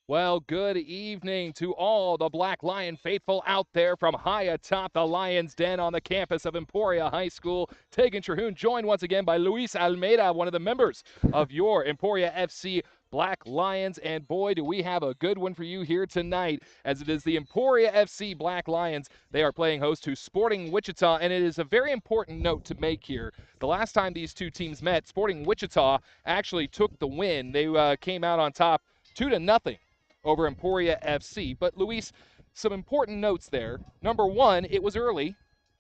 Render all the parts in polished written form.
Well, good evening to all the Black Lion faithful out there from high atop the Lion's Den on the campus of Emporia High School. Tegan Terhune, joined once again by Luis Almeida, one of the members of your Emporia FC Black Lions. And boy, do we have a good one for you here tonight, as it is the Emporia FC Black Lions. They are playing host to Sporting Wichita, and it is a very important note to make here. The last time these two teams met, Sporting Wichita actually took the win. They came out on top 2-0 over Emporia FC. But Luis, some important notes there. Number one, it was early.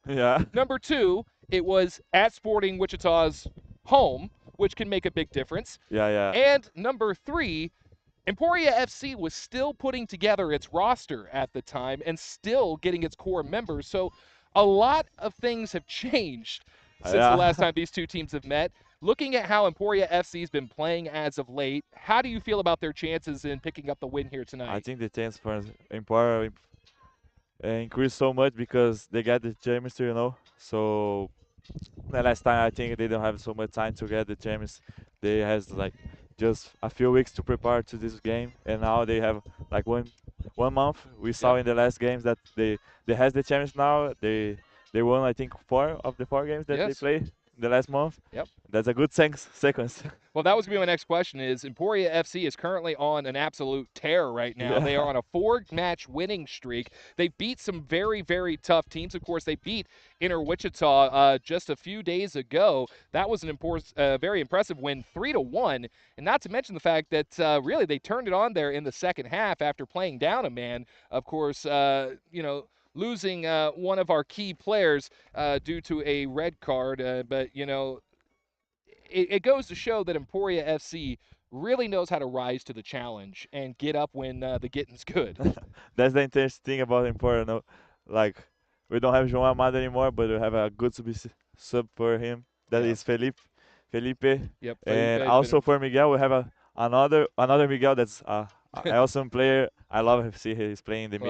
Yeah, Number two, it was at Sporting Wichita's home, which can make a big difference. yeah. And number three, Emporia FC was still putting together its roster at the time and still getting its core members. So a lot of things have changed since the Yeah. last time these two teams have met. Looking at how Emporia FC has been playing as of late, how do you feel about their chances in picking up the win here I tonight? think the chance for Emporia increased so much because they got the chemistry, So the last time I think they don't have so much time to get the chemistry. They has like just a few weeks to prepare to this game, and now they have like one month. We saw Yep. in the last games that they has the chemistry now. They won I think four of the four games that they Yes. played in the last month. Yep. That's a good sequence. Well, that was going to be my next question is Emporia FC is currently on an absolute tear right now. They are Yeah. on a four-match winning streak. They beat some very, very tough teams. Of course, they beat Inner Wichita just a few days ago. That was an very impressive win, 3-1. And not to mention the fact that really they turned it on there in the second half after playing down a man. Of course, losing one of our key players due to a red card. But it goes to show that Emporia FC really knows how to rise to the challenge and get up when the getting's good. That's the interesting thing about Emporia. No, like we don't have João Amado anymore, but we have a good sub for him. That Yeah. is Felipe, Yep. Felipe and has been. also for Miguel, we have another Miguel that's an awesome player. I love him. See, he's playing in the Well,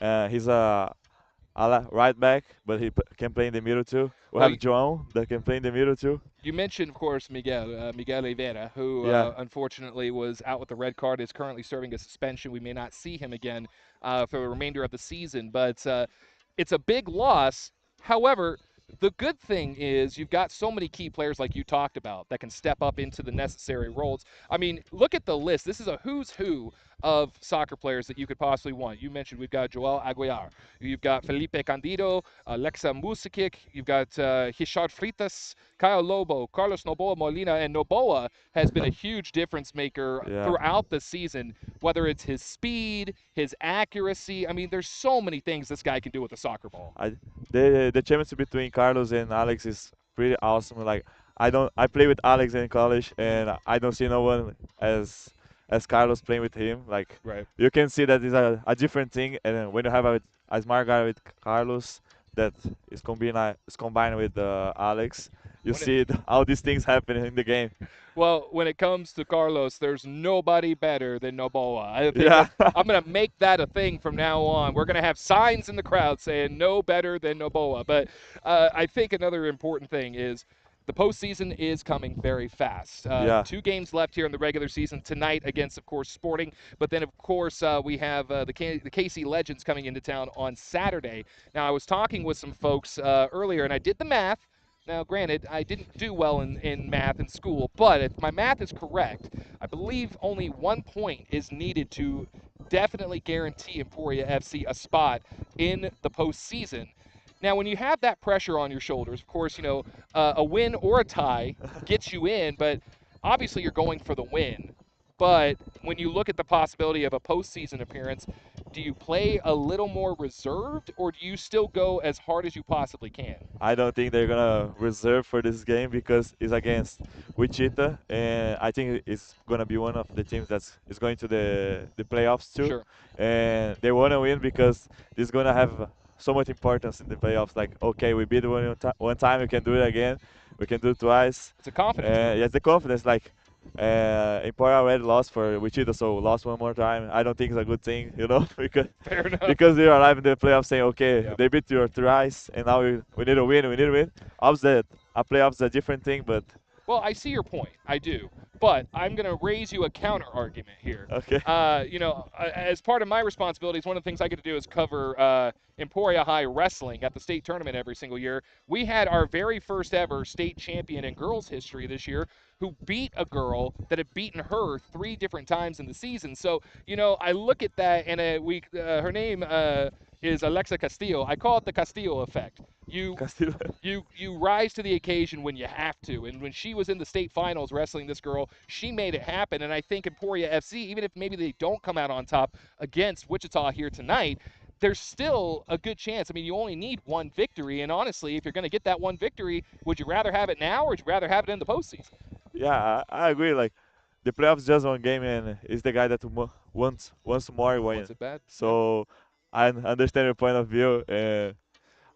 middle. He's a right back, but can play in the middle too. We well, have João that can play in the middle too. you mentioned, of course, Miguel Rivera, who Yeah, unfortunately was out with the red card, is currently serving a suspension. We may not see him again for the remainder of the season, but it's a big loss. However, the good thing is you've got so many key players like you talked about that can step up into the necessary roles. I mean, look at the list. This is a who's who of soccer players that you could possibly want. You mentioned we've got Joel Aguiar. You've got Felipe Candido, Alexa Musikic. You've got Hishard Fritas, Kyle Lobo, Carlos Noboa Molina, and Noboa has been a huge difference maker yeah. throughout the season, whether it's his speed, his accuracy. I mean, there's so many things this guy can do with a soccer ball. I the chemistry between Carlos and Alex is pretty awesome. Like I play with Alex in college, and I don't see no one as Carlos playing with him. Like Right. you can see that it's a different thing, and then when you have a smart guy with Carlos that is combined with Alex, you When it, see all these things happen in the game. well, when it comes to Carlos, there's nobody better than Noboa. I think Yeah. I'm going to make that a thing from now on. We're going to have signs in the crowd saying no better than Noboa. But I think another important thing is the postseason is coming very fast. Yeah. 2 games left here in the regular season tonight against, of course, Sporting. But then, of course, we have the KC Legends coming into town on Saturday. Now, I was talking with some folks earlier, and I did the math. Now, granted, I didn't do well in math in school, but if my math is correct, I believe only 1 point is needed to definitely guarantee Emporia FC a spot in the postseason. Now, when you have that pressure on your shoulders, of course, a win or a tie gets you in, but obviously you're going for the win. But when you look at the possibility of a postseason appearance, do you play a little more reserved or do you still go as hard as you possibly can? I don't think they're gonna reserve for this game because it's against Wichita, and I think it's gonna be one of the teams that's is going to the playoffs too, Sure. and they wanna win because it's gonna have so much importance in the playoffs. Like, okay, we beat one time, we can do it again, we can do it twice, It's a confidence and boost. yes, the confidence. Like, Emporia already lost for Wichita, so lost one more time. I don't think it's a good thing, because Fair enough. because they are alive in the playoffs saying, okay, Yep. they beat you twice, and now we need to win, we need to win. Obviously, a playoffs is a different thing, but Well, I see your point. I do. But I'm going to raise you a counter argument here. Okay. As part of my responsibilities, one of the things I get to do is cover Emporia High wrestling at the state tournament every single year. We had our very first ever state champion in girls history this year who beat a girl that had beaten her 3 different times in the season. So, I look at that and her name is Alexa Castillo. I call it the Castillo effect. You Castillo. you rise to the occasion when you have to. And when she was in the state finals wrestling this girl, she made it happen. And I think Emporia FC, even if maybe they don't come out on top against Wichita here tonight, there's still a good chance. I mean, you only need one victory. And honestly, if you're going to get that one victory, would you rather have it now or would you rather have it in the postseason? Yeah, I agree. Like the playoffs just one game, and it's the guy that wants more win. What's it bad? Yep. So I understand your point of view, and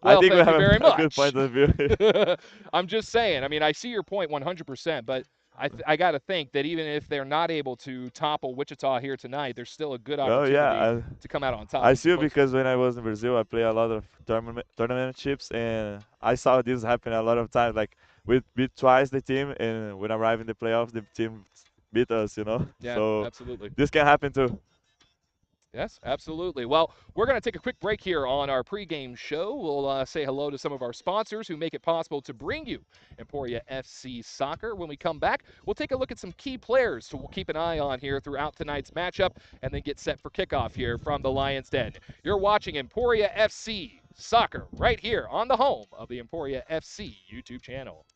I Well, think we thank have you very a good much. point of view. I'm just saying. I mean, I see your point 100%, but I got to think that even if they're not able to topple Wichita here tonight, there's still a good Well, opportunity yeah, to come out on top I into see the you because postseason. when I was in Brazil, I play a lot of tournament chips, and I saw this happen a lot of times. Like we beat twice the team, and when I arrive in the playoffs, the team beat us. Yeah, So absolutely. this can happen too. Yes, absolutely. Well, we're going to take a quick break here on our pregame show. We'll say hello to some of our sponsors who make it possible to bring you Emporia FC Soccer. When we come back, we'll take a look at some key players to keep an eye on here throughout tonight's matchup and then get set for kickoff here from the Lions Den. You're watching Emporia FC Soccer right here on the home of the Emporia FC YouTube channel.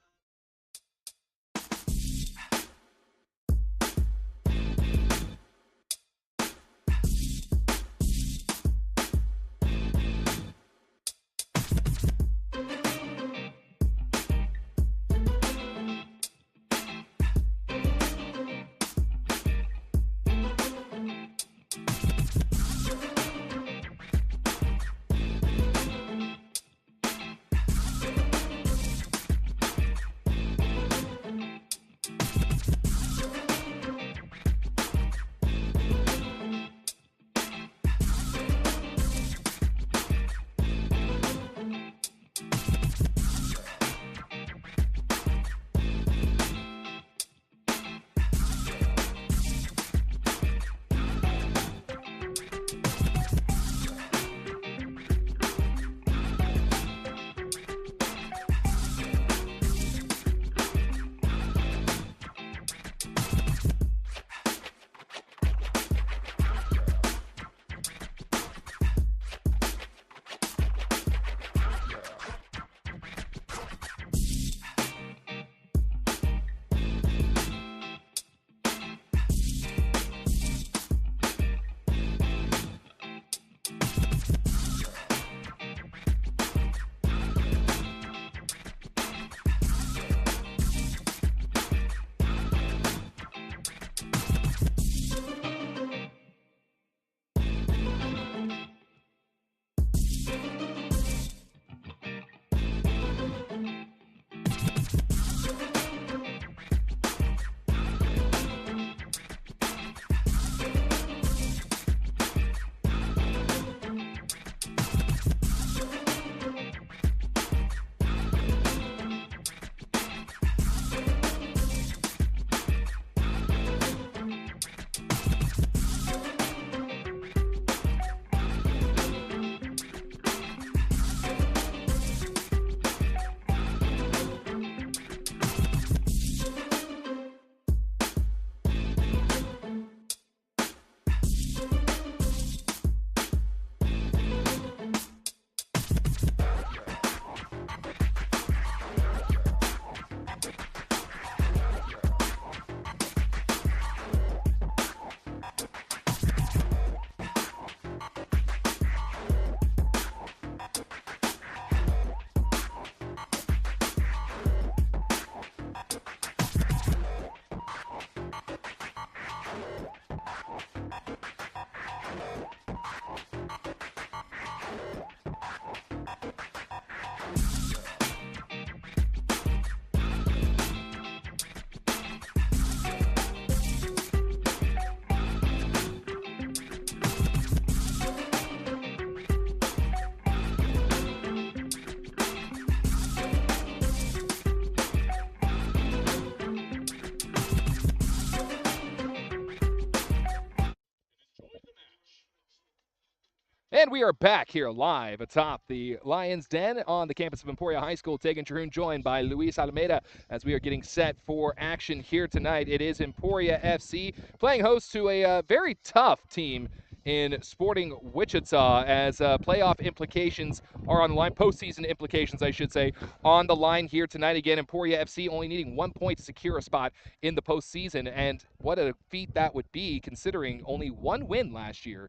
And we are back here live atop the Lions Den on the campus of Emporia High School. Tegan Terhune joined by Luis Almeida as we are getting set for action here tonight. It is Emporia FC playing host to a very tough team in Sporting Wichita as playoff implications are on the line, postseason implications, I should say, on the line here tonight. Again, Emporia FC only needing 1 point to secure a spot in the postseason, and what a feat that would be considering only one win last year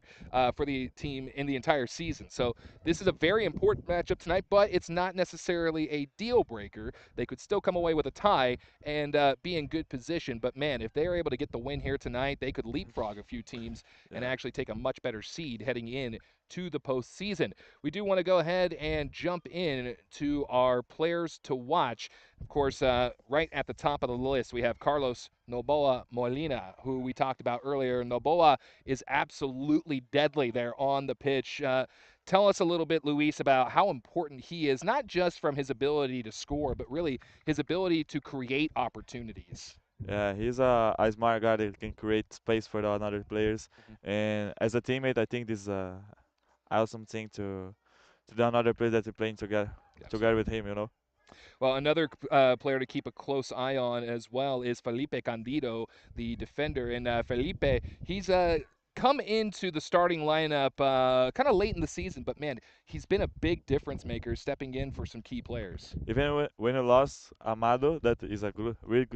for the team in the entire season. So this is a very important matchup tonight, but it's not necessarily a deal breaker. They could still come away with a tie and be in good position. But man, if they are able to get the win here tonight, they could leapfrog a few teams and Yeah. actually take a much better seed heading in to the postseason. We do want to go ahead and jump in to our players to watch. Of course, right at the top of the list, we have Carlos Noboa Molina, who we talked about earlier. Noboa is absolutely deadly there on the pitch. Tell us a little bit, Luis, about how important he is, not just from his ability to score, but really his ability to create opportunities. Yeah, he's a smart guy that can create space for the other players. Mhm. And as a teammate, I think this is a awesome thing to the another player that you're playing together Absolutely. with him. You know. Well, another player to keep a close eye on as well is Felipe Candido, the defender. And Felipe, he's come into the starting lineup kind of late in the season, but man, he's been a big difference maker, stepping in for some key players. Even when you lost Amado, that is a really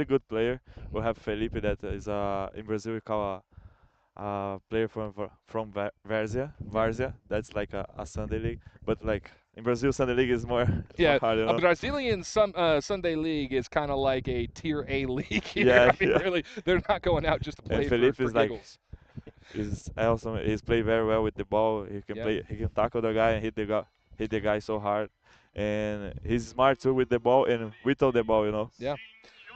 good player. Mhm. We have Felipe, that is in Brazil we call a player from Várzea. That's like a Sunday league, but like in Brazil, Sunday league is more more Yeah, hard, you a know. Brazilian Sunday league is kind of like a Tier A league here. Yeah, I mean, yeah. really, they're not going out just to And play Felipe for is like giggles. is awesome. He's play very well with the ball. He can Yep. play. He can tackle the guy and hit the guy so hard. And he's smart too with the ball and without the ball, you know. Yeah.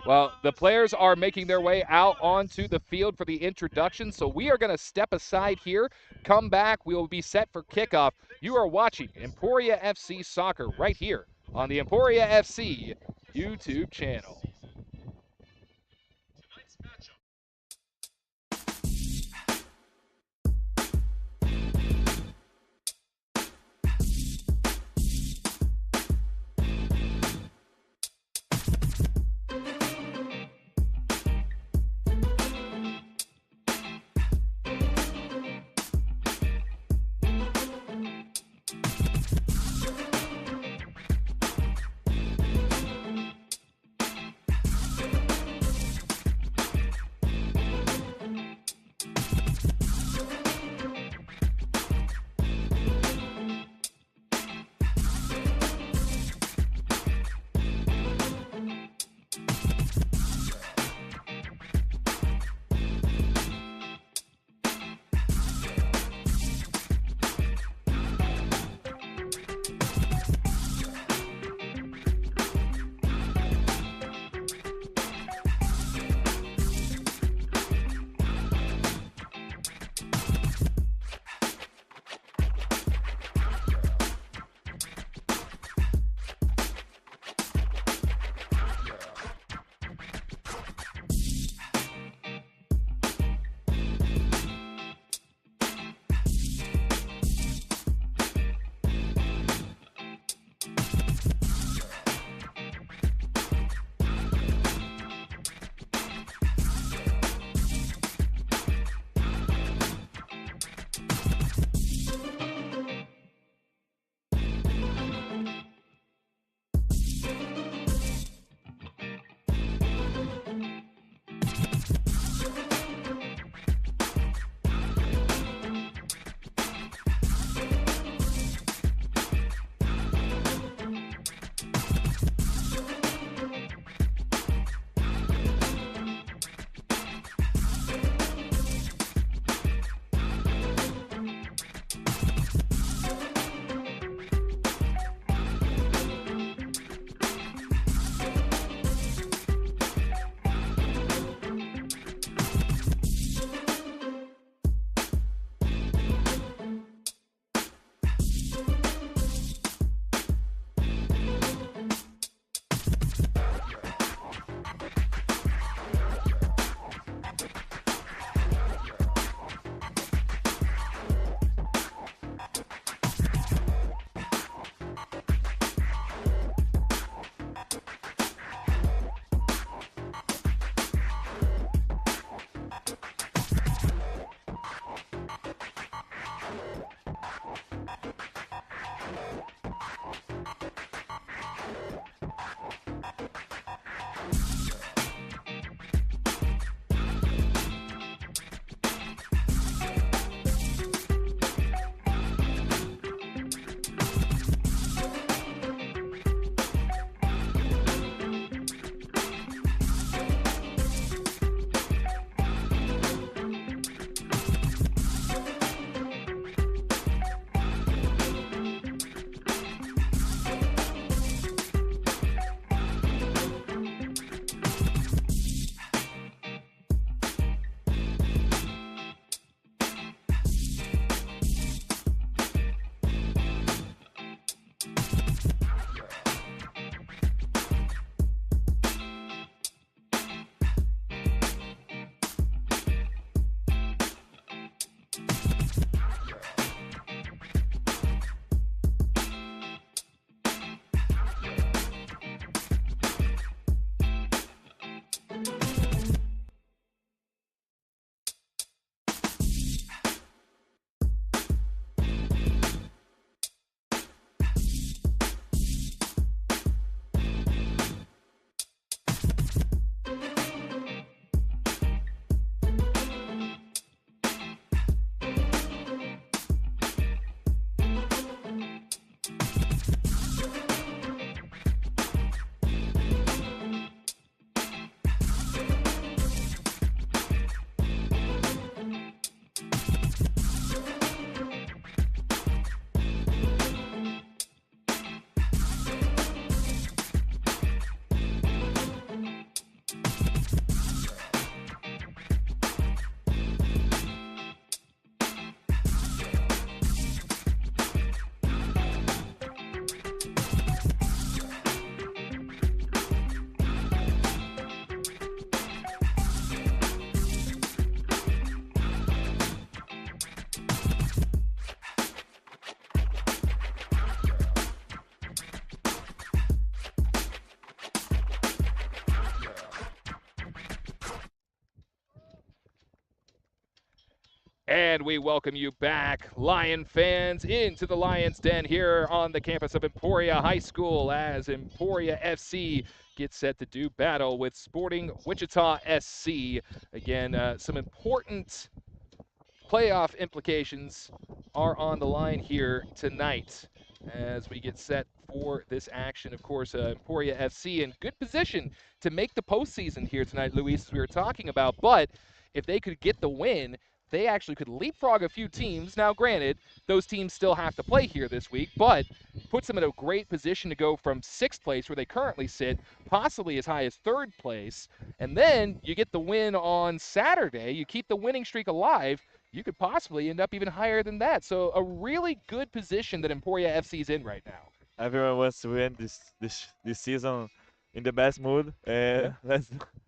Well, the players are making their way out onto the field for the introduction, so we are going to step aside here, come back, we will be set for kickoff. You are watching Emporia FC Soccer right here on the Emporia FC YouTube channel. And we welcome you back, Lion fans, into the Lions Den here on the campus of Emporia High School as Emporia FC gets set to do battle with Sporting Wichita SC. Again, some important playoff implications are on the line here tonight as we get set for this action. Of course, Emporia FC in good position to make the postseason here tonight, Luis, as we were talking about. But if they could get the win, they actually could leapfrog a few teams. Now, granted, those teams still have to play here this week, but puts them in a great position to go from sixth place, where they currently sit, possibly as high as third place. And then you get the win on Saturday. You keep the winning streak alive. You could possibly end up even higher than that. So a really good position that Emporia FC is in right now. Everyone wants to win this season in the best mood, Yeah. and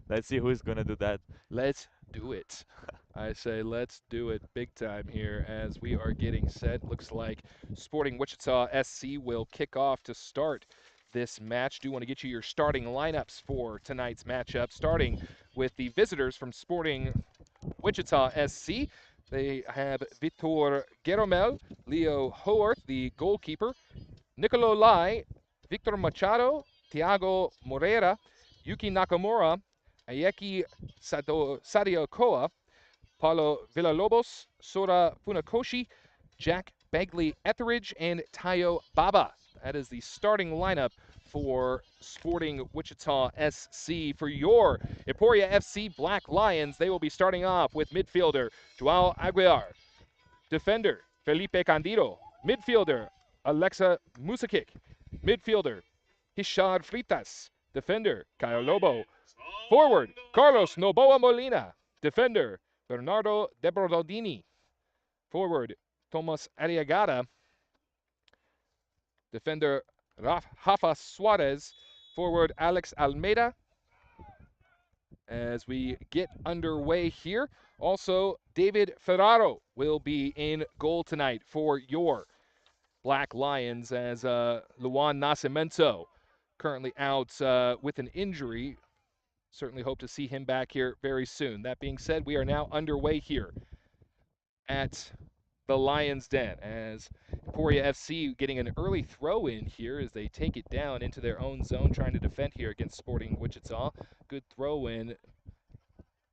let's see who's gonna do that. Let's do it. I say let's do it big time here as we are getting set. Looks like Sporting Wichita SC will kick off to start this match. Do want to get you your starting lineups for tonight's matchup, starting with the visitors from Sporting Wichita SC. They have Vitor Geromel, Leo Hoarth, the goalkeeper, Nicolo Lai, Victor Machado, Tiago Moreira, Yuki Nakamura, Ayeki Sadio Koa, Paulo Villalobos, Sora Funakoshi, Jack Bagley Etheridge, and Tayo Baba. That is the starting lineup for Sporting Wichita SC. For your Emporia FC Black Lions, they will be starting off with midfielder Joao Aguiar, defender Felipe Candido, midfielder Alexa Musakic, midfielder Hishar Fritas, defender Kyle Lobo, forward Carlos Noboa Molina, defender Bernardo De Brodini, forward Tomas Arriagada, defender Rafa Suarez, forward Alex Almeida. As we get underway here, also David Ferraro will be in goal tonight for your Black Lions, as Luan Nascimento currently out with an injury. Certainly hope to see him back here very soon. That being said, we are now underway here at the Lions Den as Emporia FC getting an early throw in here as they take it down into their own zone, trying to defend here against Sporting Wichita. Good throw in.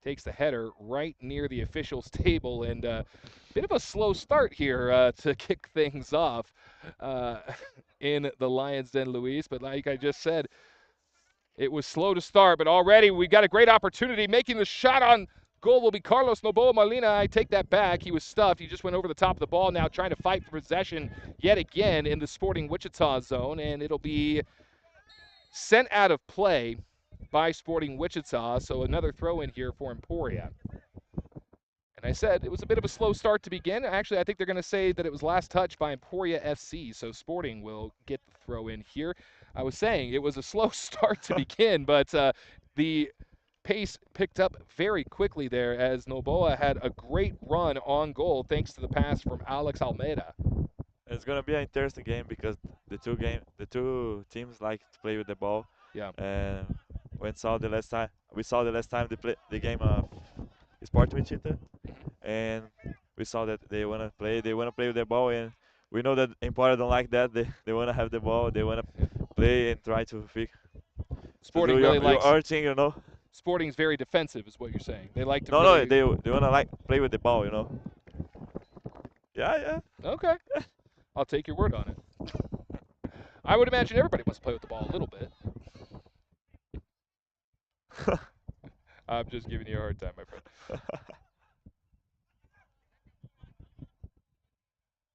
Takes the header right near the officials' table, and bit of a slow start here to kick things off in the Lions Den, Luis. But like I just said, it was slow to start, but already we got a great opportunity. Making the shot on goal will be Carlos Noboa Molina. I take that back. He was stuffed. He just went over the top of the ball, now trying to fight for possession yet again in the Sporting Wichita zone, and it'll be sent out of play by Sporting Wichita. So another throw in here for Emporia. And I said it was a bit of a slow start to begin. Actually, I think they're going to say that it was last touch by Emporia FC. So Sporting will get the throw in here. I was saying it was a slow start to begin, but the pace picked up very quickly there as Noboa had a great run on goal thanks to the pass from Alex Almeida. It's gonna be an interesting game because the two teams like to play with the ball. Yeah. And we saw the last time the game of Sport Wichita, and we saw that they wanna play with the ball, and we know that Emporia don't like that. They wanna have the ball, they wanna play and try to Sporting do really your likes. our thing, you know. Sporting's very defensive, is what you're saying. They like to. No, really... no, they wanna like play with the ball, you know. Yeah, yeah. Okay. I'll take your word on it. I would imagine everybody wants to play with the ball a little bit. I'm just giving you a hard time, my friend.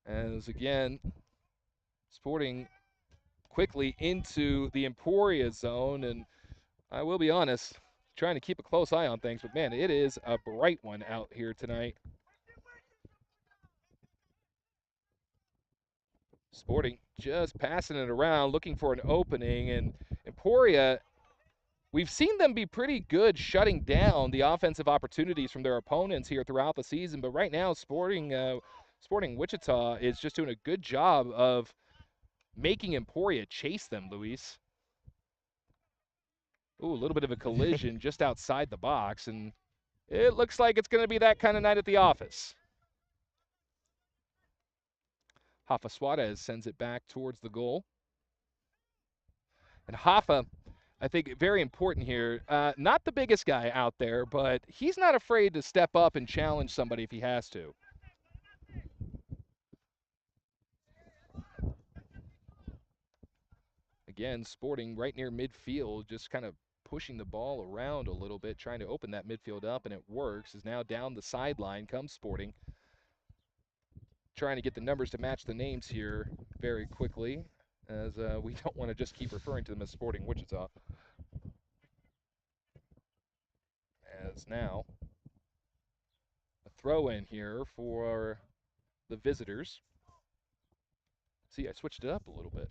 As again, Sporting quickly into the Emporia zone, and I will be honest, trying to keep a close eye on things, but man, it is a bright one out here tonight. Sporting just passing it around, looking for an opening, and Emporia, we've seen them be pretty good shutting down the offensive opportunities from their opponents here throughout the season, but right now Sporting Wichita is just doing a good job of making Emporia chase them, Luis. Ooh, a little bit of a collision just outside the box, and it looks like it's going to be that kind of night at the office. Hoffa Suarez sends it back towards the goal. And Hoffa, I think, very important here. Not the biggest guy out there, but he's not afraid to step up and challenge somebody if he has to. Again, Sporting right near midfield, just kind of pushing the ball around a little bit, trying to open that midfield up, and it works. Is now down the sideline comes Sporting. Trying to get the numbers to match the names here very quickly, as we don't want to just keep referring to them as Sporting Wichita. As now, a throw in here for the visitors. See, I switched it up a little bit.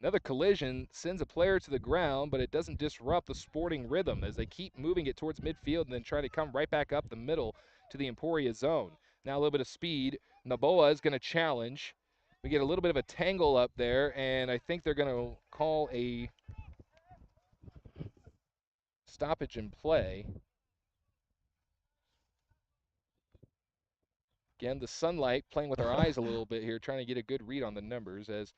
Another collision sends a player to the ground, but it doesn't disrupt the Sporting rhythm as they keep moving it towards midfield and then try to come right back up the middle to the Emporia zone. Now a little bit of speed. Naboa is going to challenge. We get a little bit of a tangle up there, and I think they're going to call a stoppage in play. Again, the sunlight playing with our eyes a little bit here, trying to get a good read on the numbers as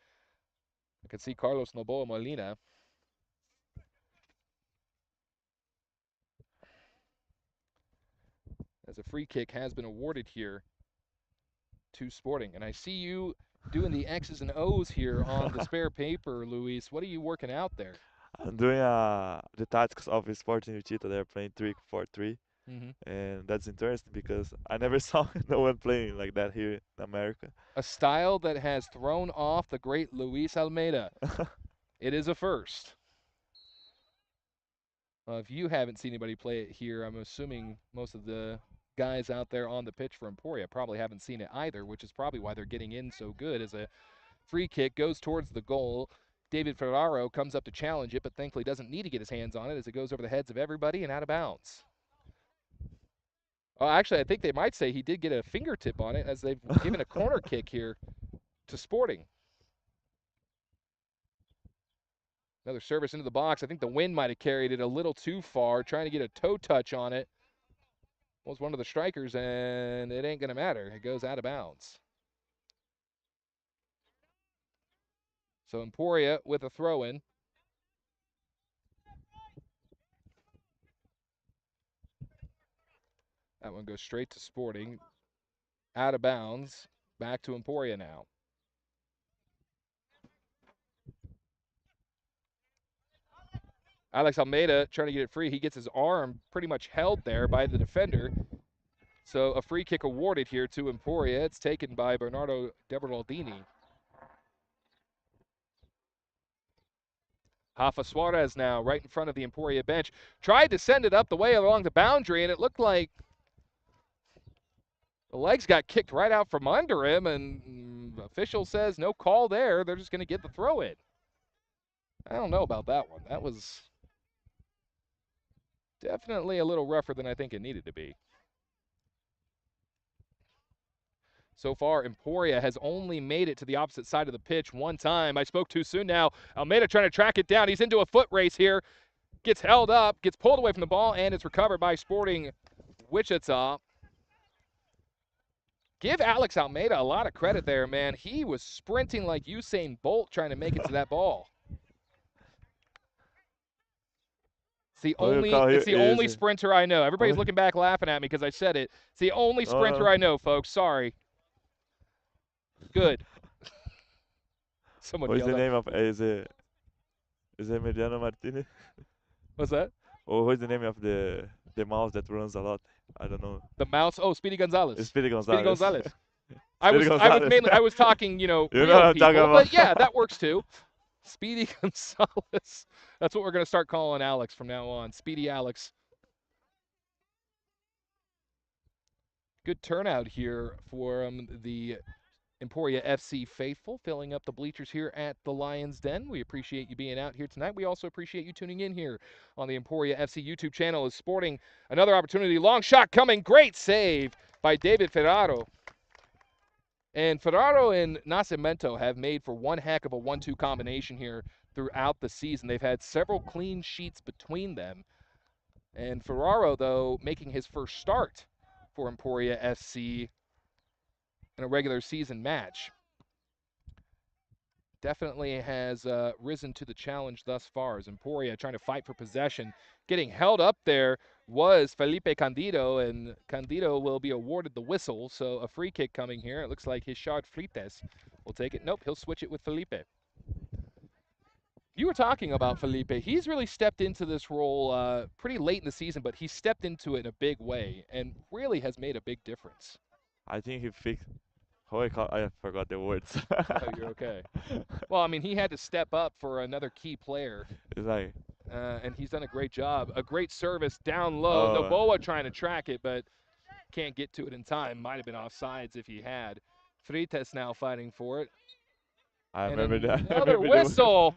I can see Carlos Noboa Molina. As a free kick has been awarded here to Sporting. And I see you doing the X's and O's here on the spare paper, Luis. What are you working out there? I'm doing the tactics of Sporting Wichita. They're playing 3-4-3, Mm-hmm. and that's interesting because I never saw no one playing like that here in America. A style that has thrown off the great Luis Almeida. It is a first. If you haven't seen anybody play it here, I'm assuming most of the guys out there on the pitch for Emporia probably haven't seen it either, which is probably why they're getting in so good. As a free kick goes towards the goal, David Ferraro comes up to challenge it, but thankfully doesn't need to get his hands on it as it goes over the heads of everybody and out of bounds. Oh, actually, I think they might say he did get a fingertip on it as they've given a corner kick here to Sporting. Another service into the box. I think the wind might have carried it a little too far, trying to get a toe touch on it. Was one of the strikers, and it ain't going to matter. It goes out of bounds. So Emporia with a throw-in. That one goes straight to Sporting. Out of bounds. Back to Emporia now. Alex Almeida trying to get it free. He gets his arm pretty much held there by the defender. So a free kick awarded here to Emporia. It's taken by Bernardo Deberaldini. Hoffa Suarez now right in front of the Emporia bench. Tried to send it up the way along the boundary, and it looked like the legs got kicked right out from under him, and official says no call there. They're just going to get the throw in. I don't know about that one. That was definitely a little rougher than I think it needed to be. So far, Emporia has only made it to the opposite side of the pitch one time. I spoke too soon now. Almeida trying to track it down. He's into a foot race here. Gets held up, gets pulled away from the ball, and it's recovered by Sporting Wichita. Give Alex Almeida a lot of credit there, man. He was sprinting like Usain Bolt trying to make it to that ball. It's the only sprinter I know. Everybody's looking back laughing at me because I said it. It's the only sprinter I know, folks. Sorry. Good. Someone What's the yelled name of is it Emiliano Martinez? What's that? Or what's the name of the mouse that runs a lot? I don't know. The mouse. Oh, Speedy Gonzalez. It's Speedy Gonzalez. Speedy Gonzalez. Speedy I was talking, real You know what I'm people, talking about. but yeah, that works too. Speedy Gonzalez. That's what we're going to start calling Alex from now on. Speedy Alex. Good turnout here for the Emporia FC faithful, filling up the bleachers here at the Lions Den. We appreciate you being out here tonight. We also appreciate you tuning in here on the Emporia FC YouTube channel. Is Sporting another opportunity. Long shot coming. Great save by David Ferraro. And Ferraro and Nascimento have made for one heck of a 1-2 combination here throughout the season. They've had several clean sheets between them. And Ferraro, though, making his first start for Emporia FC in a regular season match. Definitely has risen to the challenge thus far as Emporia trying to fight for possession. Getting held up there was Felipe Candido, and Candido will be awarded the whistle. So a free kick coming here. It looks like Richard Frites will take it. Nope, he'll switch it with Felipe. You were talking about Felipe. He's really stepped into this role pretty late in the season, but he stepped into it in a big way and really has made a big difference. I think he fixed. How I forgot the words. Oh, you're okay. Well, I mean, he had to step up for another key player, It's like, and he's done a great job. A great service down low. oh, Noboa trying to track it, but can't get to it in time. Might have been offsides if he had. Frites now fighting for it. I And remember that. I another remember the word. whistle.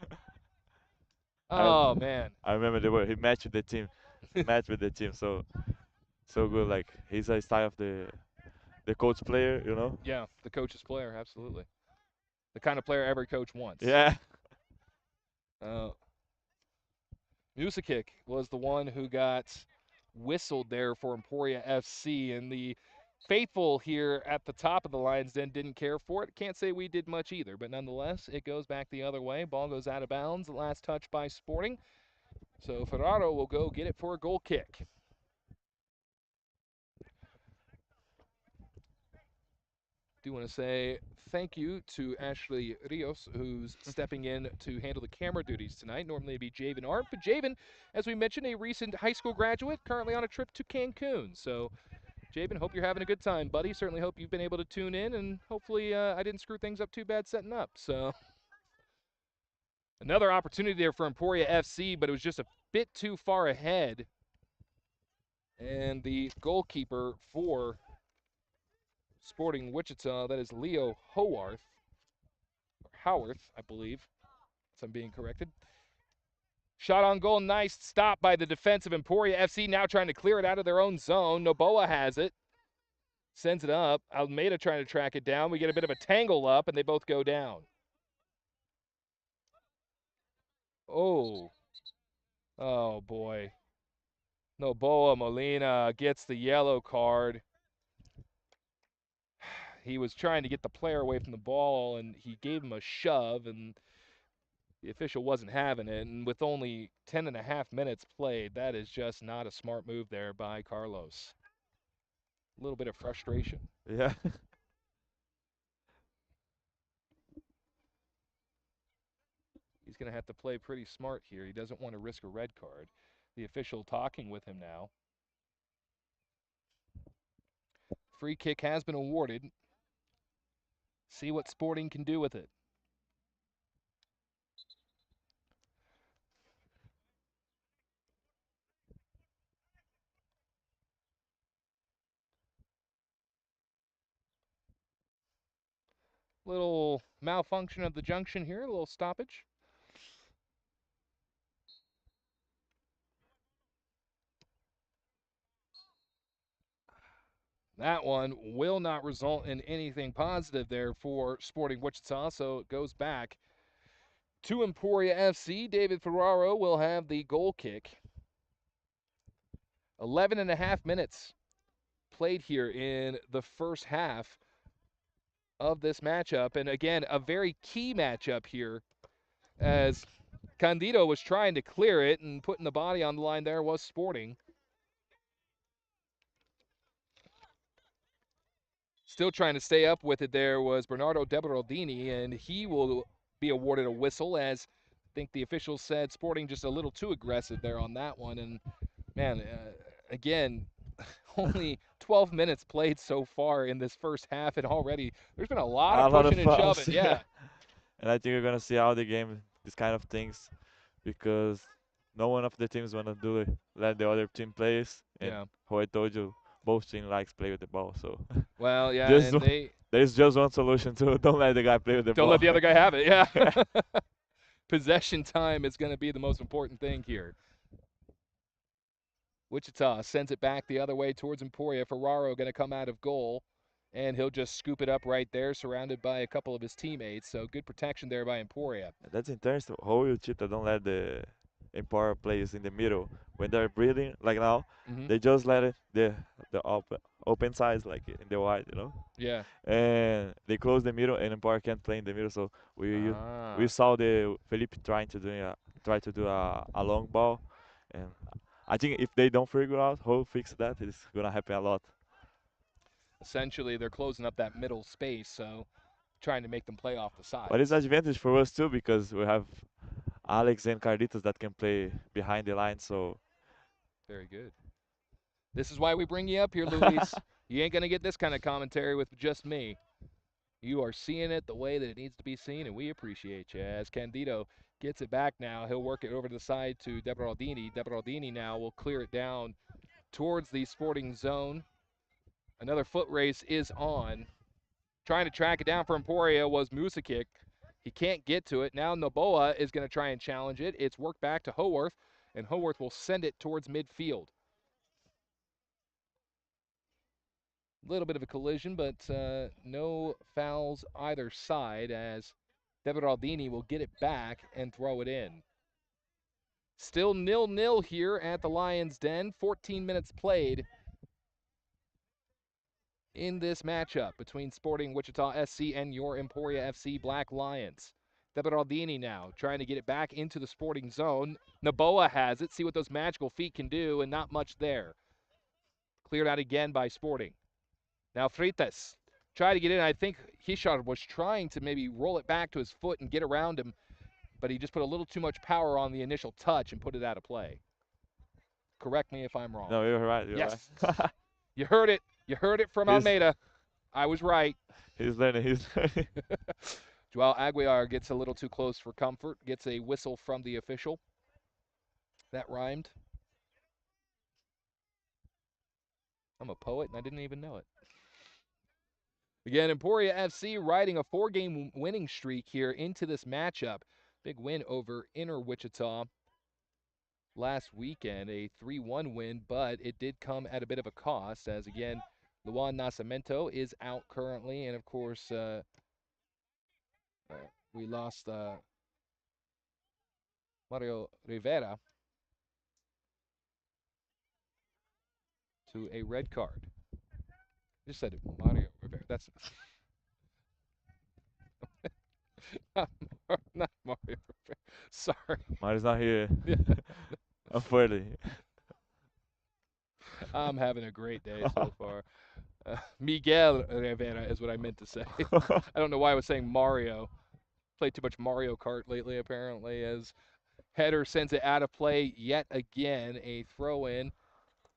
I, Oh, man. I remember the word. He matched with the team. Matched with the team. So good. Like he's a style of the coach player. You know. Yeah, the coach's player, absolutely. The kind of player every coach wants. Yeah. Uh, Musikic was the one who got whistled there for Emporia FC, and the faithful here at the top of the Lions Den didn't care for it. Can't say we did much either, but nonetheless, it goes back the other way. Ball goes out of bounds. The last touch by Sporting. So Ferraro will go get it for a goal kick. Do want to say thank you to Ashley Rios, who's stepping in to handle the camera duties tonight. Normally it'd be Javen Arp, but Javen, as we mentioned, a recent high school graduate, currently on a trip to Cancun. So, Javen, hope you're having a good time, buddy. Certainly hope you've been able to tune in, and hopefully I didn't screw things up too bad setting up. So, another opportunity there for Emporia FC, but it was just a bit too far ahead. And the goalkeeper for Sporting Wichita, that is Leo Howarth, or Howarth, I believe, if I'm being corrected. Shot on goal, nice stop by the defense of Emporia FC, now trying to clear it out of their own zone. Noboa has it, sends it up. Almeida trying to track it down. We get a bit of a tangle up, and they both go down. Oh, oh boy. Noboa Molina gets the yellow card. He was trying to get the player away from the ball, and he gave him a shove, and the official wasn't having it. And with only 10 and a half minutes played, that is just not a smart move there by Carlos. A little bit of frustration. Yeah. He's going to have to play pretty smart here. He doesn't want to risk a red card. The official talking with him now. Free kick has been awarded. See what Sporting can do with it. Little malfunction of the junction here, a little stoppage. That one will not result in anything positive there for Sporting Wichita, so it goes back to Emporia FC. David Ferraro will have the goal kick. 11 and a half minutes played here in the first half of this matchup. And again, a very key matchup here as Candido was trying to clear it and putting the body on the line there was Sporting. Still trying to stay up with it there was Bernardo De Berardini, and he will be awarded a whistle as I think the officials said Sporting just a little too aggressive there on that one. And man, again, only 12 minutes played so far in this first half, and already there's been a lot A of lot of pushing and fouls. shoving. Yeah. Yeah, And I think we're gonna see how the game this kind of things because no one of the teams wanna do it. Let the other team plays, and yeah. how I told you, both teams likes play with the ball. So Well, yeah, just and they there's just one solution to don't let the guy play with the don't ball. let the other guy have it. Yeah. Yeah. Possession time is going to be the most important thing here. Wichita sends it back the other way towards Emporia. Ferraro going to come out of goal, and he'll just scoop it up right there, surrounded by a couple of his teammates. So good protection there by Emporia. That's interesting. How Wichita don't let the Emporia players in the middle when they're breathing like now. Mm-hmm. They just let it the open sides like in the wide, you know. Yeah. And they close the middle, and Emporia can't play in the middle. So we Ah. saw the Felipe try to do a long ball, and I think if they don't figure out how to fix that, it's gonna happen a lot. Essentially, they're closing up that middle space, so trying to make them play off the But it's sides. advantage for us too because we have Alex and Carlitos that can play behind the line. So Very good. This is why we bring you up here, Luis. You ain't going to get this kind of commentary with just me. You are seeing it the way that it needs to be seen, and we appreciate you. As Candido gets it back now, he'll work it over to the side to Deberaldini. Deberaldini now will clear it down towards the sporting zone. Another foot race is on. Trying to track it down for Emporia was Musakic. He can't get to it. Now Noboa is going to try and challenge it. It's worked back to Howarth, and Howarth will send it towards midfield. A little bit of a collision, but no fouls either side as Deberaldini will get it back and throw it in. Still 0-0 here at the Lions' Den. 14 minutes played in this matchup between Sporting Wichita SC and your Emporia FC Black Lions. Deberaldini now trying to get it back into the sporting zone. Noboa has it. See what those magical feet can do, and not much there. Cleared out again by Sporting. Now Freitas tried to get in. I think Hishar was trying to maybe roll it back to his foot and get around him, but he just put a little too much power on the initial touch and put it out of play. Correct me if I'm wrong. no, you're right. You're Yes. right. You heard it. You heard it from he's Almeida. I was right. he's learning. He's learning. Joao Aguiar gets a little too close for comfort, gets a whistle from the official. That rhymed. I'm a poet and I didn't even know it. Again, Emporia FC riding a 4-game winning streak here into this matchup. Big win over Inner Wichita last weekend, a 3-1 win, but it did come at a bit of a cost as, again, Luan Nascimento is out currently, and, of course, we lost Mario Rivera to a red card. I just said Mario Rivera. That's not Mario Rivera. Sorry. Mario's not here. Yeah. Unfortunately. I'm having a great day so far. Miguel Rivera is what I meant to say. I don't know why I was saying Mario. Played too much Mario Kart lately, apparently, as header sends it out of play yet again. A throw in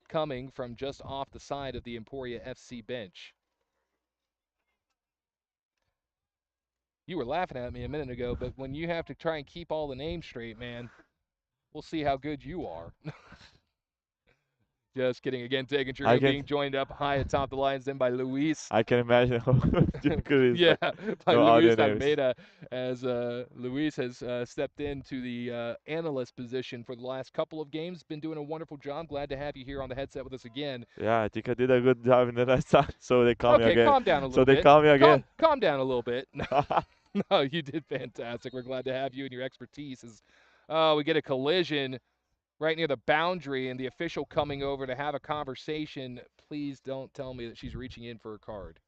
coming from just off the side of the Emporia FC bench. You were laughing at me a minute ago, but when you have to try and keep all the names straight, man, we'll see how good you are. Just kidding. Again, Tegan I Trio can being joined up high atop the Lions then by Luis. I can imagine how difficult it is. Yeah, Like, by no audio Luis names. Almeida, as Luis has stepped into the analyst position for the last couple of games. Been doing a wonderful job. Glad to have you here on the headset with us again. Yeah, I think I did a good job in the last time. So they call me Okay, again. calm down a So little they bit. call me again. Calm down a little bit. No, you did fantastic. We're glad to have you and your expertise. As we get a collision right near the boundary, and the official coming over to have a conversation. Please don't tell me that she's reaching in for a card.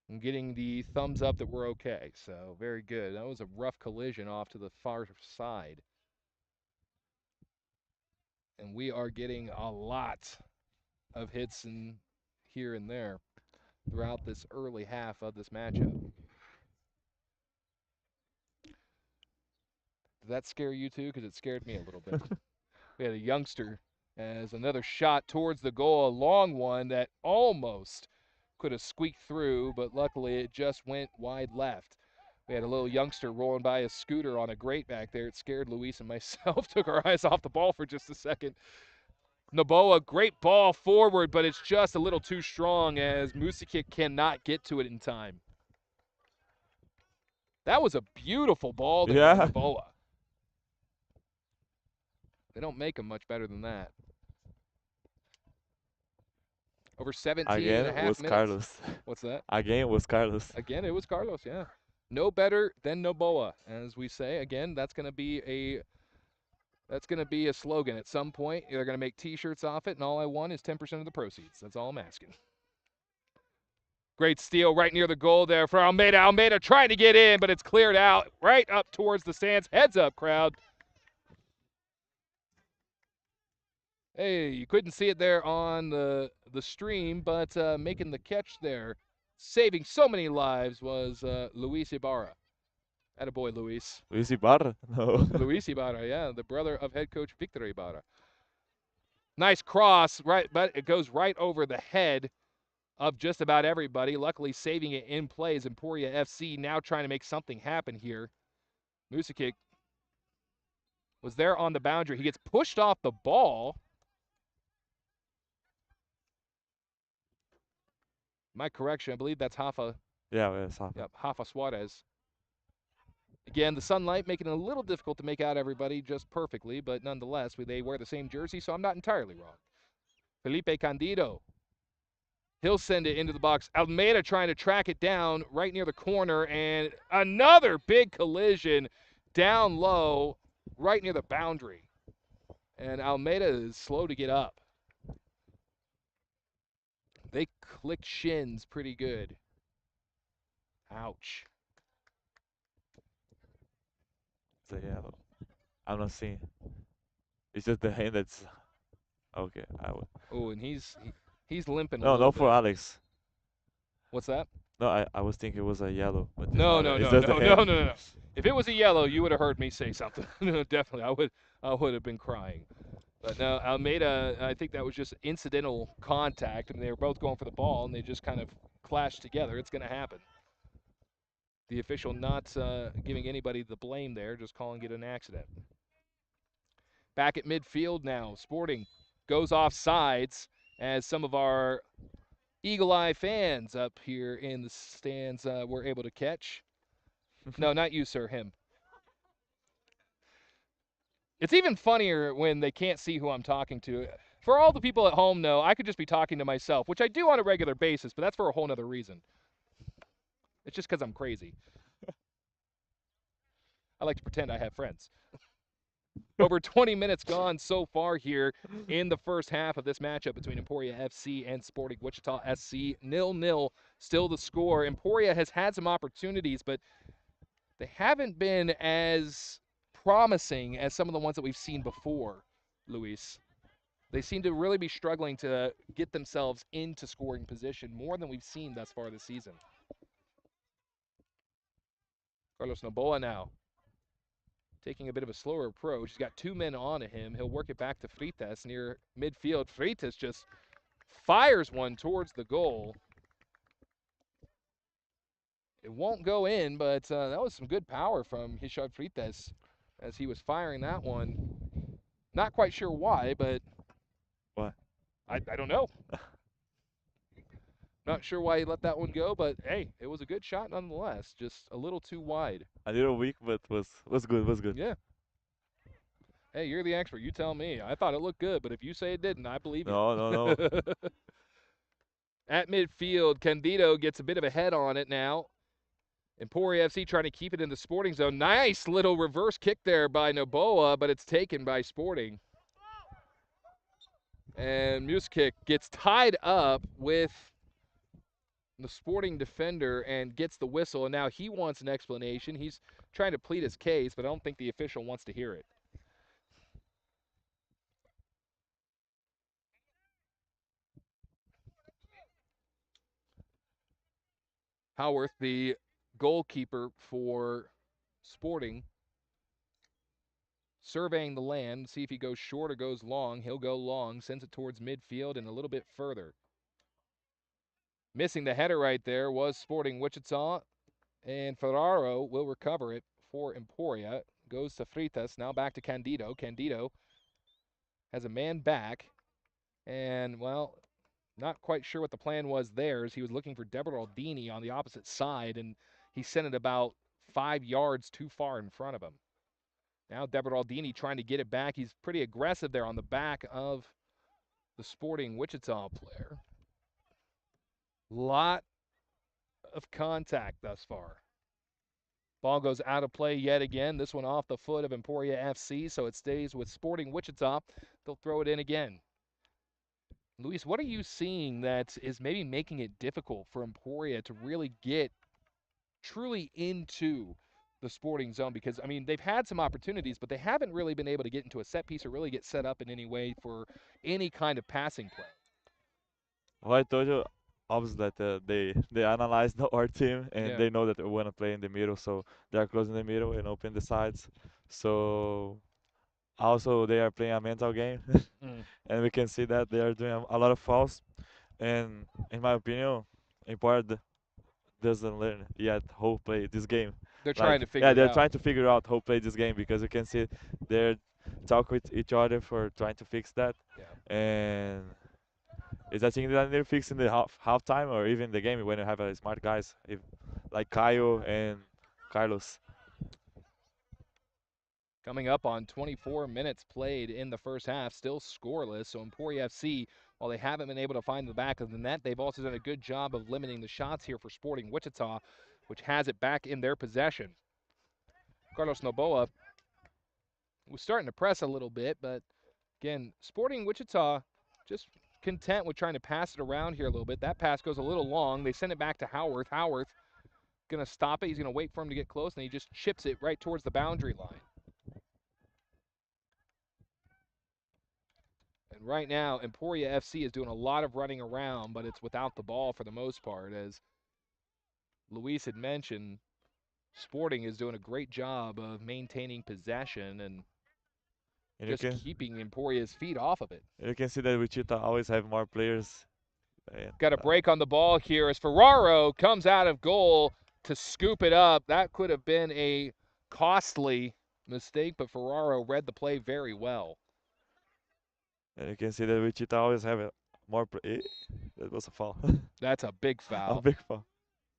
I'm getting the thumbs up that we're okay. So very good. That was a rough collision off to the far side. And we are getting a lot of hits in here and there throughout this early half of this matchup. Did that scare you too? Because it scared me a little bit. We had a youngster as another shot towards the goal, a long one that almost could have squeaked through, but luckily it just went wide left. We had a little youngster rolling by a scooter on a grate back there. It scared Luis and myself. Took our eyes off the ball for just a second. Noboa, great ball forward, but it's just a little too strong as Musakic cannot get to it in time. That was a beautiful ball there by Yeah. Noboa. They don't make them much better than that. Over 17 and a Again half was minutes. Carlos. What's that? Again was Carlos. Again, it was Carlos, yeah. No better than Noboa, as we say. Again, that's going to be That's going to be a slogan at some point. They're going to make T-shirts off it, and all I want is 10% of the proceeds. That's all I'm asking. Great steal right near the goal there for Almeida. Almeida trying to get in, but it's cleared out right up towards the stands. Heads up, crowd. Hey, you couldn't see it there on the stream, but making the catch there, saving so many lives, was Luis Ibarra. Attaboy, Luis. Luis Ibarra? No. Luis Ibarra, yeah, the brother of head coach Victor Ibarra. Nice cross, right, but it goes right over the head of just about everybody. Luckily, saving it in play is Emporia FC, now trying to make something happen here. Musikic was there on the boundary. He gets pushed off the ball. My correction, I believe that's Rafa. Yeah, it's Rafa. Yep, Rafa Suarez. Again, the sunlight making it a little difficult to make out everybody just perfectly, but nonetheless, they wear the same jersey, so I'm not entirely wrong. Felipe Candido. He'll send it into the box. Almeida trying to track it down right near the corner, and another big collision down low right near the boundary. And Almeida is slow to get up. They click shins pretty good. Ouch. It's a yellow. I'm not seeing. It's just the hand that's okay. Oh, and he's limping a No, little not bit. for Alex. What's that? No, I was thinking it was a yellow, but it's No, not. no, It's no, just the no, no, hand. no, no. If it was a yellow, you would have heard me say something. Definitely, I would have been crying. But no, Almeida, I think that was just incidental contact. I mean, they were both going for the ball, and they just kind of clashed together. It's going to happen. The official not giving anybody the blame there, just calling it an accident. Back at midfield now, Sporting goes off sides as some of our Eagle Eye fans up here in the stands were able to catch. No, not you, sir, him. It's even funnier when they can't see who I'm talking to. For all the people at home, though, I could just be talking to myself, which I do on a regular basis, but that's for a whole nother reason. It's just because I'm crazy. I like to pretend I have friends. Over 20 minutes gone so far here in the first half of this matchup between Emporia FC and Sporting Wichita SC. 0-0, still the score. Emporia has had some opportunities, but they haven't been as promising as some of the ones that we've seen before, Luis. They seem to really be struggling to get themselves into scoring position more than we've seen thus far this season. Carlos Noboa now taking a bit of a slower approach. He's got two men on him. He'll work it back to Freitas near midfield. Freitas just fires one towards the goal. It won't go in, but that was some good power from Richard Freitas as he was firing that one. Not quite sure why, but What? I don't know. Not sure why he let that one go, but hey, it was a good shot nonetheless. Just a little too wide. A little weak, but was good. Was good. Yeah. Hey, you're the expert. You tell me. I thought it looked good, but if you say it didn't, I believe you. No, no, no. At midfield, Candido gets a bit of a head on it now. Emporia FC trying to keep it in the Sporting zone. Nice little reverse kick there by Noboa, but it's taken by Sporting. And Musikic gets tied up with the Sporting defender and gets the whistle, and now he wants an explanation. He's trying to plead his case, but I don't think the official wants to hear it. Howarth, the goalkeeper for Sporting, surveying the land, see if he goes short or goes long. He'll go long, sends it towards midfield and a little bit further. Missing the header right there was Sporting Wichita, and Ferraro will recover it for Emporia. Goes to Freitas, now back to Candido. Candido has a man back, and, well, not quite sure what the plan was there, as he was looking for Deboraldini on the opposite side, and he sent it about 5 yards too far in front of him. Now Deboraldini trying to get it back. He's pretty aggressive there on the back of the Sporting Wichita player. Lot of contact thus far. Ball goes out of play yet again. This one off the foot of Emporia FC, so it stays with Sporting Wichita. They'll throw it in again. Luis, what are you seeing that is maybe making it difficult for Emporia to really get truly into the Sporting zone? Because, I mean, they've had some opportunities, but they haven't really been able to get into a set piece or really get set up in any way for any kind of passing play. Well, I told you, obviously, that they analyzed our team and Yeah. they know that we want to play in the middle, so they are closing the middle and open the sides. So also they are playing a mental game, Mm. and we can see that they are doing a lot of fouls. And in my opinion, Import doesn't learn yet how to play this game. They're Like, trying to yeah, figure it they're out. trying to figure out how to play this game because you can see they're talk with each other for trying to fix that. Yeah. And is that thing that they're fixing the halftime or even the game when you have smart guys if like Caio and Carlos. Coming up on 24 minutes played in the first half, still scoreless. So Emporia FC, while they haven't been able to find the back of the net, they've also done a good job of limiting the shots here for Sporting Wichita, which has it back in their possession. Carlos Noboa was starting to press a little bit, but again, Sporting Wichita just content with trying to pass it around here a little bit. That pass goes a little long. They send it back to Howarth. Howarth going to stop it. He's going to wait for him to get close, and he just chips it right towards the boundary line. And right now, Emporia FC is doing a lot of running around, but it's without the ball for the most part. As Luis had mentioned, Sporting is doing a great job of maintaining possession and And just keeping Emporia's feet off of it. you can see that Wichita always have more players. And, Got a break on the ball here as Ferraro comes out of goal to scoop it up. That could have been a costly mistake, but Ferraro read the play very well. and you can see that Wichita always have more. That was a foul. That's a big A foul. big foul.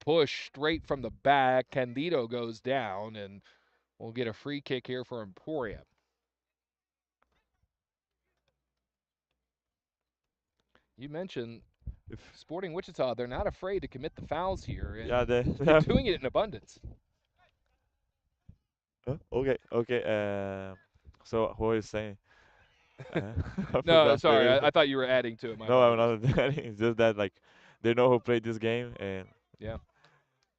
Push straight from the back. Candido goes down, and we'll get a free kick here for Emporia. You mentioned Sporting Wichita, they're not afraid to commit the fouls here, and Yeah, they're doing it in abundance. Okay, okay. So what are you saying? Uh, I No, forgot sorry, I thought you were adding to it. My No, I'm apologies. not. It's just that like they know who played this game and Yeah,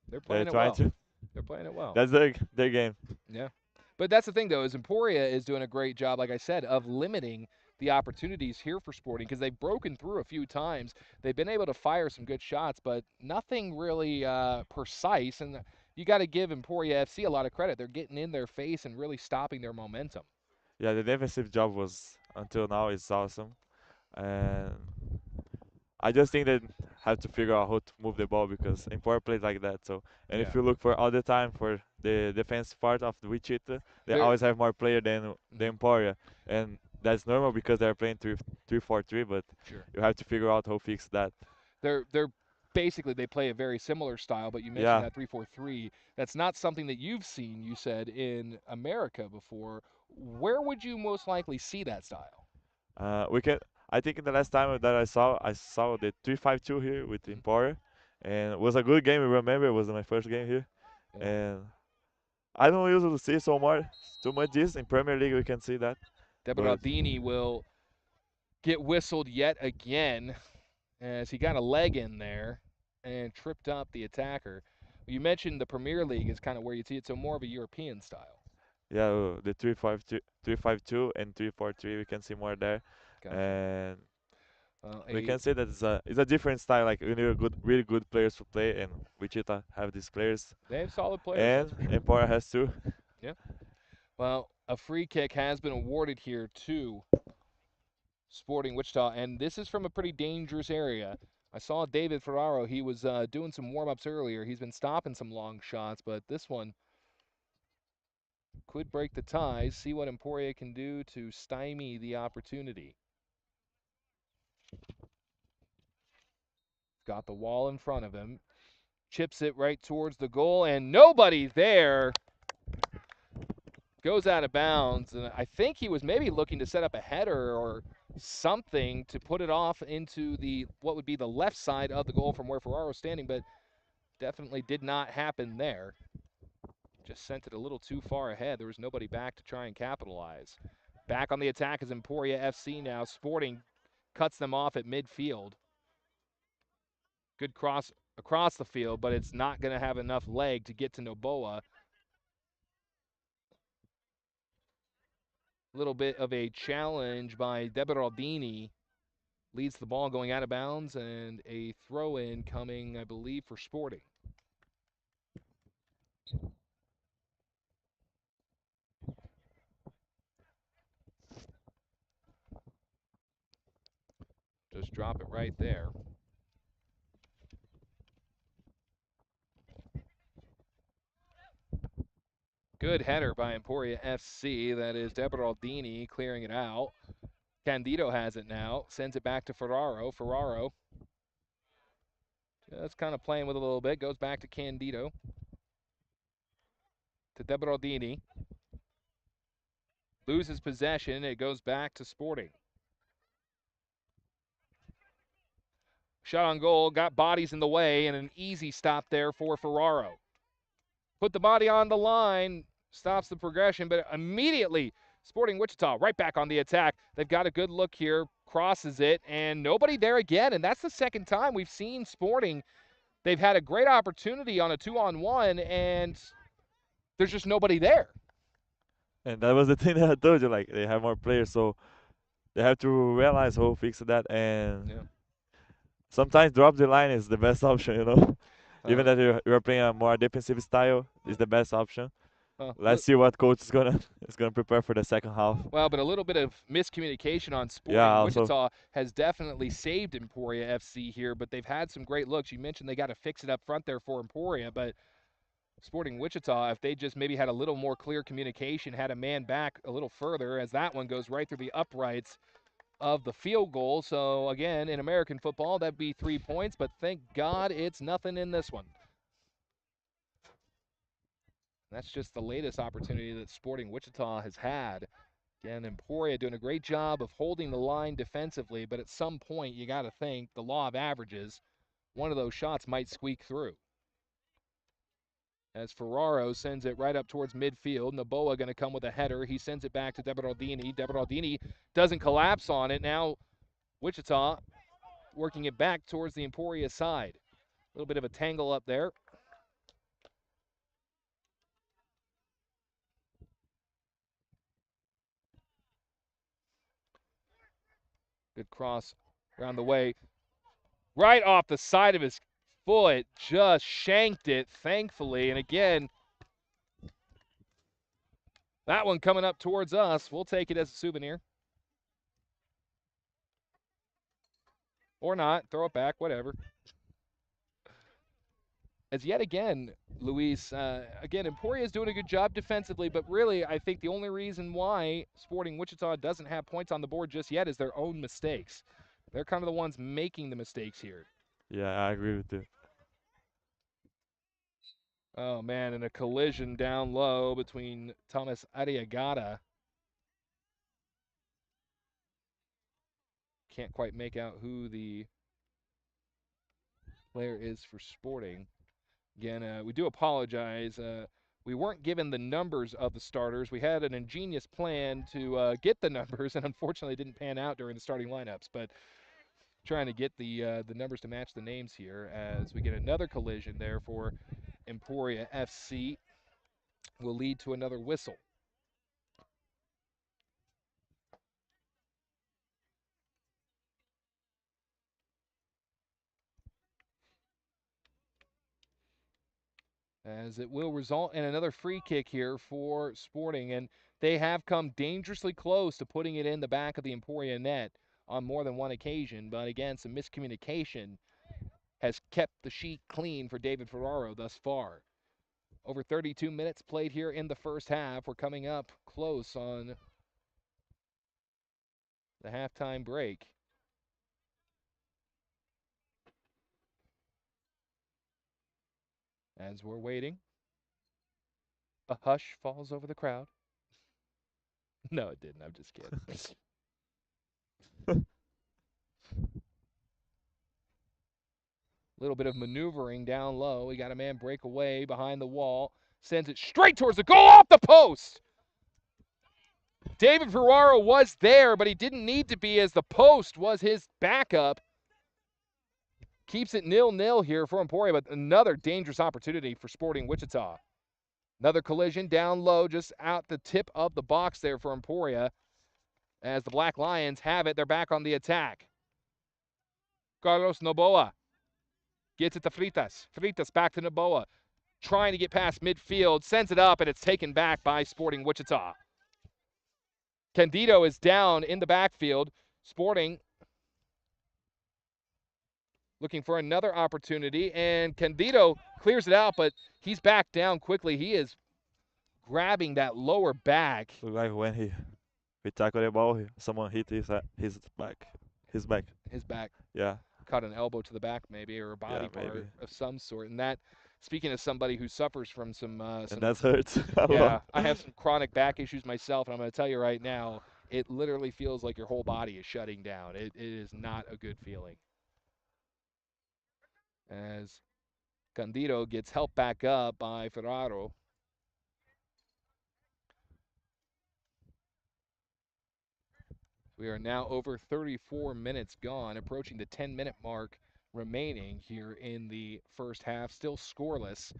they're they're playing it trying well. to. They're playing it well. That's their game. Yeah. But that's the thing, though, is Emporia is doing a great job, like I said, of limiting the opportunities here for Sporting because they've broken through a few times. They've been able to fire some good shots, but nothing really precise. And you got to give Emporia FC a lot of credit. They're getting in their face and really stopping their momentum. Yeah, the defensive job was until now is awesome, and I just think they have to figure out how to move the ball because Emporia plays like that. So, and if Yeah. you look for all the time for the defense part of the Wichita, they They're always have more player than the mhm, Emporia, and that's normal because they're playing 3-4-3. But sure. you have to figure out how to fix that. They're basically they play a very similar style, but you mentioned Yeah, that 3-4-3. That's not something that you've seen, you said, in America before. Where would you most likely see that style? we can. I think in the last time that I saw the 3-5-2 here with Mhm. Emporia, and it was a good game. I remember it was my first game here, Yeah. and I don't usually see too much this in Premier League. We can see that, but Deberardini will get whistled yet again as he got a leg in there and tripped up the attacker. You mentioned the Premier League is kind of where you see it, so more of a European style. yeah, the 3-5-2 and 3-4-3 we can see more there, Gotcha. and we A can see that it's a different style. Like we need a really good players to play, and Wichita have these players, They have solid players, and that's for sure. Emporia has too. Yeah. Well, a free kick has been awarded here to Sporting Wichita, and this is from a pretty dangerous area. I saw David Ferraro. He was doing some warm ups earlier. He's been stopping some long shots, but this one could break the ties. See what Emporia can do to stymie the opportunity. Got the wall in front of him. Chips it right towards the goal, and nobody there. Goes out of bounds, and I think he was maybe looking to set up a header or something to put it off into the what would be the left side of the goal from where Ferraro's standing, but definitely did not happen there. Just sent it a little too far ahead. There was nobody back to try and capitalize. Back on the attack is Emporia FC now. Sporting cuts them off at midfield. Good cross across the field, but it's not going to have enough leg to get to Noboa. A little bit of a challenge by Deberaldini. Leads the ball going out of bounds, and a throw-in coming, I believe, for Sporting. Just drop it right there. Good header by Emporia FC. That is Deberaldini clearing it out. Candido has it now. Sends it back to Ferraro. Ferraro just kind of playing with it a little bit. Goes back to Candido. To Deberaldini. Loses possession. It goes back to Sporting. Shot on goal. Got bodies in the way, and an easy stop there for Ferraro. Put the body on the line. Stops the progression, but immediately Sporting Wichita right back on the attack. They've got a good look here, crosses it, and nobody there again. And that's the second time we've seen Sporting. They've had a great opportunity on a 2-on-1, and there's just nobody there. And that was the thing that I told you. Like they have more players, so they have to realize how to fix that. And Yeah. sometimes drop the line is the best option. Even Uh, that you're playing a more defensive style is the best option. uh, Let's see what coach is gonna is gonna prepare for the second half. well, but a little bit of miscommunication on Yeah, Sporting. also. Wichita has definitely saved Emporia FC here, but they've had some great looks. You mentioned they got to fix it up front there for Emporia, but Sporting Wichita, if they just maybe had a little more clear communication, had a man back a little further, as that one goes right through the uprights of the field goal. So, again, in American football, that'd be 3 points, but thank God it's nothing in this one. That's just the latest opportunity that Sporting Wichita has had. Again, Emporia doing a great job of holding the line defensively, but at some point you got to think the law of averages, one of those shots might squeak through. As Ferraro sends it right up towards midfield. Noboa going to come with a header. He sends it back to Deberaldini. Deberaldini doesn't collapse on it. Now Wichita working it back towards the Emporia side. A little bit of a tangle up there. Good cross around the way. Right off the side of his foot. Just shanked it, thankfully. And again, that one coming up towards us. We'll take it as a souvenir. Or not. Throw it back, whatever. As yet again, Luis, again, Emporia is doing a good job defensively, but really, I think the only reason why Sporting Wichita doesn't have points on the board just yet is their own mistakes. They're kind of the ones making the mistakes here. Yeah, I agree with you. Oh, man, and a collision down low between Thomas Arriagada. Can't quite make out who the player is for Sporting. Again, we do apologize. We weren't given the numbers of the starters. We had an ingenious plan to get the numbers, and unfortunately, it didn't pan out during the starting lineups. But trying to get the numbers to match the names here as we get another collision there for Emporia FC will lead to another whistle. As it will result in another free kick here for Sporting. And they have come dangerously close to putting it in the back of the Emporia net on more than one occasion. But again, some miscommunication has kept the sheet clean for David Ferraro thus far. Over 32 minutes played here in the first half. We're coming up close on the halftime break. As we're waiting, a hush falls over the crowd. No, it didn't. I'm just kidding. Little bit of maneuvering down low. We got a man break away behind the wall. Sends it straight towards the goal off the post. David Ferraro was there, but he didn't need to be as the post was his backup. Keeps it 0-0 here for Emporia, but another dangerous opportunity for Sporting Wichita. Another collision down low, just out the tip of the box there for Emporia. As the Black Lions have it, they're back on the attack. Carlos Noboa gets it to Fritas. Fritas back to Noboa. Trying to get past midfield, sends it up, and it's taken back by Sporting Wichita. Candido is down in the backfield. Sporting looking for another opportunity, and Candido clears it out, but he's back down quickly. He is grabbing that lower back. Look like when he tackled the ball, someone hit his back. His back. His back. Yeah. Caught an elbow to the back maybe, or a body part maybe. of some sort. And that, speaking of somebody who suffers from some And that hurts a yeah, lot. I have some chronic back issues myself, and I'm going to tell you right now, it literally feels like your whole body is shutting down. It is not a good feeling. As Candido gets helped back up by Ferraro. We are now over 34 minutes gone, approaching the 10-minute mark remaining here in the first half. Still scoreless.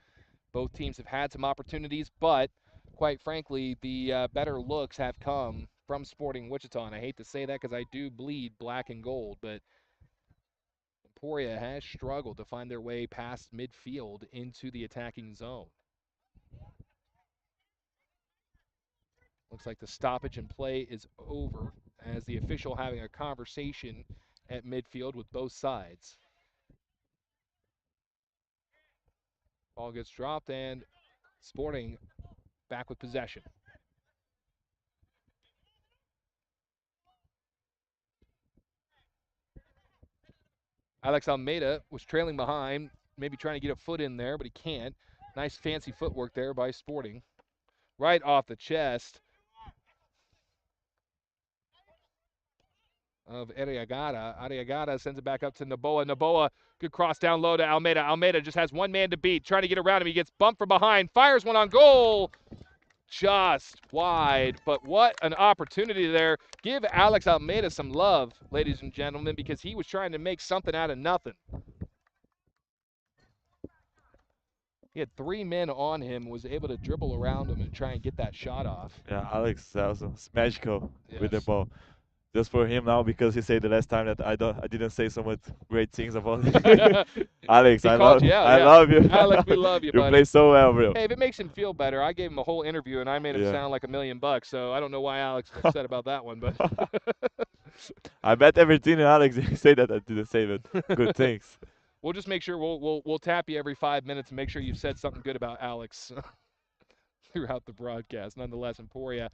Both teams have had some opportunities, but quite frankly, the better looks have come from Sporting Wichita. And I hate to say that because I do bleed black and gold, but Emporia has struggled to find their way past midfield into the attacking zone. Looks like the stoppage in play is over as the official having a conversation at midfield with both sides. Ball gets dropped and Sporting back with possession. Alex Almeida was trailing behind, maybe trying to get a foot in there, but he can't. Nice fancy footwork there by Sporting. Right off the chest of Arriagada. Arriagada sends it back up to Noboa. Noboa, good cross down low to Almeida. Almeida just has one man to beat, trying to get around him. He gets bumped from behind, fires one on goal. Just wide, but what an opportunity there. Give Alex Almeida some love, ladies and gentlemen, because he was trying to make something out of nothing. He had three men on him, was able to dribble around him and try and get that shot off. Yeah, Alex also is magical with the Yes. ball. Just for him now, because he said the last time that I didn't say so much great things about him. Alex, He called you out, I yeah. love you. Alex, we love you, You buddy. play so well, bro. Hey, if it makes him feel better, I gave him a whole interview and I made him Yeah. sound like $1 million, so I don't know why Alex is upset about that one, but I bet everything Alex say that I didn't say it. Good things. we'll just make sure we'll tap you every 5 minutes and make sure you've said something good about Alex throughout the broadcast. Nonetheless, Emporia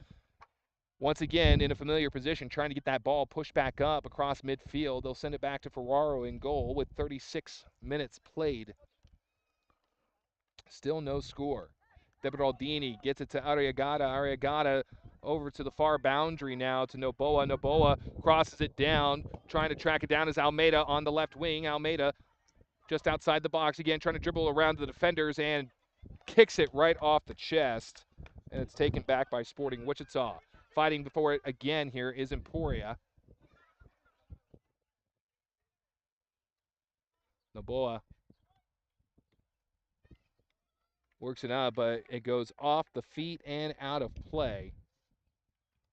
once again in a familiar position, trying to get that ball pushed back up across midfield. They'll send it back to Ferraro in goal with 36 minutes played. Still no score. Deberaldini gets it to Arriagada. Arriagada over to the far boundary now to Noboa. Noboa crosses it down, trying to track it down as Almeida on the left wing. Almeida just outside the box again, trying to dribble around the defenders and kicks it right off the chest. And it's taken back by Sporting Wichita. Fighting for it again here is Emporia. Noboa works it out, but it goes off the feet and out of play.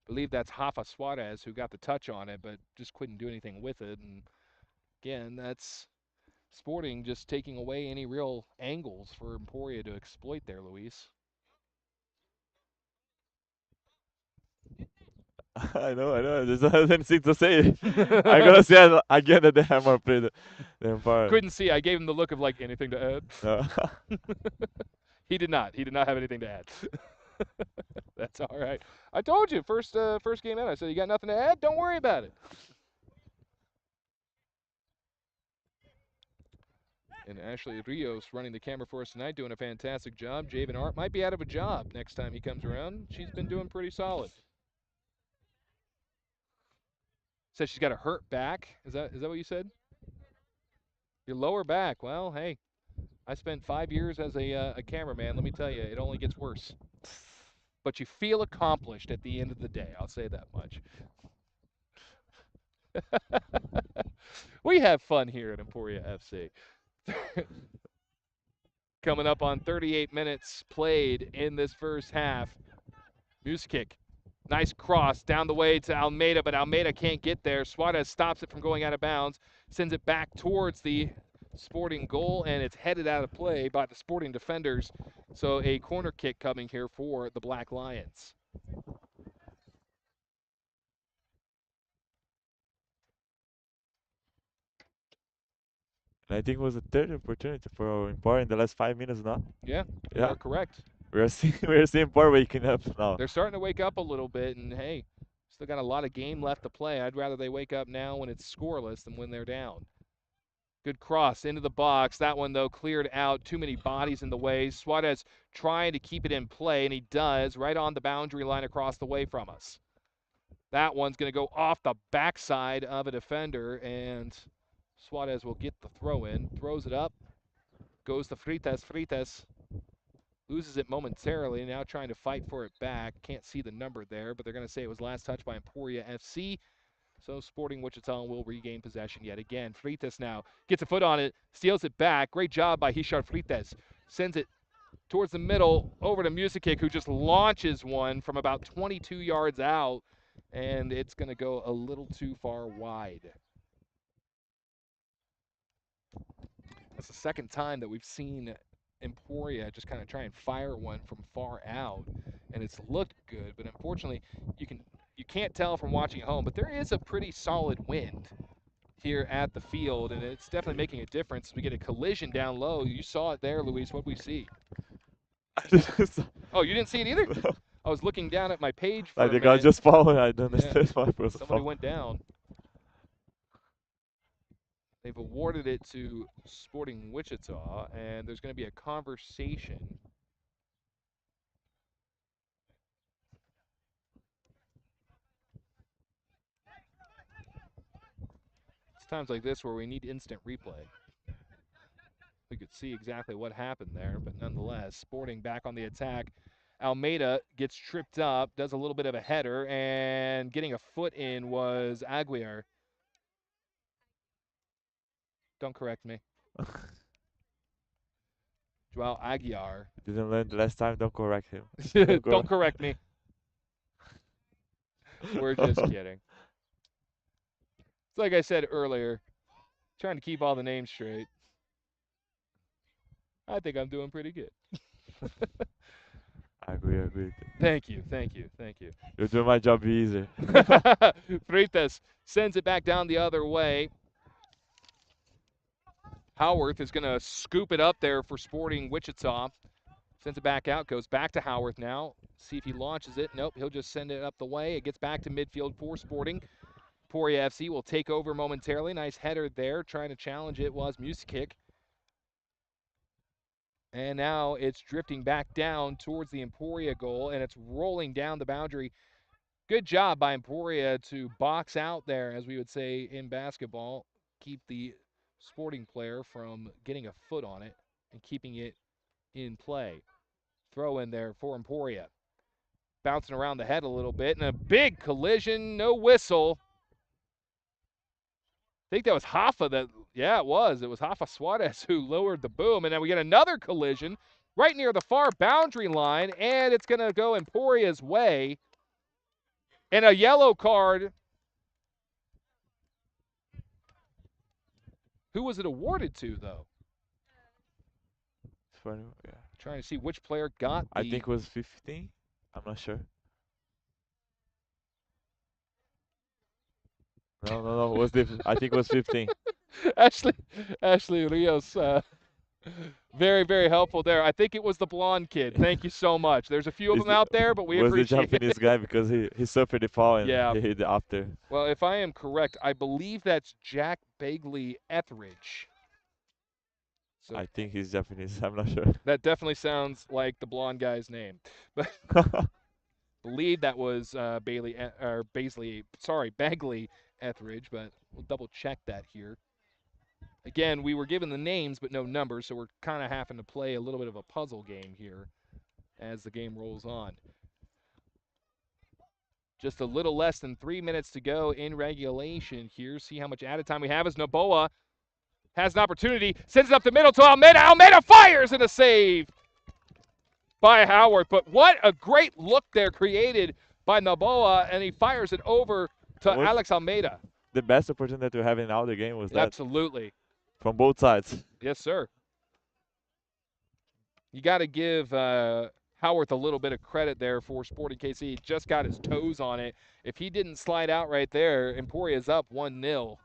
I believe that's Rafa Suarez who got the touch on it, but just couldn't do anything with it. And again, that's Sporting just taking away any real angles for Emporia to exploit there, Luis. I know. There's nothing to say. I'm gonna say again that they have more play than far. Couldn't see. I gave him the look of like anything to add. No. He did not. He did not have anything to add. That's all right. I told you first game in. I said you got nothing to add. Don't worry about it. And Ashley Rios running the camera for us tonight, doing a fantastic job. Javen Art might be out of a job next time he comes around. She's been doing pretty solid. Says she's got a hurt back. Is that what you said? Your lower back. Well, hey, I spent 5 years as a cameraman. Let me tell you, it only gets worse. But you feel accomplished at the end of the day. I'll say that much. We have fun here at Emporia FC. Coming up on 38 minutes played in this first half. Musikic. Nice cross down the way to Almeida, but Almeida can't get there. Suarez stops it from going out of bounds, sends it back towards the Sporting goal, and it's headed out of play by the Sporting defenders. So a corner kick coming here for the Black Lions. And I think it was the third opportunity for Emporia in the last 5 minutes now. Yeah, you Yeah, are correct. we're seeing Emporia waking up now. They're starting to wake up a little bit, and hey, still got a lot of game left to play. I'd rather they wake up now when it's scoreless than when they're down. Good cross into the box. That one, though, cleared out. Too many bodies in the way. Suarez trying to keep it in play, and he does right on the boundary line across the way from us. That one's going to go off the backside of a defender, and Suarez will get the throw in. Throws it up. Goes to Freitas. Freitas loses it momentarily. Now trying to fight for it back. Can't see the number there, but they're going to say it was last touched by Emporia FC. So Sporting Wichita will regain possession yet again. Freitas now gets a foot on it, steals it back. Great job by Hishar Freitas. Sends it towards the middle over to Musikic, who just launches one from about 22 yards out, and it's going to go a little too far wide. That's the second time that we've seen Emporia just kind of try and fire one from far out, and it's looked good, but unfortunately you can't tell from watching at home, but there is a pretty solid wind here at the field, and it's definitely making a difference. We get a collision down low. You saw it there, Luis. What we see? Oh, you didn't see it either? I was looking down at my page for Like a the guy minute. just falling. I don't Yeah. understand why it was a Somebody foul. went down. They've awarded it to Sporting Wichita, and there's going to be a conversation. It's times like this where we need instant replay. We could see exactly what happened there, but nonetheless, Sporting back on the attack. Almeida gets tripped up, does a little bit of a header, and getting a foot in was Aguiar. Don't correct me. Joao Aguiar. Didn't learn the last time. Don't correct him. Don't correct me. We're just kidding. It's like I said earlier, trying to keep all the names straight. I think I'm doing pretty good. I agree. I agree. Thank you, thank you, thank you. You're doing my job easier. Freitas sends it back down the other way. Howarth is going to scoop it up there for Sporting Wichita. Sends it back out, goes back to Howarth now. See if he launches it. Nope, he'll just send it up the way. It gets back to midfield for Sporting. Emporia FC will take over momentarily. Nice header there. Trying to challenge it was Musikic. And now it's drifting back down towards the Emporia goal, and it's rolling down the boundary. Good job by Emporia to box out there, as we would say in basketball. Keep the Sporting player from getting a foot on it and keeping it in play. Throw in there for Emporia. Bouncing around the head a little bit, and a big collision, no whistle. I think that was Hoffa that, yeah, it was. It was Hoffa Suarez who lowered the boom, and then we get another collision right near the far boundary line, and it's going to go Emporia's way. And a yellow card. Who was it awarded to, though? It's funny. Yeah. Trying to see which player got the... I think it was 15. I'm not sure. No. It was different. I think it was 15. Ashley Rios, very, very helpful there. I think it was the blonde kid. Thank you so much. There's a few of them out there, but we was the appreciate Japanese it. guy because he suffered the fall and Yeah. he hit it after. Well, if I am correct, I believe that's Jack Bagley Etheridge. So I think he's Japanese. I'm not sure. that definitely sounds like the blonde guy's name. But believe that was Bagley Etheridge, but we'll double check that here Again, we were given the names but no numbers, so we're kind of having to play a little bit of a puzzle game here as the game rolls on. Just a little less than 3 minutes to go in regulation here. See how much added time we have as Noboa has an opportunity, sends it up the middle to Almeida. Almeida fires and a save by Howard. But what a great look there created by Noboa, and he fires it over to What Alex Almeida. the best opportunity that we have in all the game was that Absolutely. from both sides. Yes, sir. You got to give Howarth a little bit of credit there for Sporting KC. He just got his toes on it. If he didn't slide out right there, Emporia's up 1-0.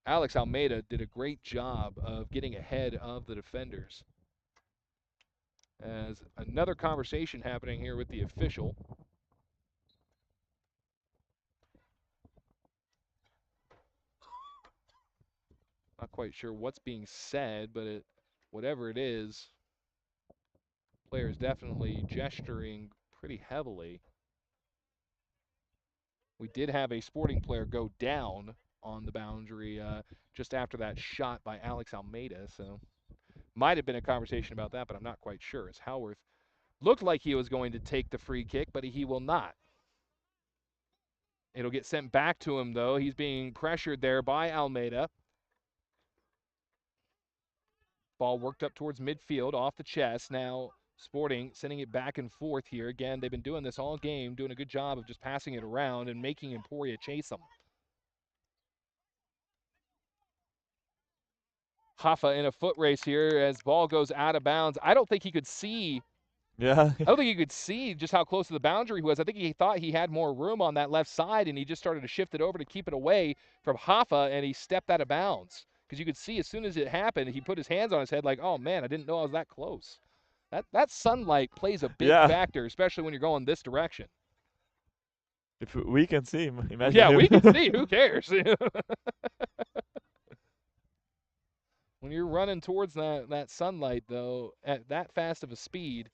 Alex Almeida did a great job of getting ahead of the defenders. As another conversation happening here with the official. Not quite sure what's being said, but whatever it is, player is definitely gesturing pretty heavily. We did have a Sporting player go down on the boundary just after that shot by Alex Almeida, so might have been a conversation about that, but I'm not quite sure. As Howarth looked like he was going to take the free kick, but he will not. It'll get sent back to him, though. He's being pressured there by Almeida. Ball worked up towards midfield, off the chest. Now Sporting sending it back and forth here. Again, they've been doing this all game, doing a good job of just passing it around and making Emporia chase them. Hoffa in a foot race here as ball goes out of bounds. I don't think he could see. Yeah. I don't think he could see just how close to the boundary he was. I think he thought he had more room on that left side, and he just started to shift it over to keep it away from Hoffa, and he stepped out of bounds. Because you could see as soon as it happened, he put his hands on his head like, oh, man, I didn't know I was that close. That sunlight plays a big Yeah. factor, especially when you're going this direction. If we can see him, imagine Yeah, him. we can see. Who cares? When you're running towards that sunlight, though, at that fast of a speed,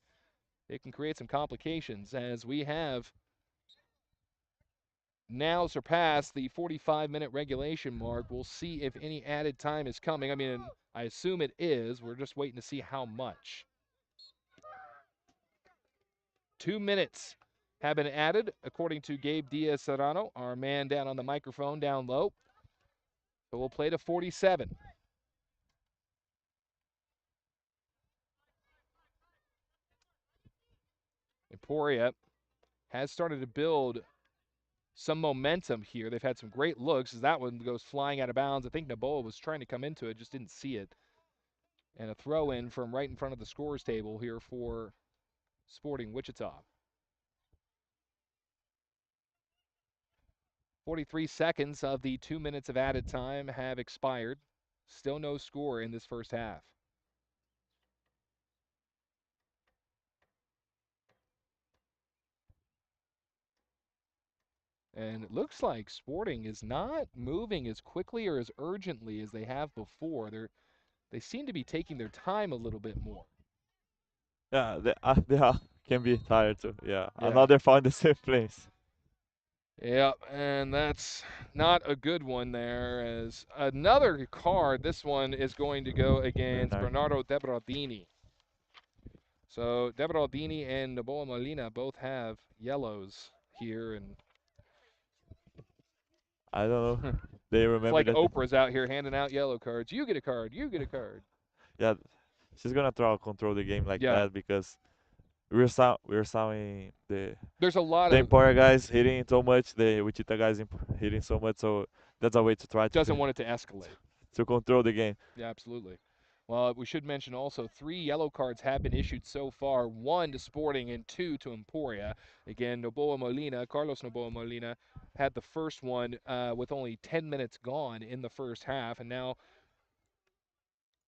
it can create some complications, as we have now surpassed the 45-minute regulation mark. We'll see if any added time is coming. I mean, I assume it is. We're just waiting to see how much. 2 minutes have been added, according to Gabe Diaz-Serrano, our man down on the microphone down low. So we'll play to 47. Emporia has started to build some momentum here. They've had some great looks as that one goes flying out of bounds. I think Noboa was trying to come into it, just didn't see it. And a throw in from right in front of the scores table here for Sporting Wichita. 43 seconds of the 2 minutes of added time have expired. Still no score in this first half. And it looks like Sporting is not moving as quickly or as urgently as they have before. They seem to be taking their time a little bit more. Yeah, they can be tired too. Yeah, Yeah. another foul in the same place. Yeah, and that's not a good one there. As another card, this one is going to go against Bernardo Debradini. So Debradini and Noboa Molina both have yellows here, and I don't know. They remember it's like that. Oprah's out here handing out yellow cards. You get a card. You get a card. Yeah, she's gonna try to control the game like Yeah. that because we're seeing There's a lot the of Emporia guys hitting so much, the Wichita guys hitting so much, so that's a way to try doesn't want it to escalate. to control the game. Yeah, absolutely. Well, we should mention also 3 yellow cards have been issued so far, 1 to Sporting and 2 to Emporia. Again, Carlos Noboa Molina had the first one with only 10 minutes gone in the first half, and now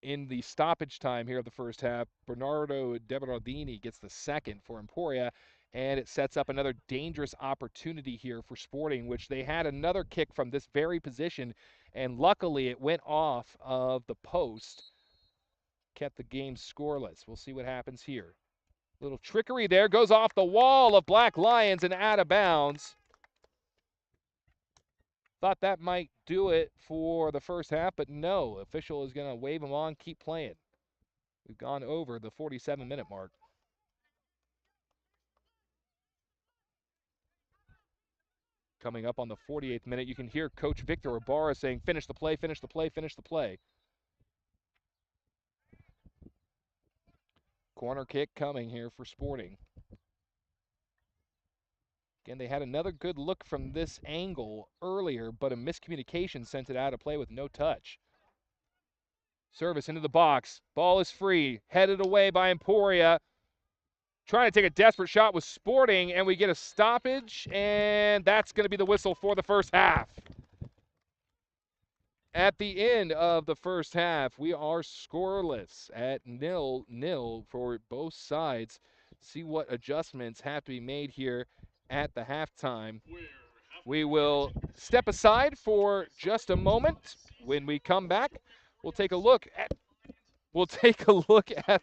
in the stoppage time here of the first half, Bernardo Debradini gets the second for Emporia, and it sets up another dangerous opportunity here for Sporting, which they had another kick from this very position, and luckily it went off of the post, kept the game scoreless. We'll see what happens here. Little trickery there, goes off the wall of Black Lions and out of bounds. Thought that might do it for the first half, but no. Official is going to wave them on, keep playing. We've gone over the 47-minute mark. Coming up on the 48th minute, you can hear Coach Victor Ibarra saying, finish the play, finish the play, finish the play. Corner kick coming here for Sporting. Again, they had another good look from this angle earlier, but a miscommunication sent it out of play with no touch. Service into the box. Ball is free. Headed away by Emporia. Trying to take a desperate shot with Sporting, and we get a stoppage, and that's going to be the whistle for the first half. At the end of the first half, we are scoreless at 0-0 for both sides. See what adjustments have to be made here at the halftime. We will step aside for just a moment. When we come back, we'll take a look at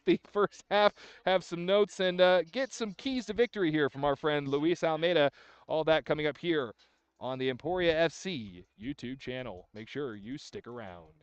the first half, have some notes, and get some keys to victory here from our friend Luis Almeida. All that coming up here on the Emporia FC YouTube channel. Make sure you stick around.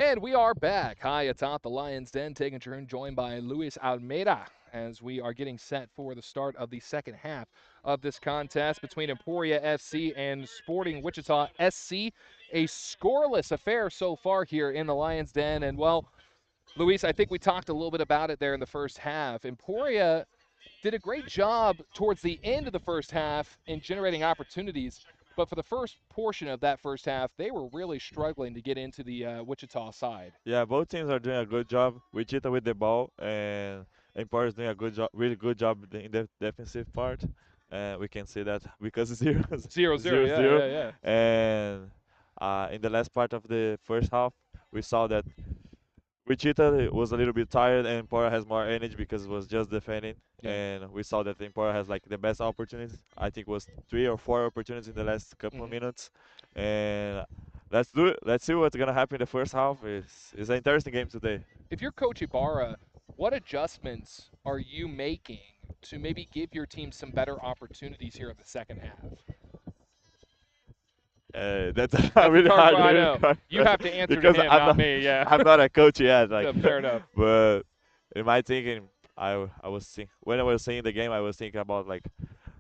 And we are back high atop the Lions Den, taking a turn, joined by Luis Almeida as we are getting set for the start of the second half of this contest between Emporia FC and Sporting Wichita SC. A scoreless affair so far here in the Lions Den. And, well, Luis, I think we talked a little bit about it there in the first half. Emporia did a great job towards the end of the first half in generating opportunities. But for the first portion of that first half, they were really struggling to get into the Wichita side. Yeah, both teams are doing a good job. Wichita with the ball, and Emporia is doing a good job, really good job in the defensive part. And we can see that because it's 0 0-0, 0 yeah, 0. yeah, yeah. And in the last part of the first half, we saw that Wichita was a little bit tired, and Emporia has more energy because it was just defending. Yeah. And we saw that Emporia has like the best opportunities. I think it was 3 or 4 opportunities in the last couple of Hmm. minutes. And let's do it. Let's see what's gonna happen in the first half. It's an interesting game today. If you're Coach Ibarra, what adjustments are you making to maybe give your team some better opportunities here in the second half? That's That's a hard one. I really know. hard You have to answer to because him, not me. Yeah. I'm not a coach yet. Like, Yeah, fair enough. but in my thinking, I was when I was seeing the game, I was thinking about like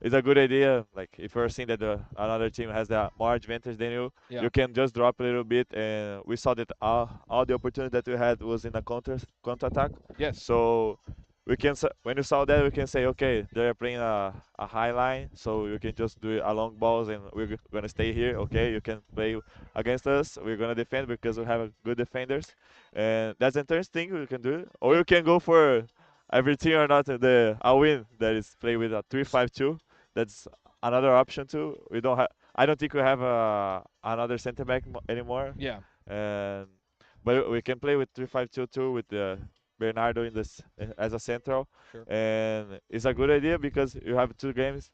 it's a good idea. Like if you're seeing that another team has the more advantage than you, Yeah. you can just drop a little bit. And we saw that all the opportunity that we had was in a counter attack. Yes. So we can when you saw that, we can say okay, they're playing a high line, so you can just do a long balls, and we're gonna stay here. Okay, you can play against us. We're gonna defend because we have good defenders, and that's the interesting thing we can do. Or Yeah. you can go for every team or not the a win that is play with a 3-5-2. That's another option too. We don't have. I don't think we have another center back anymore, Yeah. and but we can play with 3-5-2 with Bernardo as a central, Sure. and it's a good idea because you have two teams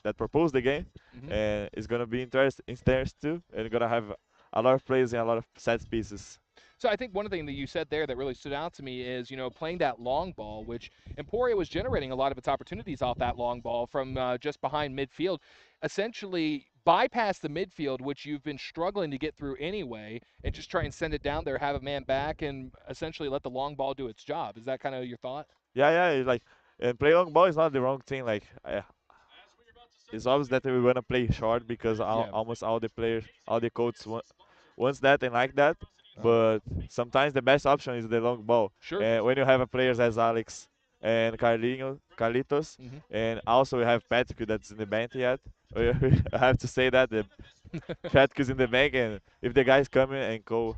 that propose the game, Hmm. and it's gonna be interesting too, and you're gonna have a lot of plays and a lot of set pieces. So I think one thing that you said there that really stood out to me is, playing that long ball, which Emporia was generating a lot of its opportunities off that long ball from just behind midfield. Essentially, bypass the midfield, which you've been struggling to get through anyway, and just try and send it down there, have a man back, and essentially let the long ball do its job. Is that kind of your thought? Yeah, yeah, it's like and play long ball is not the wrong thing. Like it's obvious that we wanna play short because Yeah. almost all the players, all the coaches wants that and like that. Uh-huh. But sometimes the best option is the long ball. Sure. And when you have a players as Alex and Carlitos, Hmm. and also we have Patrick that's in the bank yet. I have to say that the Patrick is in the bank, and if the guys come in and go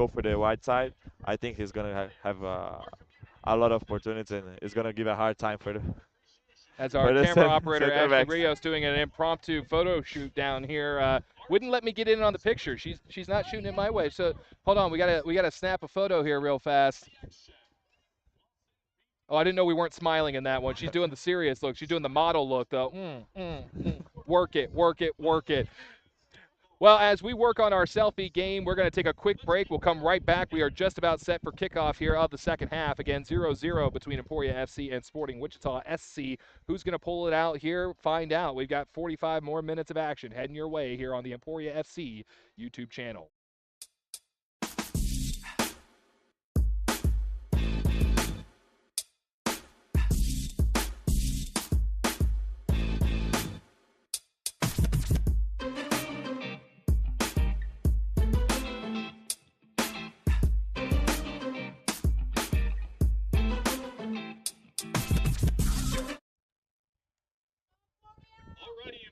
for the wide side, I think he's gonna have a lot of opportunities, and it's gonna give a hard time for the As our camera operator center Ashley backs. Rios doing an impromptu photo shoot down here. Wouldn't let me get in on the picture. She's not shooting it my way. So hold on, we gotta snap a photo here real fast. Oh, I didn't know we weren't smiling in that one. She's doing the serious look. She's doing the model look though. Work it, work it, work it. Well, as we work on our selfie game, we're going to take a quick break. We'll come right back. We are just about set for kickoff here of the second half. Again, 0-0 between Emporia FC and Sporting Wichita SC. Who's going to pull it out here? Find out. We've got 45 more minutes of action heading your way here on the Emporia FC YouTube channel.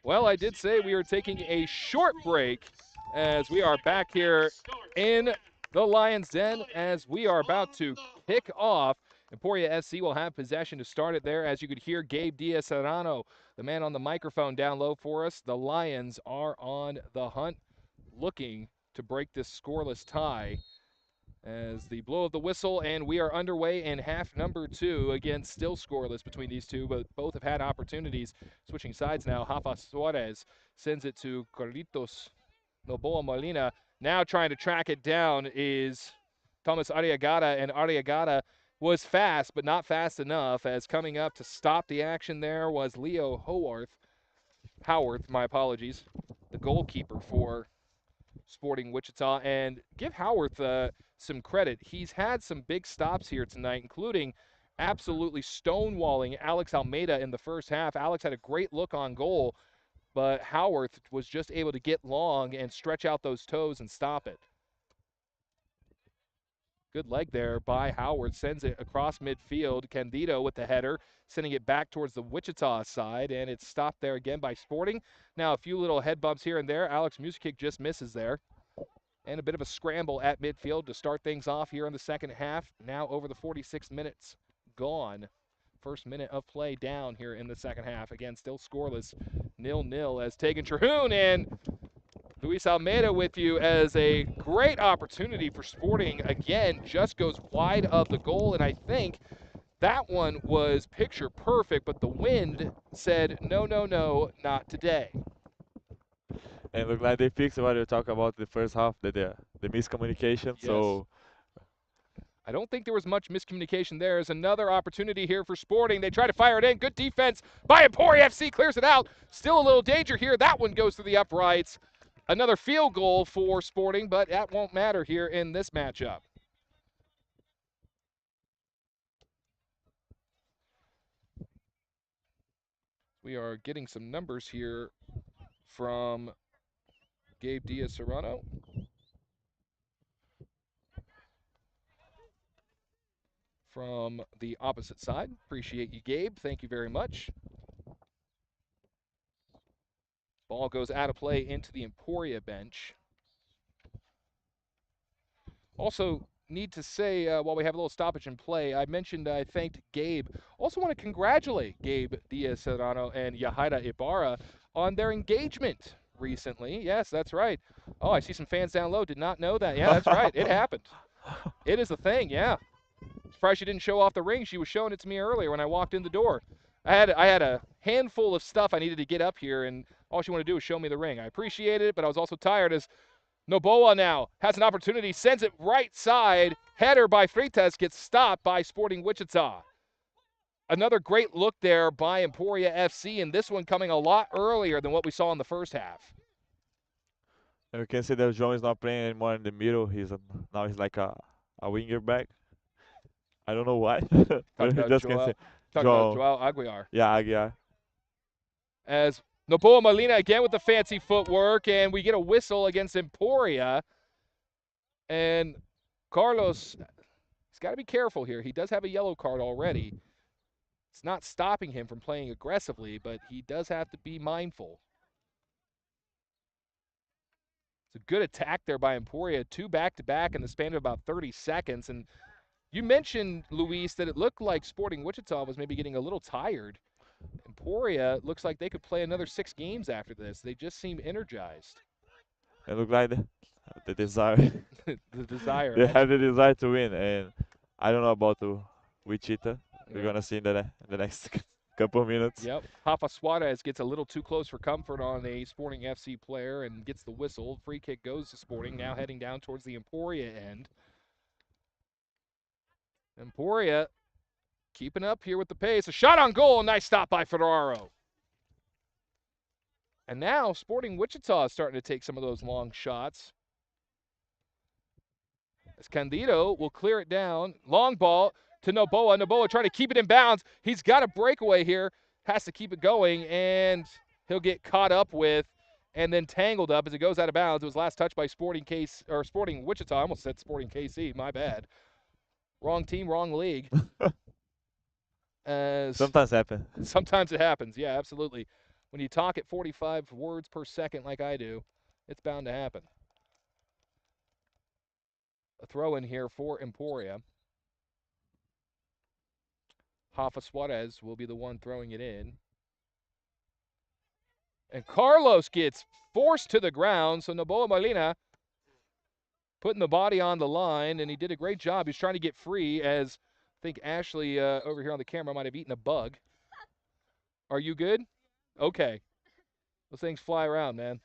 Well, I did say we are taking a short break as we are back here in the Lions Den as we are about to kick off. Emporia SC will have possession to start it there. As you could hear, Gabe Diaz-Serrano, the man on the microphone down low for us. The Lions are on the hunt, looking to break this scoreless tie as the blow of the whistle, and we are underway in half number two. Again, still scoreless between these two, but both have had opportunities. Switching sides now, Rafa Suarez sends it to Carlitos Noboa Molina. Now trying to track it down is Thomas Arriagada, and Arriagada was fast, but not fast enough, as coming up to stop the action there was Leo Howarth, my apologies, the goalkeeper for Sporting Wichita. And give Howarth some credit. He's had some big stops here tonight, including absolutely stonewalling Alex Almeida in the first half. Alex had a great look on goal, but Howarth was just able to get long and stretch out those toes and stop it. Good leg there by Howard. Sends it across midfield. Candido with the header, sending it back towards the Wichita side, and it's stopped there again by Sporting. Now a few little head bumps here and there. Alex Musikic just misses there. And a bit of a scramble at midfield to start things off here in the second half. Now over the 46 minutes gone. First minute of play down here in the second half. Again, still scoreless. 0-0 as Tegan Terhune and Luis Almeida with you as a great opportunity for Sporting. Again, just goes wide of the goal, and I think that one was picture perfect, but the wind said, no, no, no, not today. And look like they fixed what you talk about the first half, the miscommunication. Yes. So I don't think there was much miscommunication there. There's another opportunity here for Sporting. They try to fire it in. Good defense by Emporia FC. Clears it out. Still a little danger here. That one goes through the uprights. Another field goal for Sporting, but that won't matter here in this matchup. We are getting some numbers here from Gabe Diaz-Serrano. From the opposite side. Appreciate you, Gabe. Thank you very much. Ball goes out of play into the Emporia bench. Also, need to say, while we have a little stoppage in play, I mentioned I thanked Gabe. Also want to congratulate Gabe Diaz-Serrano and Yahaira Ibarra on their engagement recently. Yes, that's right. Oh, I see some fans down low. Did not know that. Yeah, that's right. It happened. It is a thing, yeah. Surprised she didn't show off the ring. She was showing it to me earlier when I walked in the door. I had a handful of stuff I needed to get up here, and all she wanted to do was show me the ring. I appreciated it, but I was also tired as Noboa now has an opportunity, sends it right side. Header by Freitas gets stopped by Sporting Wichita. Another great look there by Emporia FC, and this one coming a lot earlier than what we saw in the first half. and we can see that João is not playing anymore in the middle. Now he's like a winger back. I don't know why, but Talking he about just can say João. Joao Aguiar. Yeah, Aguiar. As Noboa Molina again with the fancy footwork, and we get a whistle against Emporia. And Carlos, he's got to be careful here. He does have a yellow card already. It's not stopping him from playing aggressively, but he does have to be mindful. It's a good attack there by Emporia. 2 back-to-back in the span of about 30 seconds. And you mentioned, Luis, that it looked like Sporting Wichita was maybe getting a little tired. Emporia looks like they could play another 6 games after this. They just seem energized. It look like the desire. The desire. They have the desire to win, and I don't know about Wichita. We're gonna see in the next couple of minutes. Yep. Rafa Suarez gets a little too close for comfort on a Sporting FC player and gets the whistle. Free kick goes to Sporting, now heading down towards the Emporia end. Emporia keeping up here with the pace. A shot on goal. Nice stop by Ferraro. And now Sporting Wichita is starting to take some of those long shots. As Candido will clear it down. Long ball to Noboa. Noboa trying to keep it in bounds. He's got a breakaway here. Has to keep it going, and he'll get caught up with and then tangled up as it goes out of bounds. It was last touched by Sporting Wichita. I almost said Sporting KC. My bad. Wrong team, wrong league. Sometimes happen. Sometimes it happens. Yeah, absolutely. When you talk at 45 words per second like I do, it's bound to happen. A throw in here for Emporia. Rafa Suarez will be the one throwing it in. And Carlos gets forced to the ground, so Noboa Molina putting the body on the line, and he did a great job. He's trying to get free, as I think Ashley over here on the camera might have eaten a bug. Are you good? Okay. Those things fly around, man.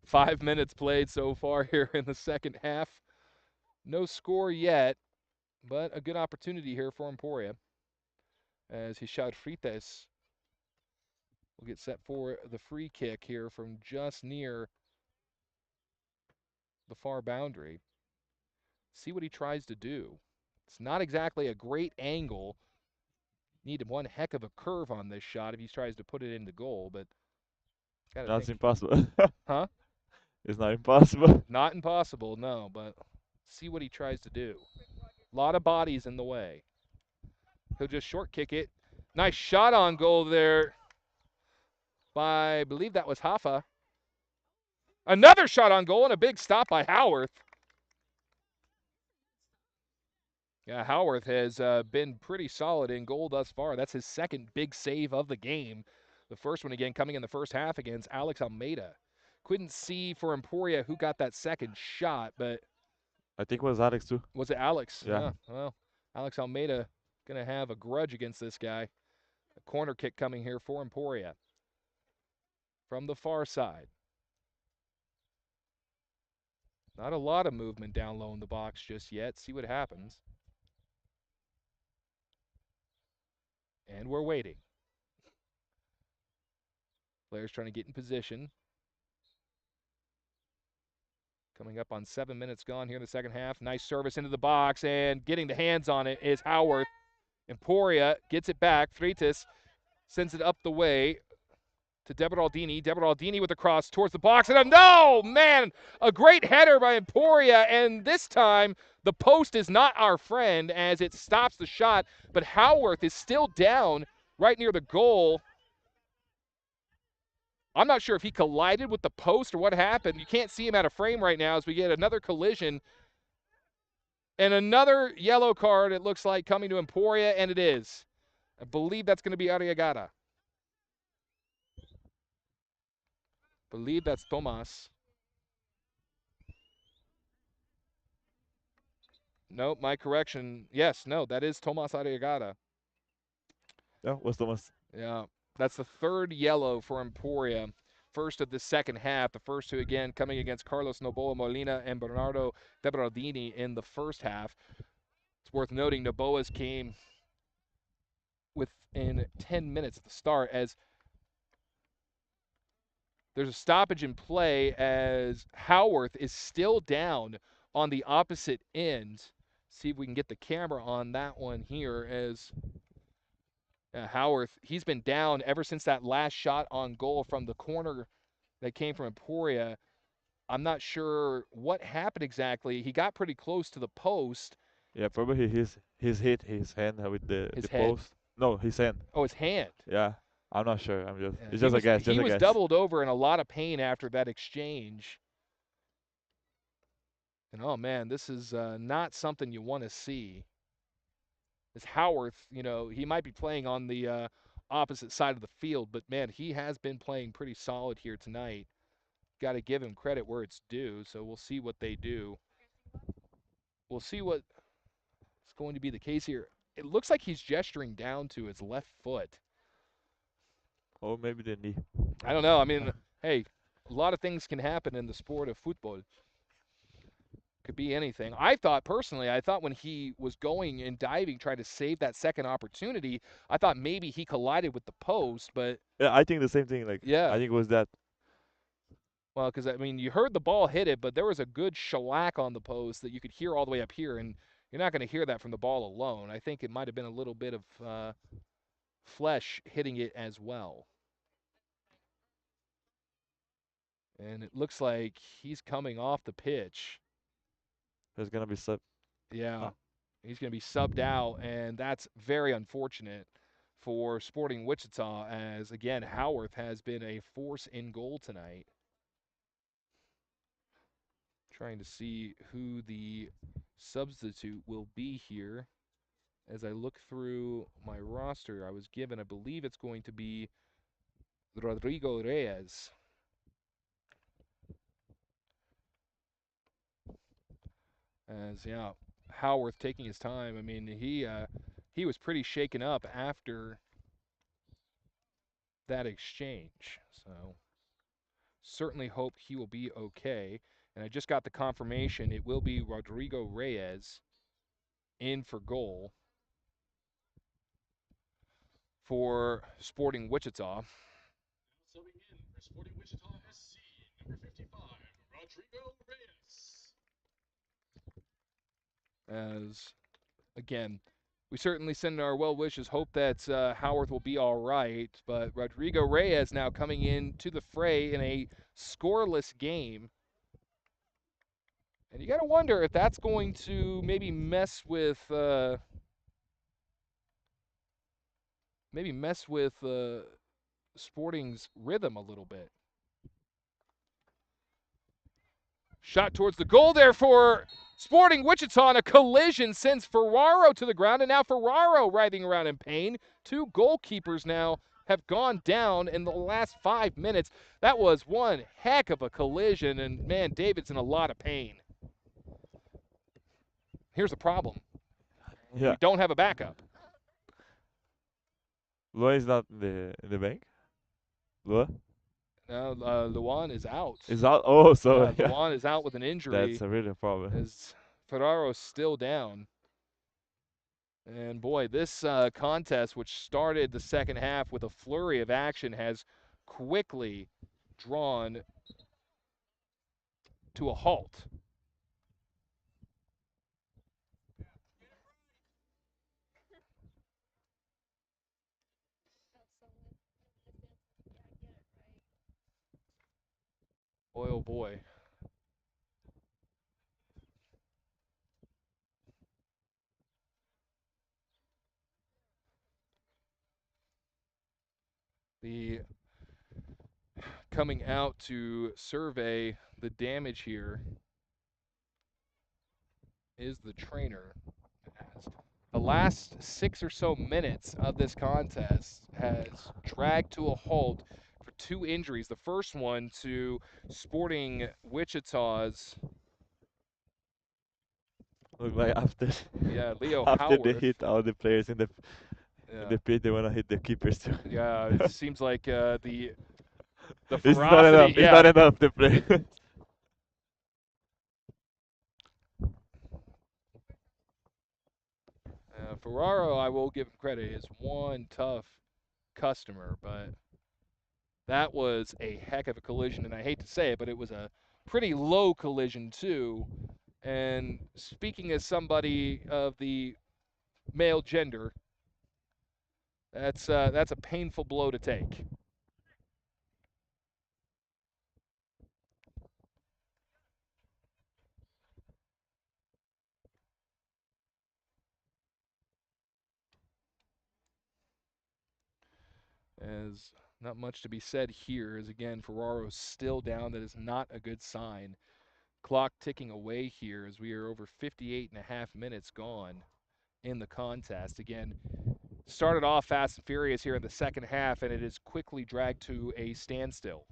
5 minutes played so far here in the second half. No score yet, but a good opportunity here for Emporia. As he shot Frites We'll get set for the free kick here from just near the far boundary. See what he tries to do. It's not exactly a great angle. Needed one heck of a curve on this shot if he tries to put it into goal, but got to That's think, impossible. huh? It's not impossible. Not impossible, no, but see what he tries to do. A lot of bodies in the way. He'll just short kick it. Nice shot on goal there by, I believe that was Hoffa. Another shot on goal and a big stop by Howarth. Yeah, Howarth has been pretty solid in goal thus far. That's his second big save of the game. The first one, again, coming in the first half against Alex Almeida. Couldn't see for Emporia who got that second shot, but I think it was Alex too. was it Alex? Yeah. Yeah, well, Alex Almeida going to have a grudge against this guy. A corner kick coming here for Emporia from the far side. Not a lot of movement down low in the box just yet. See what happens. And we're waiting. Players trying to get in position. Coming up on 7 minutes gone here in the second half. Nice service into the box, and getting the hands on it is Howarth. Emporia gets it back. Freitas sends it up the way to Deberaldini. Deberaldini with the cross towards the box. And no, man, a great header by Emporia. And this time, the post is not our friend as it stops the shot. But Howarth is still down right near the goal. I'm not sure if he collided with the post or what happened. You can't see him out of frame right now as we get another collision. And another yellow card, it looks like, coming to Emporia, and it is. I believe that's going to be Arriagada. Believe that's Tomas. Nope, my correction. Yes, no, that is Tomas Arriagada. Yeah, was Thomas. Yeah, that's the third yellow for Emporia. First of the second half. The first two, again, coming against Carlos Noboa Molina and Bernardo Deberardini in the first half. It's worth noting Noboa's came within 10 minutes at the start as there's a stoppage in play as Howarth is still down on the opposite end. See if we can get the camera on that one here as Howarth, he's been down ever since that last shot on goal from the corner that came from Emporia. I'm not sure what happened exactly. He got pretty close to the post. Yeah, probably he's hit his hand with His the head. post. No, his hand. Oh, his hand. Yeah, I'm not sure. Yeah, It's just a guess. he Just a was guess. doubled over in a lot of pain after that exchange. And oh man, this is not something you want to see. As Howarth, he might be playing on the opposite side of the field, but man, he has been playing pretty solid here tonight. Got to give him credit where it's due, so we'll see what they do. We'll see what's going to be the case here. It looks like he's gesturing down to his left foot. Or maybe the knee. I don't know. I mean, hey, a lot of things can happen in the sport of football. Could be anything. Personally, I thought when he was going and diving, trying to save that second opportunity, I thought maybe he collided with the post, but Yeah, I think the same thing. Like, yeah. I think it was that. Well, because, you heard the ball hit it, but there was a good shellac on the post that you could hear all the way up here, and you're not going to hear that from the ball alone. I think it might have been a little bit of flesh hitting it as well. And it looks like he's coming off the pitch. There's gonna be sub. Yeah, he's going to be subbed out, and that's very unfortunate for Sporting Wichita as, again, Howarth has been a force in goal tonight. Trying to see who the substitute will be here. As I look through my roster, I was given, I believe it's going to be Rodrigo Reyes. As, yeah, Howarth taking his time. I mean, he was pretty shaken up after that exchange. So certainly hope he will be okay. And I just got the confirmation it will be Rodrigo Reyes in for goal for Sporting Wichita. As again, we certainly send our well wishes, hope that Howarth will be all right. But Rodrigo Reyes now coming into the fray in a scoreless game. And you got to wonder if that's going to maybe mess with Sporting's rhythm a little bit. Shot towards the goal there for Sporting Wichita, and a collision sends Ferraro to the ground, and now Ferraro writhing around in pain. Two goalkeepers now have gone down in the last 5 minutes. That was one heck of a collision, and man, David's in a lot of pain. Here's the problem. Yeah. We don't have a backup. Lua is not in the bank. Lua Now, Luan is out. is out. Oh, so yeah, Luan is out with an injury. that's a really problem. As Ferraro's still down. And boy, this contest, which started the second half with a flurry of action, has quickly drawn to a halt. Boy, oh boy. The coming out to survey the damage here is the trainer. The last 6 or so minutes of this contest has dragged to a halt for two injuries. The first one to Sporting Wichita's Look like after Leo after they Howarth. hit all the players in the pit, they wanna hit the keepers too. Yeah, it seems like the It's not ferocity. enough. It's not enough to play. Ferraro, I will give him credit, is one tough customer, but that was a heck of a collision, and I hate to say it, but it was a pretty low collision too. And speaking as somebody of the male gender, that's a painful blow to take. As not much to be said here, as again Ferraro's still down. That is not a good sign. Clock ticking away here as we are over 58 and a half minutes gone in the contest. Again, started off fast and furious here in the second half, and it is quickly dragged to a standstill.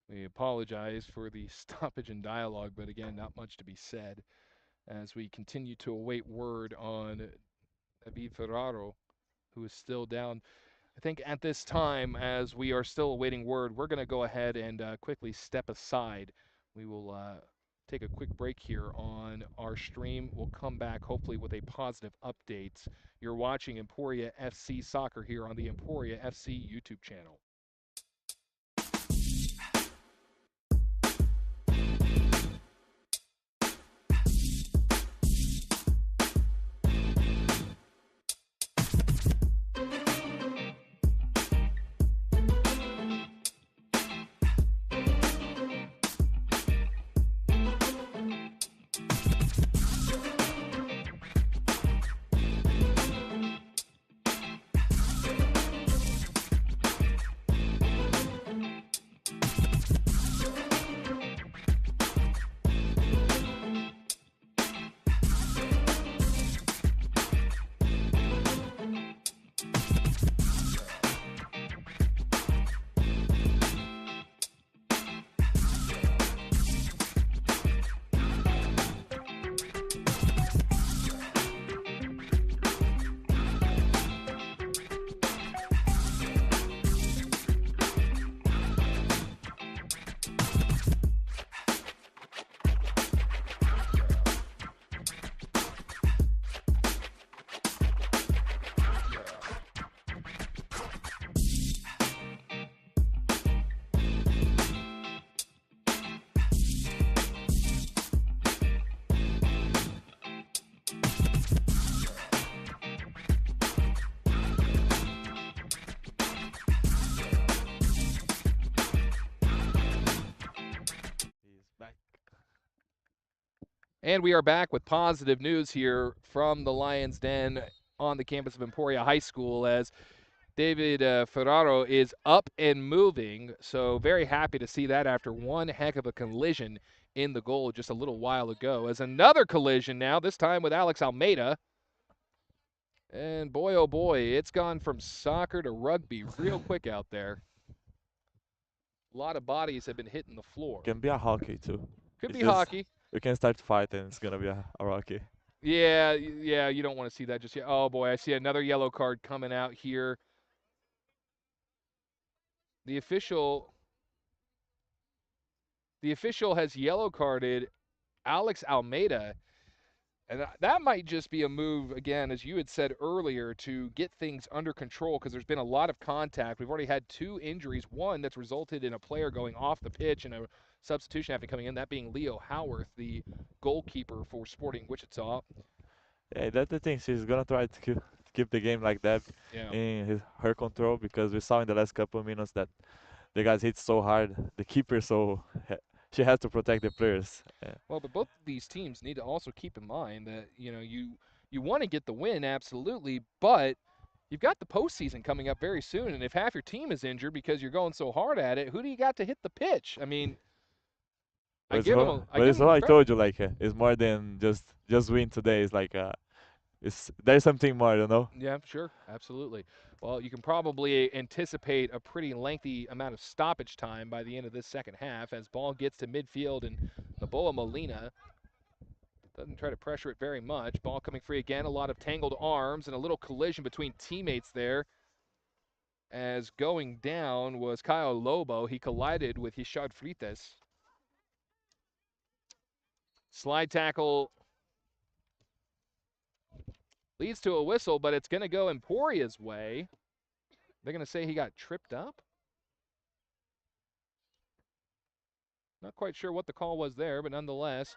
We apologize for the stoppage in dialogue, but again, not much to be said as we continue to await word on David Ferraro, who is still down. I think at this time, as we are still awaiting word, we're going to go ahead and quickly step aside. We will take a quick break here on our stream. We'll come back hopefully with a positive update. You're watching Emporia FC Soccer here on the Emporia FC YouTube channel. And we are back with positive news here from the Lions Den on the campus of Emporia High School as David Ferraro is up and moving. So very happy to see that after one heck of a collision in the goal just a little while ago. As another collision now, this time with Alex Almeida. And boy, oh boy, it's gone from soccer to rugby real quick out there. A lot of bodies have been hitting the floor. Can be a hockey too. Could It's be just hockey. we can start fighting. It's gonna be a hockey. Yeah, yeah, you don't want to see that just yet. Oh boy, I see another yellow card coming out here. The official the official has yellow carded Alex Almeida. And that might just be a move, again, as you had said earlier, to get things under control because there's been a lot of contact. We've already had 2 injuries, one that's resulted in a player going off the pitch and a substitution having coming in, that being Leo Howarth, the goalkeeper for Sporting Wichita. Yeah, that's the thing. She's gonna try to keep the game like that Yeah. in her control because we saw in the last couple of minutes that the guys hit so hard, the keeper, so she has to protect the players. Well, but both of these teams need to also keep in mind that, you want to get the win, absolutely, but you've got the postseason coming up very soon, and if half your team is injured because you're going so hard at it, who do you got to hit the pitch? I mean, But I it's give them what, a, I but give it's them what I credit. told you. Like it's more than just win today. It's like it's there's something more, you know. Yeah, sure, absolutely. Well, you can probably anticipate a pretty lengthy amount of stoppage time by the end of this second half as ball gets to midfield and Naboa Molina doesn't try to pressure it very much. Ball coming free again, a lot of tangled arms and a little collision between teammates there. As going down was Kyle Lobo. He collided with Hishad Frites. Slide tackle leads to a whistle, but it's going to go Emporia's way. They're going to say he got tripped up. Not quite sure what the call was there, but nonetheless,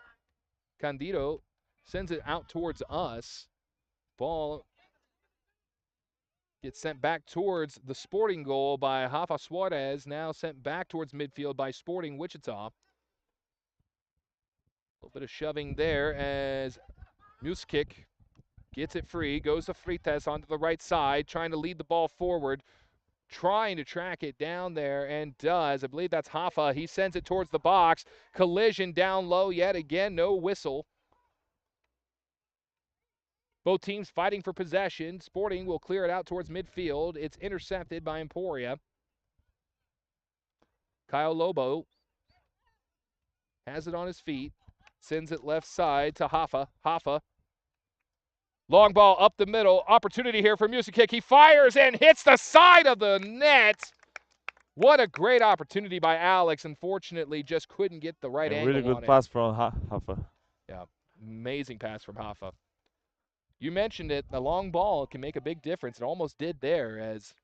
Candido sends it out towards us. Ball gets sent back towards the Sporting goal by Rafa Suarez, now sent back towards midfield by Sporting Wichita. A little bit of shoving there as Muskic gets it free, goes to Frites onto the right side, trying to lead the ball forward, trying to track it down there, and does. I believe that's Hoffa. He sends it towards the box. Collision down low yet again, no whistle. Both teams fighting for possession. Sporting will clear it out towards midfield. It's intercepted by Emporia. Kyle Lobo has it on his feet. Sends it left side to Hoffa. Hoffa. Long ball up the middle. Opportunity here for Music. He fires and hits the side of the net. What a great opportunity by Alex. Unfortunately, just couldn't get the right And really angle good on it. pass from Hafa. Yeah, amazing pass from Hoffa. You mentioned it. The long ball can make a big difference. It almost did there as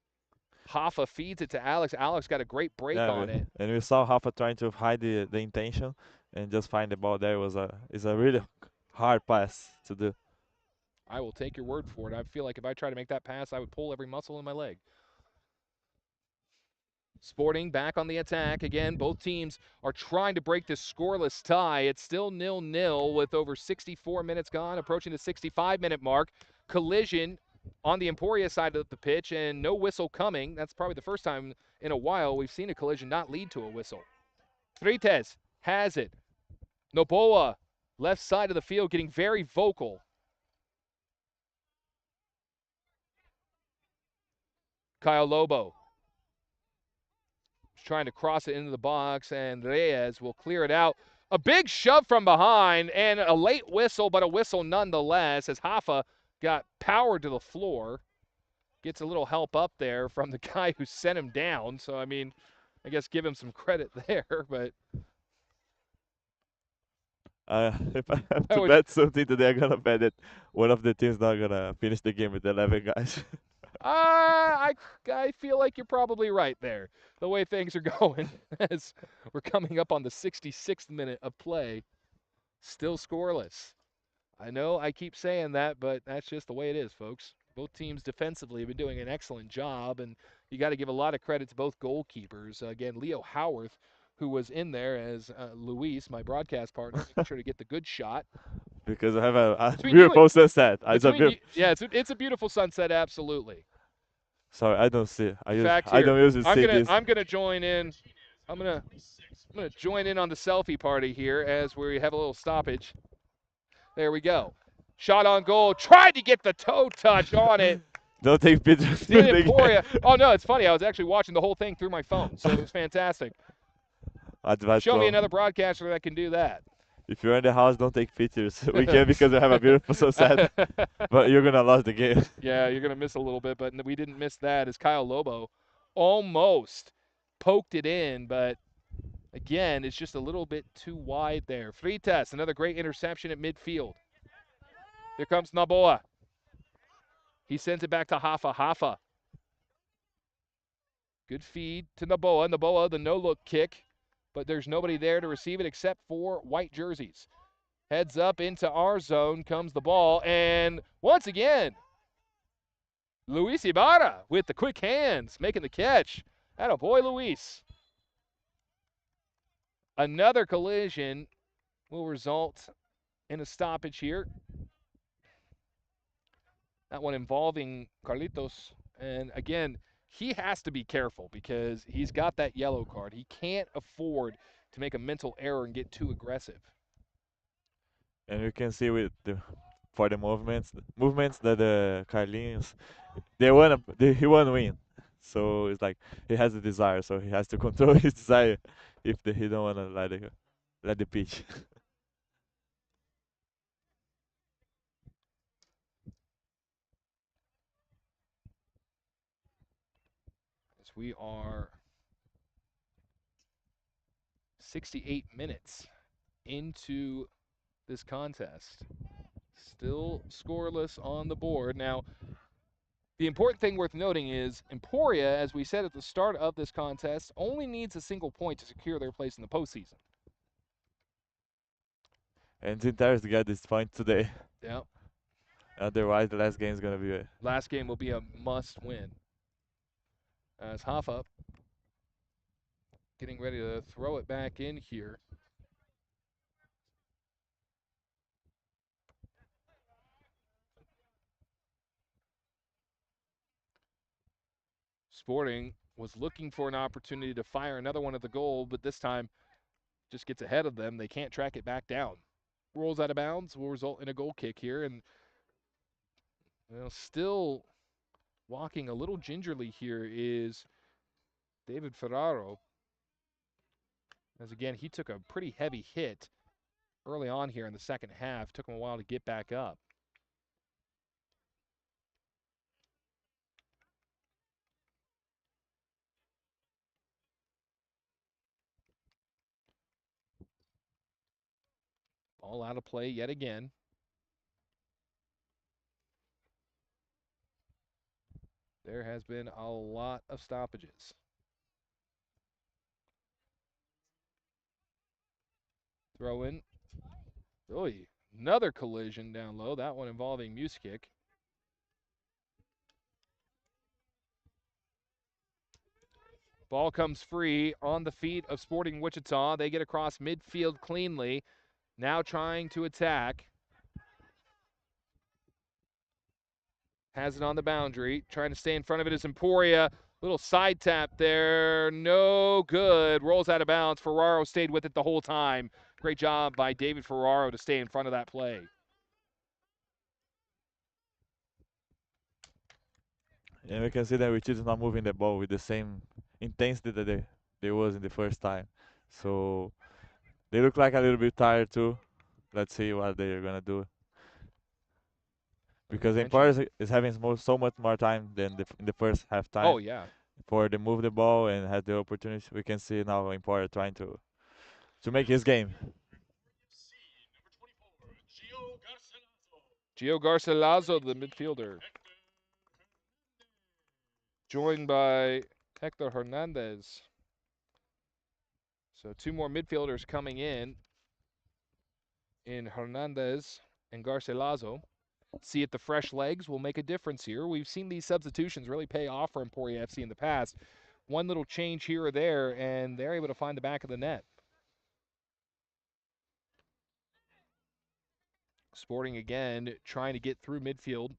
Hoffa feeds it to Alex. Alex got a great break Yeah, on it. and we saw Hafa trying to hide the intention and just find the ball there was a really hard pass to do. I will take your word for it. I feel like if I try to make that pass, I would pull every muscle in my leg. Sporting back on the attack. Again, both teams are trying to break this scoreless tie. It's still 0-0 with over 64 minutes gone, approaching the 65-minute mark. Collision on the Emporia side of the pitch and no whistle coming. That's probably the first time in a while we've seen a collision not lead to a whistle. Frites has it. Noboa, left side of the field, getting very vocal. Kyle Lobo trying to cross it into the box, and Reyes will clear it out. A big shove from behind and a late whistle, but a whistle nonetheless as Hoffa got powered to the floor. Gets a little help up there from the guy who sent him down. So, I mean, I guess give him some credit there, but If I have I to would bet something today, I'm gonna bet that one of the teams not gonna finish the game with 11 guys. I feel like you're probably right there. The way things are going as we're coming up on the 66th minute of play, still scoreless. I know I keep saying that, but that's just the way it is, folks. Both teams defensively have been doing an excellent job, and you got to give a lot of credit to both goalkeepers. Again, Leo Howarth, who was in there as Luis, my broadcast partner, making sure to get the good shot. Because I have a Between you and beautiful sunset. It's a between you, beautiful. yeah, it's a beautiful sunset, absolutely. Sorry, I don't see. In fact, I here don't usually I'm see gonna this. I'm gonna join in. I'm gonna join in on the selfie party here as we have a little stoppage. There we go. Shot on goal. Tried to get the toe touch on it. Don't take pictures Did with the game. Emporia. Oh no, it's funny. I was actually watching the whole thing through my phone, so it was fantastic. Advice Show me from. another broadcaster that can do that. If you're in the house, don't take pictures. We can because we have a beautiful sunset, but you're gonna lose the game. Yeah, you're going to miss a little bit, but we didn't miss that as Kyle Lobo almost poked it in, but again, it's just a little bit too wide there. Fritas, another great interception at midfield. Here comes Naboa. He sends it back to Hafa. Hafa. Good feed to Naboa. Naboa, the no-look kick, but there's nobody there to receive it except for white jerseys. Heads up into our zone comes the ball, and once again, Luis Ibarra with the quick hands, making the catch. Atta boy, Luis. Another collision will result in a stoppage here. That one involving Carlitos. And again, he has to be careful because he's got that yellow card. He can't afford to make a mental error and get too aggressive. And you can see with the for the movements that the Carlinhos he wanna win. So it's like he has a desire, so he has to control his desire if he don't wanna let the pitch. As we are 68 minutes into this contest. Still scoreless on the board. Now, the important thing worth noting is Emporia, as we said at the start of this contest, only needs a single point to secure their place in the postseason. And Zintares got this point today. Yeah. Otherwise, the last game is gonna be. Last game will be a must win. As Hoffa getting ready to throw it back in here. Sporting was looking for an opportunity to fire another one at the goal, but this time just gets ahead of them. They can't track it back down. Rolls out of bounds will result in a goal kick here, and still walking a little gingerly here is David Ferraro. As again, he took a pretty heavy hit early on here in the second half. Took him a while to get back up. Ball out of play yet again. There has been a lot of stoppages. Throw in. Oy, another collision down low. That one involving Muskic. Ball comes free on the feet of Sporting Wichita. They get across midfield cleanly. Now trying to attack. Has it on the boundary. Trying to stay in front of it is Emporia. Little side tap there. No good. Rolls out of bounds. Ferraro stayed with it the whole time. Great job by David Ferraro to stay in front of that play. And we can see that Wichita is not moving the ball with the same intensity that they was in the first time. So they look like a little bit tired too. Let's see what they're gonna do. Because Emporia is having so much more time than in the first half time Oh, yeah. for they move the ball and have the opportunity. We can see now Emporia trying to make his game. Gio Garcilaso, the midfielder. Joined by Hector Hernandez. So two more midfielders coming in Hernandez and Garcilaso. See if the fresh legs will make a difference here. We've seen these substitutions really pay off for Emporia FC in the past. one little change here or there, and they're able to find the back of the net. Sporting again, trying to get through midfield.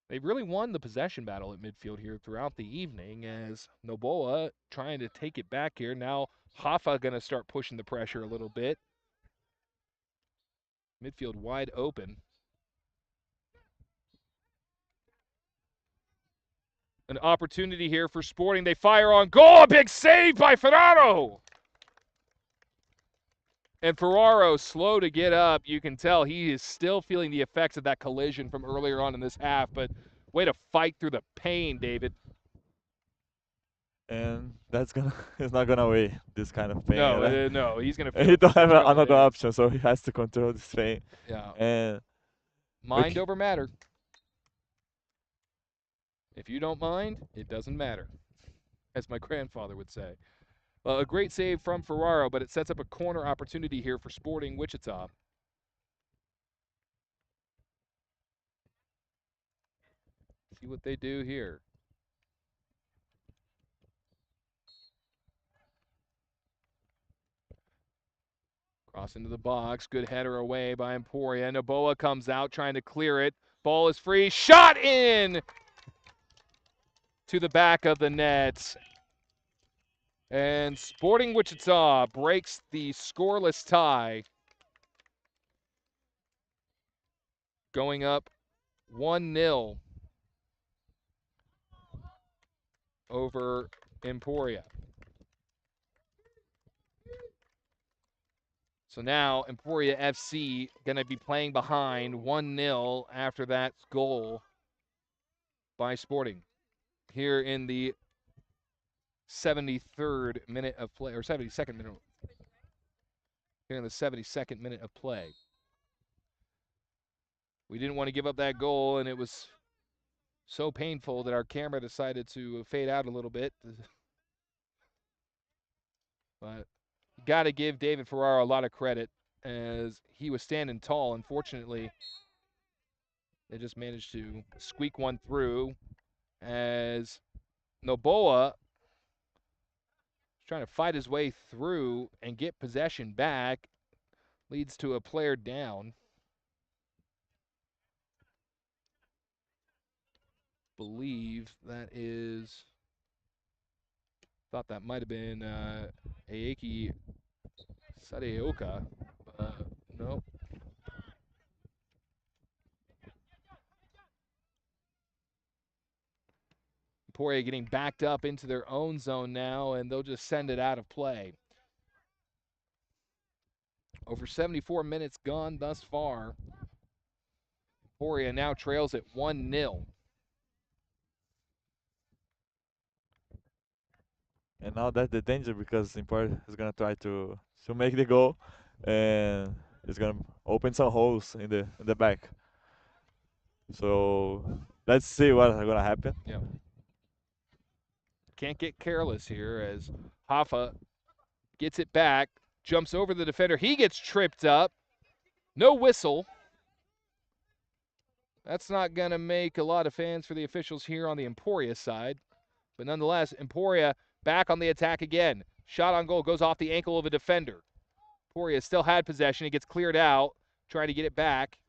They've really won the possession battle at midfield here throughout the evening as Noboa trying to take it back here. Now Hoffa going to start pushing the pressure a little bit. Midfield wide open. An opportunity here for Sporting. They fire on goal. A big save by Ferraro. And Ferraro slow to get up. You can tell he is still feeling the effects of that collision from earlier on in this half. But way to fight through the pain, David. And that's gonna it's not gonna weigh this kind of pain. No, he's going to feel He it for don't the have next couple another days. option, so he has to control this pain. Yeah. And Mind over matter. If you don't mind, it doesn't matter, as my grandfather would say. A great save from Ferraro, but it sets up a corner opportunity here for Sporting Wichita. See what they do here. Cross into the box. Good header away by Emporia. Noboa comes out trying to clear it. Ball is free. Shot in to the back of the net. And Sporting Wichita breaks the scoreless tie, going up 1-0 over Emporia. So now Emporia FC going to be playing behind 1-0 after that goal by Sporting here in the 73rd minute of play, or 72nd minute. Here in the 72nd minute of play. We didn't want to give up that goal, and it was so painful that our camera decided to fade out a little bit. But got to give David Ferraro a lot of credit as he was standing tall. Unfortunately, they just managed to squeak one through as Noboa trying to fight his way through and get possession back. Leads to a player down. Believe that is, thought that might have been Aeki Sadeoka. Nope. Emporia getting backed up into their own zone now, and they'll just send it out of play. Over 74 minutes gone thus far. Emporia now trails at 1-0. And now that's the danger because Emporia is gonna try to make the goal, and it's gonna open some holes in the back. So let's see what's gonna happen. Yeah. Can't get careless here as Hoffa gets it back, jumps over the defender. He gets tripped up. No whistle. That's not going to make a lot of fans for the officials here on the Emporia side. But nonetheless, Emporia back on the attack again. Shot on goal goes off the ankle of a defender. Emporia still had possession. It gets cleared out, trying to get it back.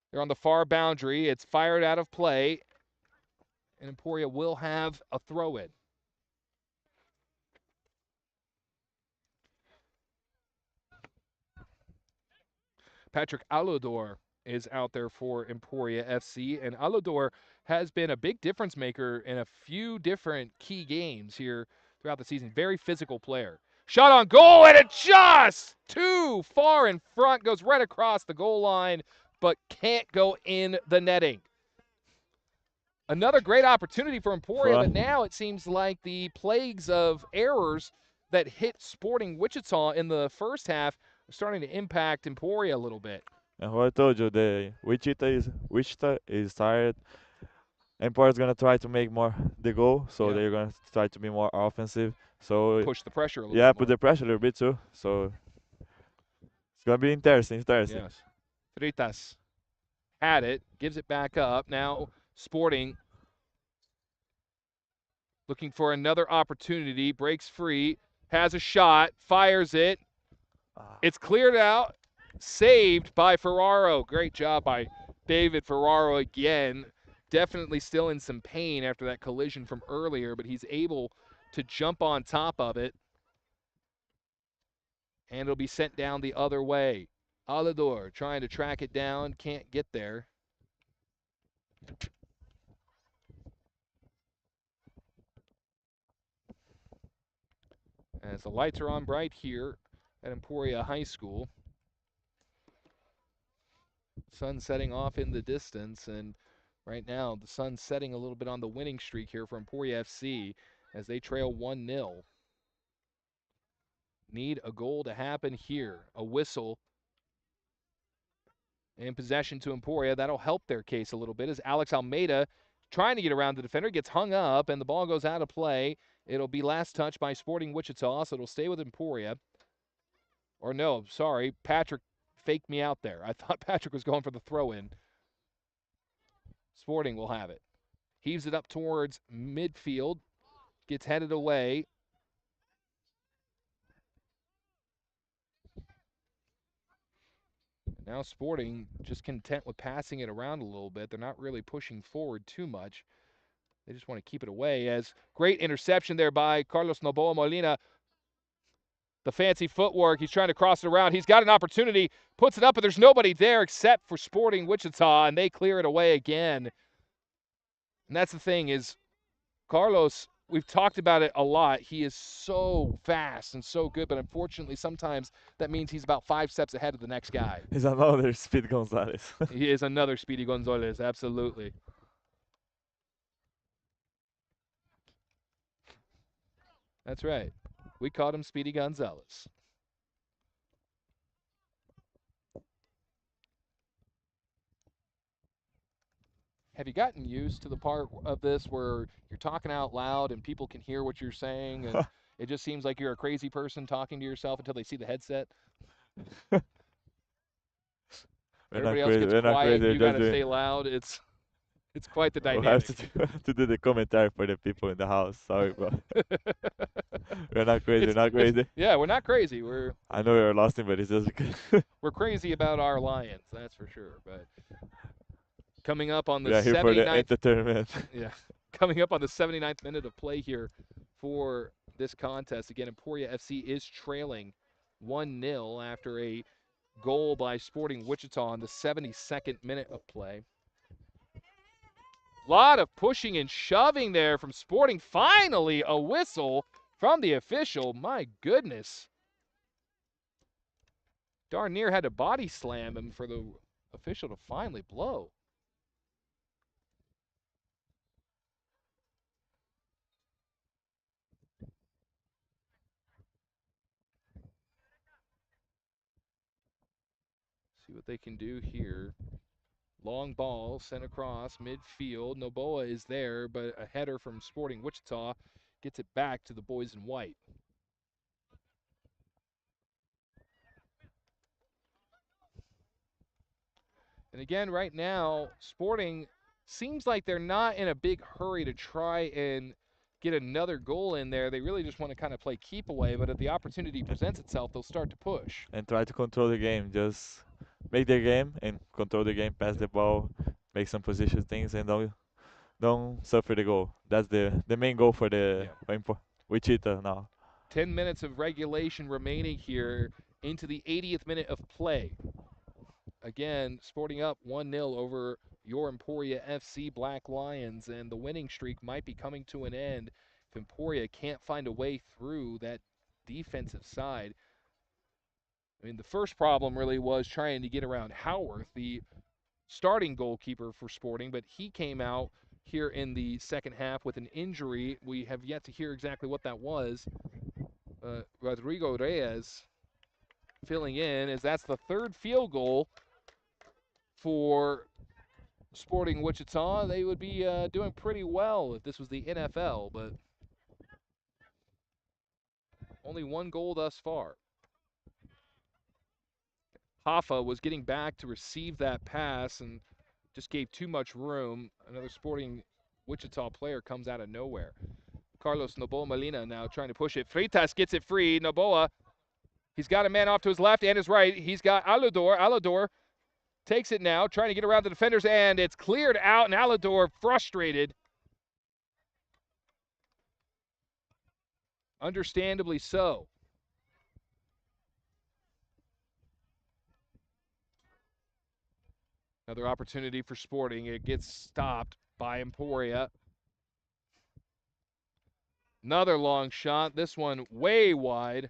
They're on the far boundary. It's fired out of play. And Emporia will have a throw-in. Patrick Alodor is out there for Emporia FC, and Alodor has been a big difference maker in a few different key games here throughout the season. Very physical player. Shot on goal, and it just too far in front, goes right across the goal line, but can't go in the netting. Another great opportunity for Emporia, but now it seems like the plagues of errors that hit Sporting Wichita in the first half are starting to impact Emporia a little bit. And what I told you, the Wichita is tired. Emporia's gonna try to make more the goal, so they're gonna try to be more offensive. So push the pressure a little bit. Yeah, put the pressure a little bit too. So it's gonna be interesting. Yes. Fritas had it, gives it back up. Now Sporting looking for another opportunity, breaks free, has a shot, fires it. Ah, It's cleared out, saved by Ferraro. Great job by David Ferraro again. Definitely still in some pain after that collision from earlier, but he's able to jump on top of it, and it'll be sent down the other way. Alador trying to track it down, can't get there. As the lights are on bright here at Emporia High School. Sun setting off in the distance, and right now the sun's setting a little bit on the winning streak here for Emporia FC as they trail 1-0. Need a goal to happen here. A whistle in possession to Emporia. That'll help their case a little bit as Alex Almeida trying to get around the defender, gets hung up, and the ball goes out of play. It'll be last touch by Sporting Wichita, so it'll stay with Emporia. Or no, sorry, Patrick faked me out there. I thought Patrick was going for the throw-in. Sporting will have it. Heaves it up towards midfield. Gets headed away. Now Sporting just content with passing it around a little bit. They're not really pushing forward too much. They just want to keep it away. As great interception there by Carlos Noboa Molina. The fancy footwork. He's trying to cross it around. He's got an opportunity. Puts it up, but there's nobody there except for Sporting Wichita, and they clear it away again. And that's the thing is Carlos, we've talked about it a lot. He is so fast and so good, but unfortunately sometimes that means he's about 5 steps ahead of the next guy. he's another Speed Gonzalez. He is another Speedy Gonzalez, absolutely. That's right. We called him Speedy Gonzalez. Have you gotten used to the part of this where you're talking out loud and people can hear what you're saying and it just seems like you're a crazy person talking to yourself until they see the headset? We're not Everybody else crazy. gets We're not quiet crazy. and We're you got just to doing. stay loud. It's quite the We'll have dynamic. to do the commentary for the people in the house. Sorry, bro. We're not crazy. We're it's not it's crazy. yeah, we're not crazy. We're I know we're lost, but it's just because we're crazy about our Lions, that's for sure. But coming up on the we are here for the 79th, entertainment. yeah, coming up on the 79th minute of play here for this contest. Again, Emporia FC is trailing 1-0 after a goal by Sporting Wichita in the 72nd minute of play. Lot of pushing and shoving there from Sporting. Finally, a whistle from the official. My goodness. Darn near had to body slam him for the official to finally blow. See what they can do here. Long ball sent across midfield. Noboa is there, but a header from Sporting Wichita gets it back to the boys in white. And again, right now, Sporting seems like they're not in a big hurry to try and get another goal in there. They really just want to kind of play keep away, but if the opportunity presents itself, they'll start to push. And try to control the game. Just make the game and control the game, pass the ball, make some position things, and don't suffer the goal. That's the main goal for the Yeah. Wichita now. 10 minutes of regulation remaining here into the 80th minute of play. Again, Sporting up 1-0 over your Emporia FC Black Lions, and the winning streak might be coming to an end if Emporia can't find a way through that defensive side. I mean, the first problem really was trying to get around Howarth, the starting goalkeeper for Sporting, but he came out here in the second half with an injury. We have yet to hear exactly what that was. Rodrigo Reyes filling in, as that's the third field goal for Sporting Wichita. They would be doing pretty well if this was the NFL, but only one goal thus far. Hoffa was getting back to receive that pass and just gave too much room. Another Sporting Wichita player comes out of nowhere. Carlos Noboa Molina now trying to push it. Freitas gets it free. Noboa, he's got a man off to his left and his right. He's got Alador. Alador takes it now, trying to get around the defenders, and it's cleared out, and Alador frustrated. Understandably so. Another opportunity for Sporting. It gets stopped by Emporia. Another long shot. This one way wide.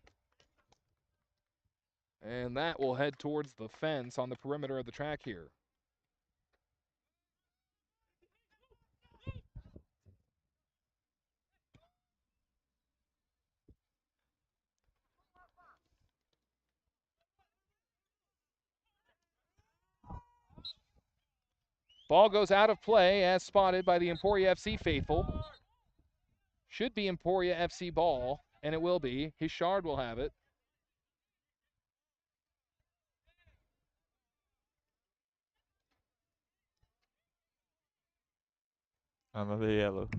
And that will head towards the fence on the perimeter of the track here. Ball goes out of play as spotted by the Emporia FC faithful. Should be Emporia FC ball, and it will be. Hichard will have it. Another yellow.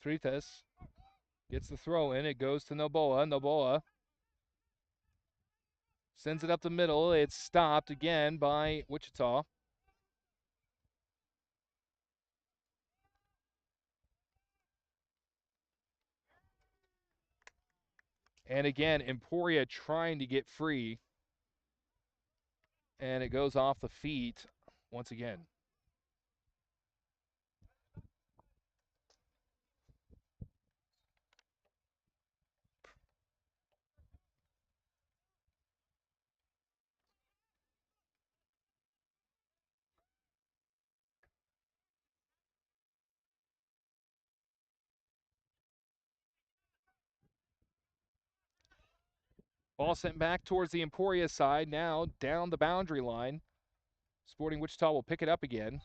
Freitas gets the throw in. It goes to Noboa. Noboa sends it up the middle. It's stopped again by Wichita. And again, Emporia trying to get free. And it goes off the feet once again. Ball sent back towards the Emporia side, now down the boundary line. Sporting Wichita will pick it up again.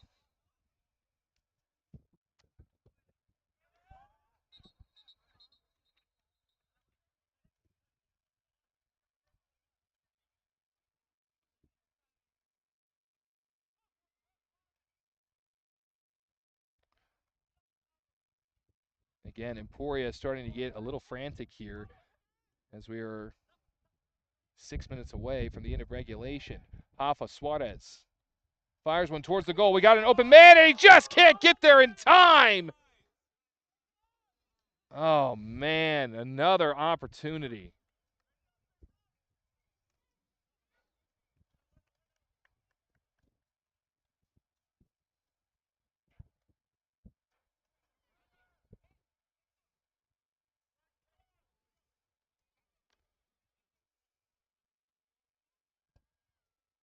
Again, Emporia starting to get a little frantic here as we are 6 minutes away from the end of regulation. Hoffa Suarez fires one towards the goal. We got an open man, and he just can't get there in time. Oh, man, another opportunity.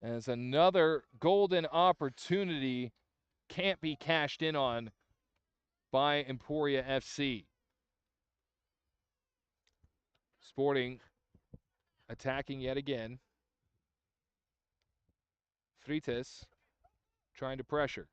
As another golden opportunity can't be cashed in on by Emporia FC. Sporting attacking yet again. Freitas trying to pressure.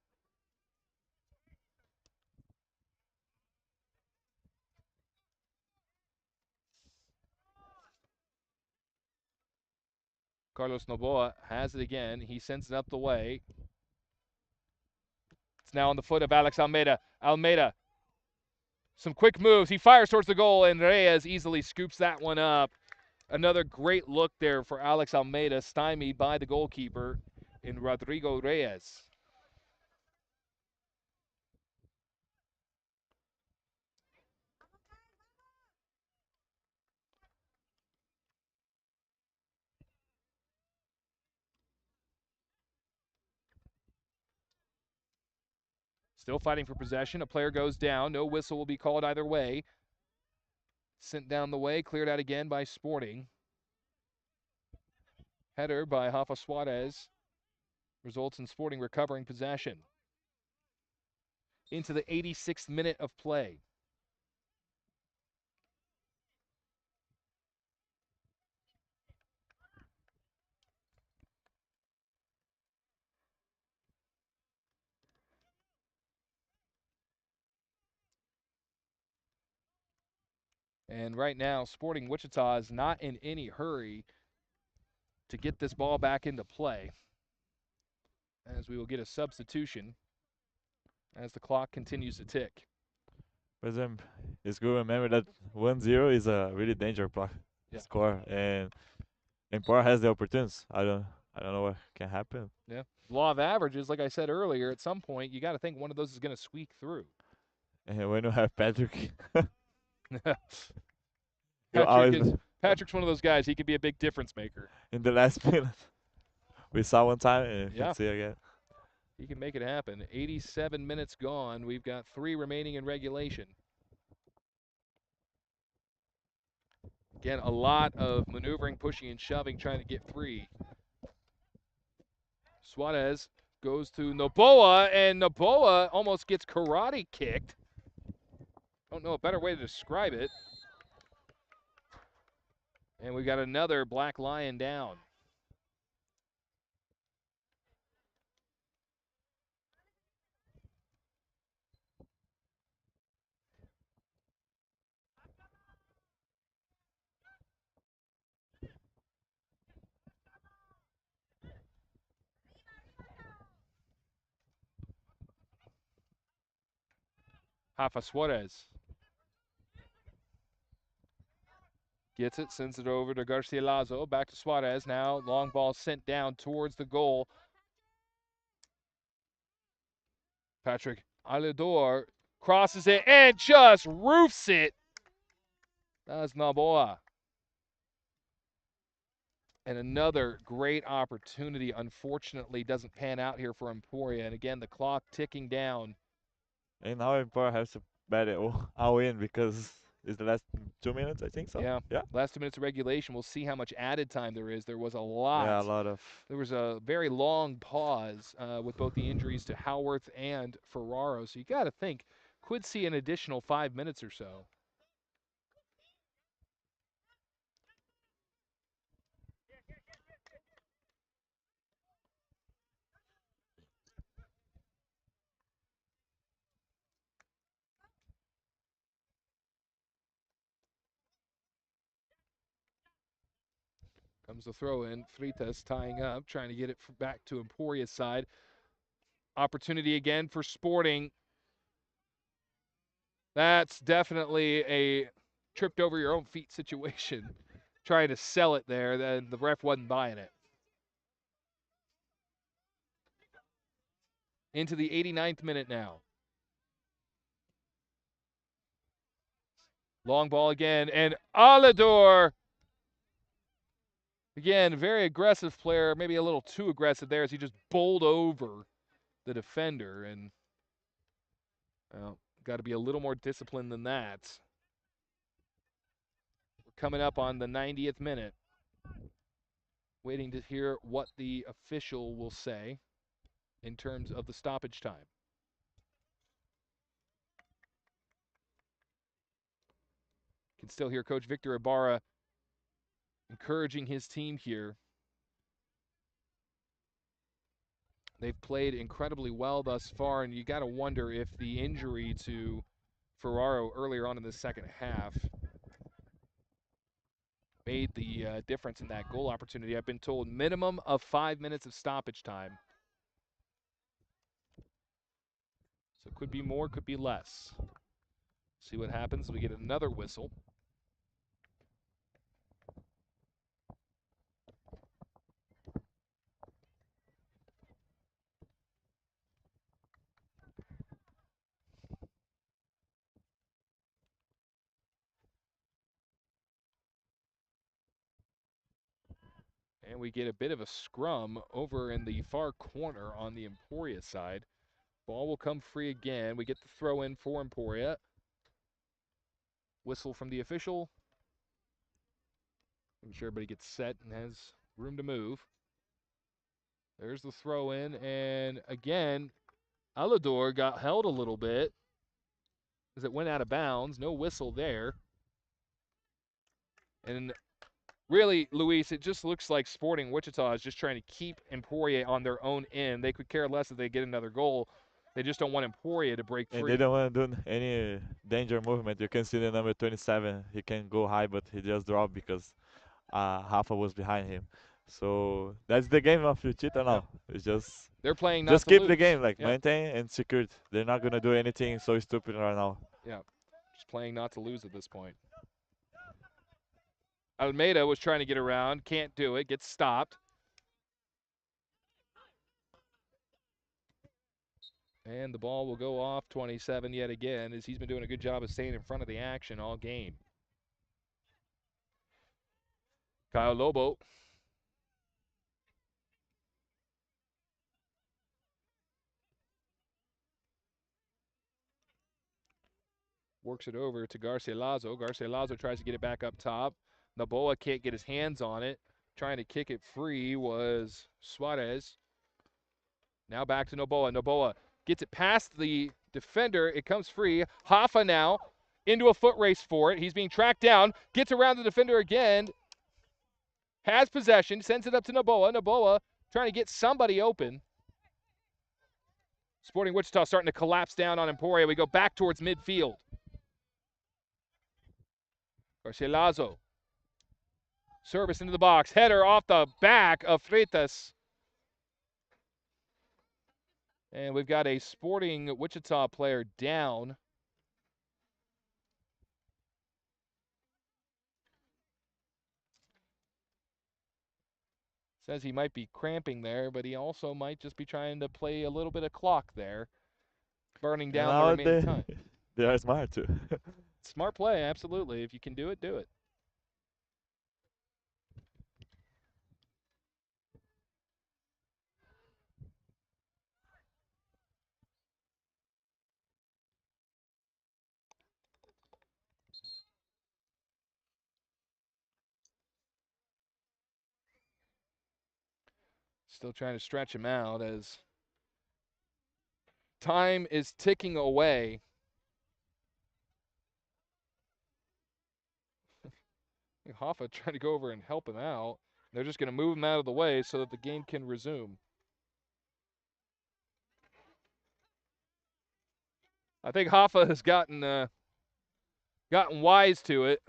Carlos Noboa has it again. He sends it up the way. It's now on the foot of Alex Almeida. Almeida, some quick moves. He fires towards the goal, and Reyes easily scoops that one up. Another great look there for Alex Almeida, stymied by the goalkeeper in Rodrigo Reyes. Still fighting for possession. A player goes down. No whistle will be called either way. Sent down the way, cleared out again by Sporting. Header by Rafa Suarez results in Sporting recovering possession. Into the 86th minute of play. And right now, Sporting Wichita is not in any hurry to get this ball back into play, as we will get a substitution as the clock continues to tick. But it's good to remember that 1-0 is a really dangerous Yeah. score, and Emporia has the opportunities. I don't know what can happen. Yeah. Law of averages, like I said earlier, at some point you got to think one of those is going to squeak through. And when you have Patrick, you Patrick always is Patrick's one of those guys. He could be a big difference maker. in the last minute. We saw one time and you Yeah. can see again. He can make it happen. 87 minutes gone. We've got 3 remaining in regulation. Again, a lot of maneuvering, pushing, and shoving, trying to get free. Suarez goes to Noboa, and Noboa almost gets karate kicked. Don't know a better way to describe it. And we got another Black Lion down. Rafa Suarez gets it, sends it over to Garcia Lazo. Back to Suarez now. Long ball sent down towards the goal. Patrick Aledor crosses it and just roofs it. That's Noboa. And another great opportunity, unfortunately, doesn't pan out here for Emporia. And again, the clock ticking down. And now Emporia has to bet it all in because it's the last 2 minutes, I think so. Yeah. Yeah. Last 2 minutes of regulation. We'll see how much added time there is. There was a lot. Yeah, a lot of. There was a very long pause with both the injuries to Howarth and Ferraro. So you got to think, could see an additional 5 minutes or so. Comes the throw in. Freitas tying up, trying to get it back to Emporia's side. Opportunity again for Sporting. That's definitely a tripped over your own feet situation. Trying to sell it there, then the ref wasn't buying it. Into the 89th minute now. Long ball again, and Alador. Again, very aggressive player, maybe a little too aggressive there as he just bowled over the defender. And got to be a little more disciplined than that. We're coming up on the 90th minute. Waiting to hear what the official will say in terms of the stoppage time. Can still hear Coach Victor Ibarra encouraging his team here. They've played incredibly well thus far, and you got to wonder if the injury to Ferraro earlier on in the second half made the difference in that goal opportunity. I've been told minimum of 5 minutes of stoppage time. So it could be more, could be less. See what happens. We get another whistle. And we get a bit of a scrum over in the far corner on the Emporia side. Ball will come free again. We get the throw in for Emporia. Whistle from the official. Make sure everybody gets set and has Room to move. There's the throw in, and again, Alador got held a little bit as it went out of bounds. No whistle there. And really, Luis, it just looks like Sporting Wichita is just trying to keep Emporia on their own end. They could care less if they get another goal. They just don't want Emporia to break And they free. don't want to do any danger movement. You can see the number 27. He can go high, but he just dropped because Rafa was behind him. So that's the game of Wichita Yep. now. It's They're playing not just to keep the lose. game, like Yep. maintain and secure. They're not gonna do anything so stupid right now. Yeah. Just playing not to lose at this point. Almeida was trying to get around, can't do it, gets stopped. And the ball will go off 27 yet again, as he's been doing a good job of staying in front of the action all game. Kyle Lobo. Works it over to Garcilaso. Garcilaso tries to get it back up top. Noboa can't get his hands on it. Trying to kick it free was Suarez. Now back to Noboa. Noboa gets it past the defender. It comes free. Hoffa now into a foot race for it. He's being tracked down. Gets around the defender again. Has possession. Sends it up to Noboa. Noboa trying to get somebody open. Sporting Wichita starting to collapse down on Emporia. We go back towards midfield. Garcilaso. Service into the box. Header off the back of Freitas. And we've got a Sporting Wichita player down. Says he might be cramping there, but he also might just be trying to play a little bit of clock there, burning And down the now remaining they time. they are smart too. Smart play, absolutely. If you can do it, do it. Still trying to stretch him out as time is ticking away. Hoffa trying to go over and help him out. They're just going to move him out of the way so that the game can resume. I think Hoffa has gotten wise to it.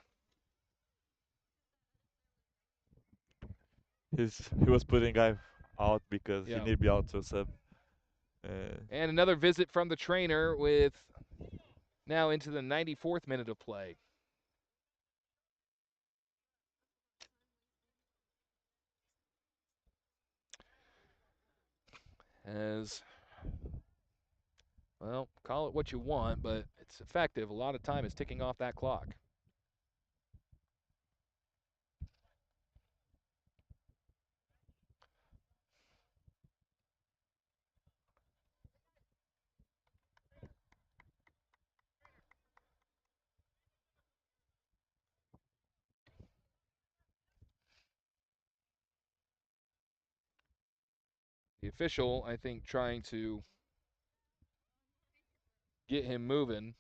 He was putting guy out because he Yeah. need to be out to sub. And another visit from the trainer with now into the 94th minute of play. As, well, call it what you want, but it's effective. A lot of time is ticking off that clock. The official, I think, trying to get him moving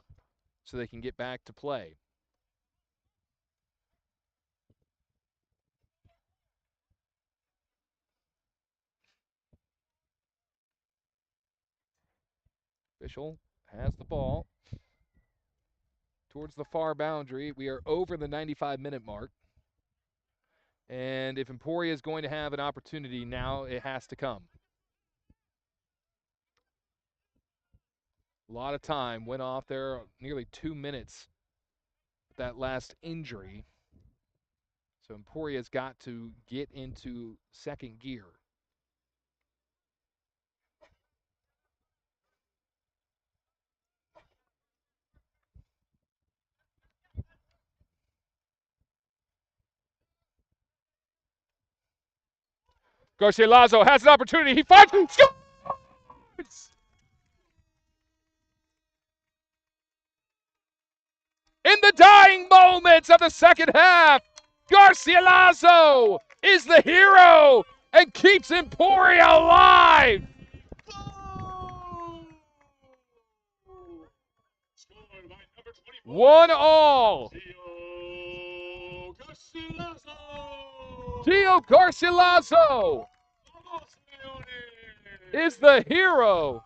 so they can get back to play. Official has the ball towards the far boundary. We are over the 95-minute mark. And if Emporia is going to have an opportunity now, it has to come. A lot of time went off there, nearly 2 minutes with that last injury. So Emporia's got to get into second gear. Garcilaso has an opportunity. He fires. Scores! In the dying moments of the second half, Garcilaso is the hero and keeps Emporia alive. 1-1. Gio Garcilaso is the hero.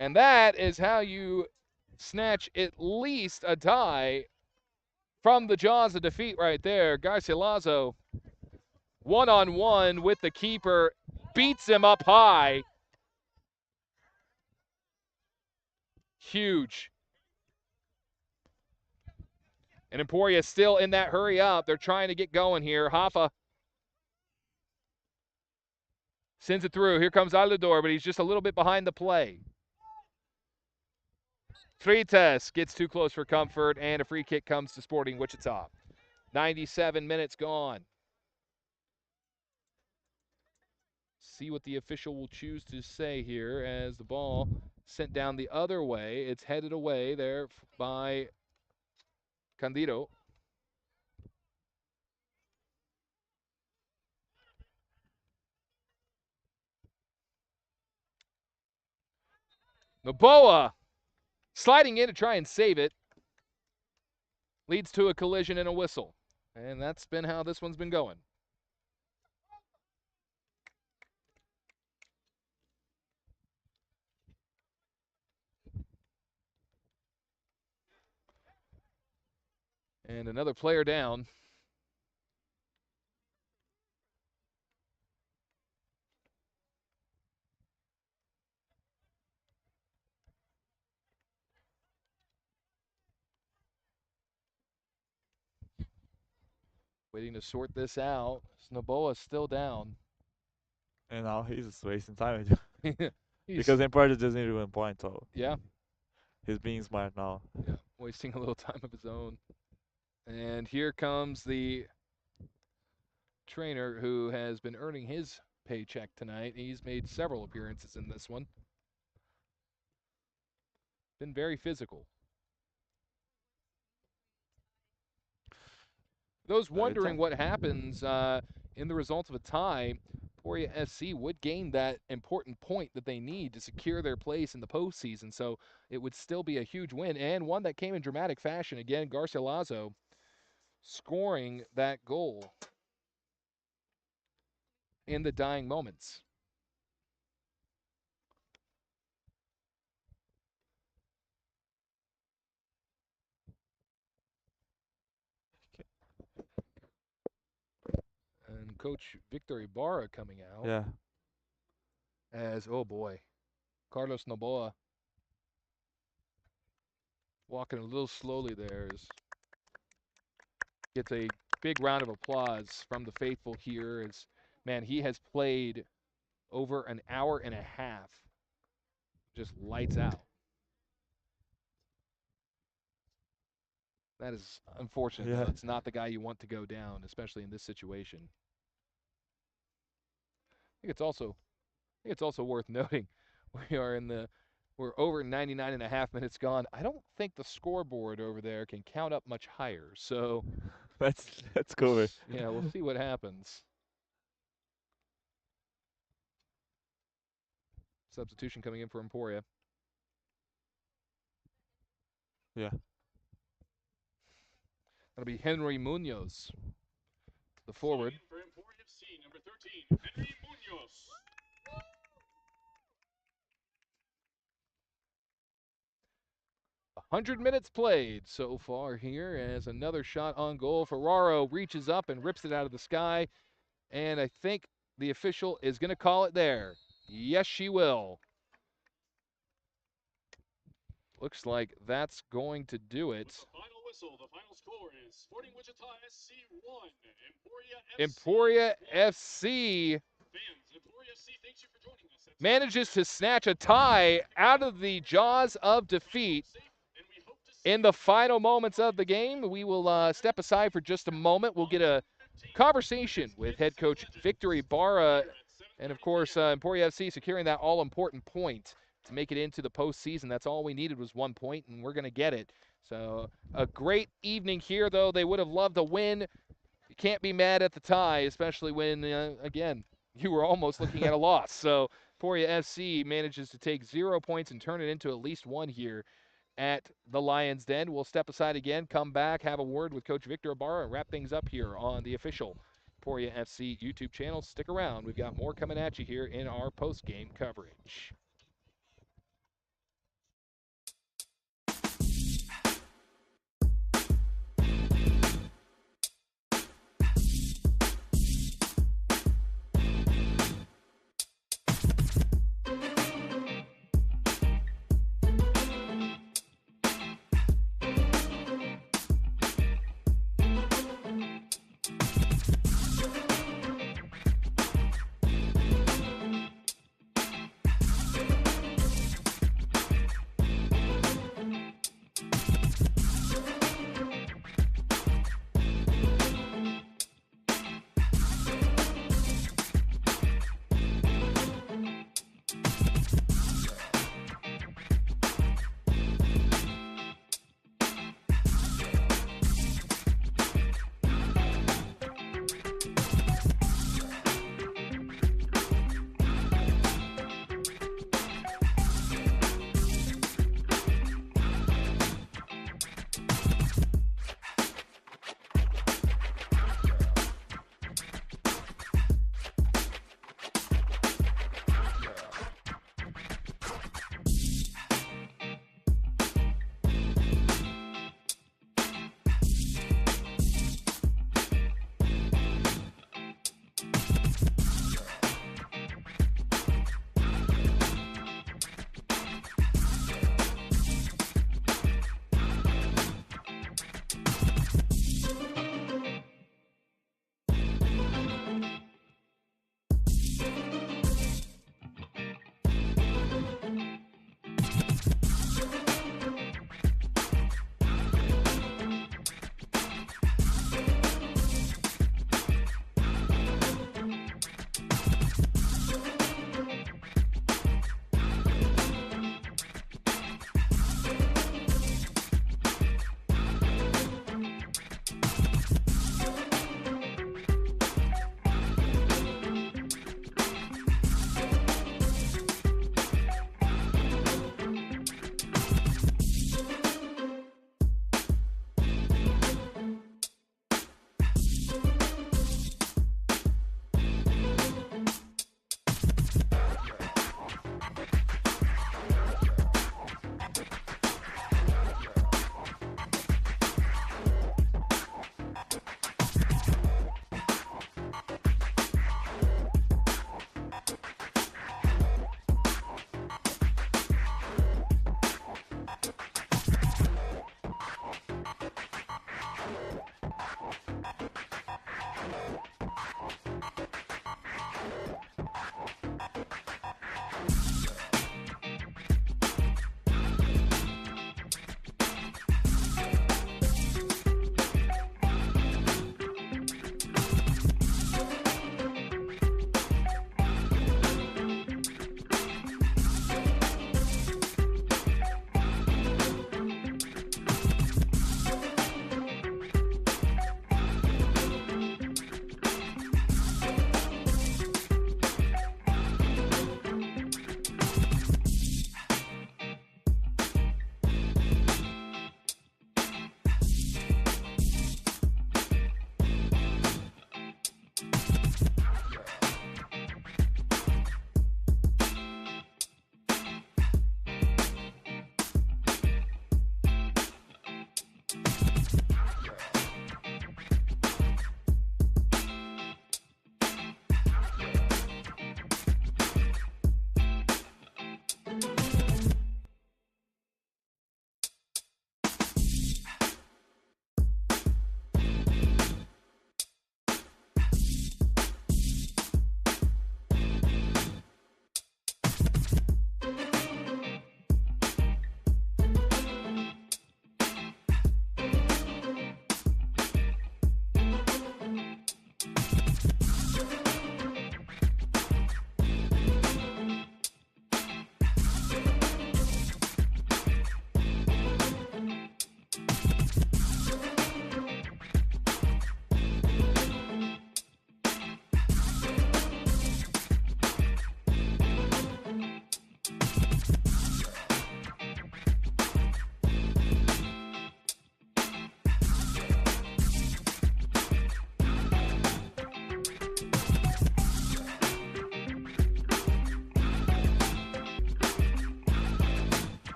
And that is how you snatch at least a tie from the jaws of defeat right there. Garcilaso, one-on-one with the keeper, beats him up high. Huge. And Emporia still in that hurry up. They're trying to get going here. Hoffa sends it through. Here comes Alador, but he's just a little bit behind the play. Freitas gets too close for comfort, and a free kick comes to Sporting Wichita. 97 minutes gone. See what the official will choose to say here as the ball sent down the other way. It's headed away there by Candido. Noboa sliding in to try and save it. Leads to a collision and a whistle. And that's been how this one's been going. And another player down. Waiting to sort this out. Noboa's still down. And now he's just wasting time because He's, Emporia just needed 1 point, so yeah, he's being smart now. yeah, wasting a little time of his own. And here comes the trainer who has been earning his paycheck tonight. He's made several appearances in this one. Been very physical. Those wondering what happens in the result of a tie, Emporia FC would gain that important point that they need to secure their place in the postseason. So it would still be a huge win, and one that came in dramatic fashion. Again, Garcilaso scoring that goal in the dying moments. And Coach Victor Ibarra coming out. Yeah. As, oh boy, Carlos Noboa walking a little slowly there. Gets a big round of applause from the faithful here. As, man, he has played over an hour and a half. Just lights out. That is unfortunate. Yeah. It's not the guy you want to go down, especially in this situation. I think it's also worth noting we're over 99 and a half minutes gone. I don't think the scoreboard over there can count up much higher. So let's go. Yeah, we'll see what happens. Substitution coming in for Emporia. Yeah. That'll be Henry Munoz, the forward. For Emporia FC, number 13, Henry Munoz. 100 minutes played so far here as another shot on goal. Ferraro reaches up and rips it out of the sky. And I think the official is going to call it there. Yes, she will. Looks like that's going to do it. With the final whistle, the final score is Sporting Wichita SC 1, Emporia FC Fans, Emporia FC, thanks you for joining us. manages to snatch a tie out of the jaws of defeat. In the final moments of the game, we will step aside for just a moment. We'll get a conversation with head coach Victor Ibarra, and of course, Emporia FC securing that all-important point to make it into the postseason. That's all we needed was 1 point, and we're going to get it. So a great evening here, though. They would have loved a win. You can't be mad at the tie, especially when, again, you were almost looking at a loss. So Emporia FC manages to take 0 points and turn it into at least one here at the Lions' Den. We'll step aside again, come back, have a word with Coach Victor Ibarra, and wrap things up here on the official Emporia FC YouTube channel. Stick around. We've got more coming at you here in our post-game coverage.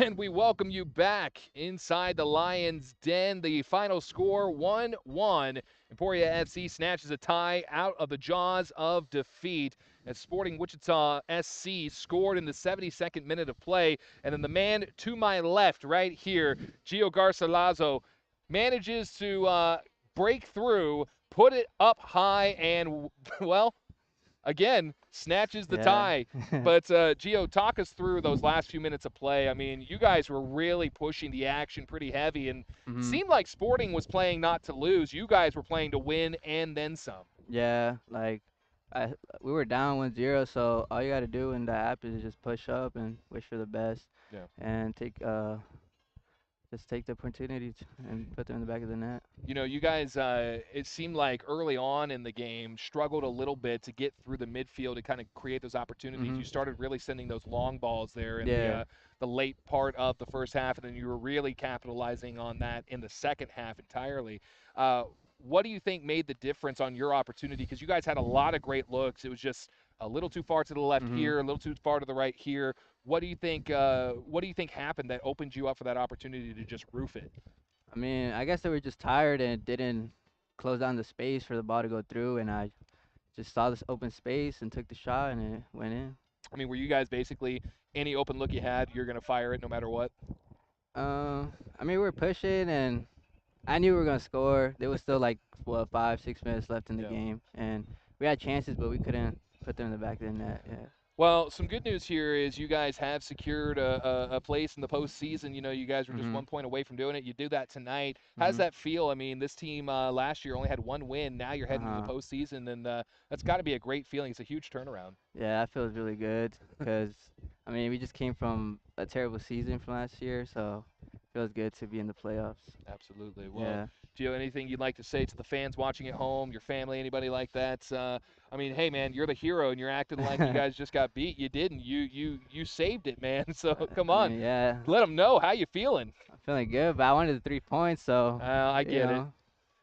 And we welcome you back inside the Lions' Den. The final score 1-1. Emporia FC snatches a tie out of the jaws of defeat as Sporting Wichita SC scored in the 72nd minute of play. And then the man to my left, right here, Gio Garcilaso, manages to break through, put it up high, and, well, again, snatches the Yeah. tie. But Gio, talk us through those last few minutes of play. I mean, you guys were really pushing the action pretty heavy, and hmm seemed like Sporting was playing not to lose. You guys were playing to win and then some. Yeah, like I we were down 1-0, so all you gotta do in the app is just push up and wish for the best Yeah. and just take the opportunity and put them in the back of the net. You know, you guys, it seemed like early on in the game struggled a little bit to get through the midfield to kind of create those opportunities. hmm You started really sending those long balls there in Yeah. the late part of the first half, and then you were really capitalizing on that in the second half entirely. Uh, what do you think made the difference on your opportunity? Because you guys had a lot of great looks. It was just a little too far to the left hmm here, a little too far to the right here. What do you think? What do you think happened that opened you up for that opportunity to just roof it? I mean, I guess they were just tired and didn't close down the space for the ball to go through, and I just saw this open space and took the shot, and it went in. I mean, were you guys basically any open look you had, you're gonna fire it no matter what? I mean, we were pushing, and I knew we were gonna score. There was still like what 5, 6 minutes left in the Yeah. game, and we had chances, but we couldn't put them in the back of the net. Yeah. Well, some good news here is you guys have secured a place in the postseason. You know, you guys were just Mhm. 1 point away from doing it. You do that tonight. How does Mhm. that feel? I mean, this team last year only had one win. Now you're Uh heading into the huh. postseason, and that's got to be a great feeling. It's a huge turnaround. Yeah, that feels really good because I mean we just came from a terrible season from last year, so it feels good to be in the playoffs. Absolutely. Well, Yeah. Gio, anything you'd like to say to the fans watching at home, your family, anybody like that? I mean, hey man, you're the hero, and you're acting like you guys just got beat. You didn't. You saved it, man. So come I on, mean, yeah, let them know how you feeling. I'm feeling good, but I wanted the 3 points, so I you get it. know,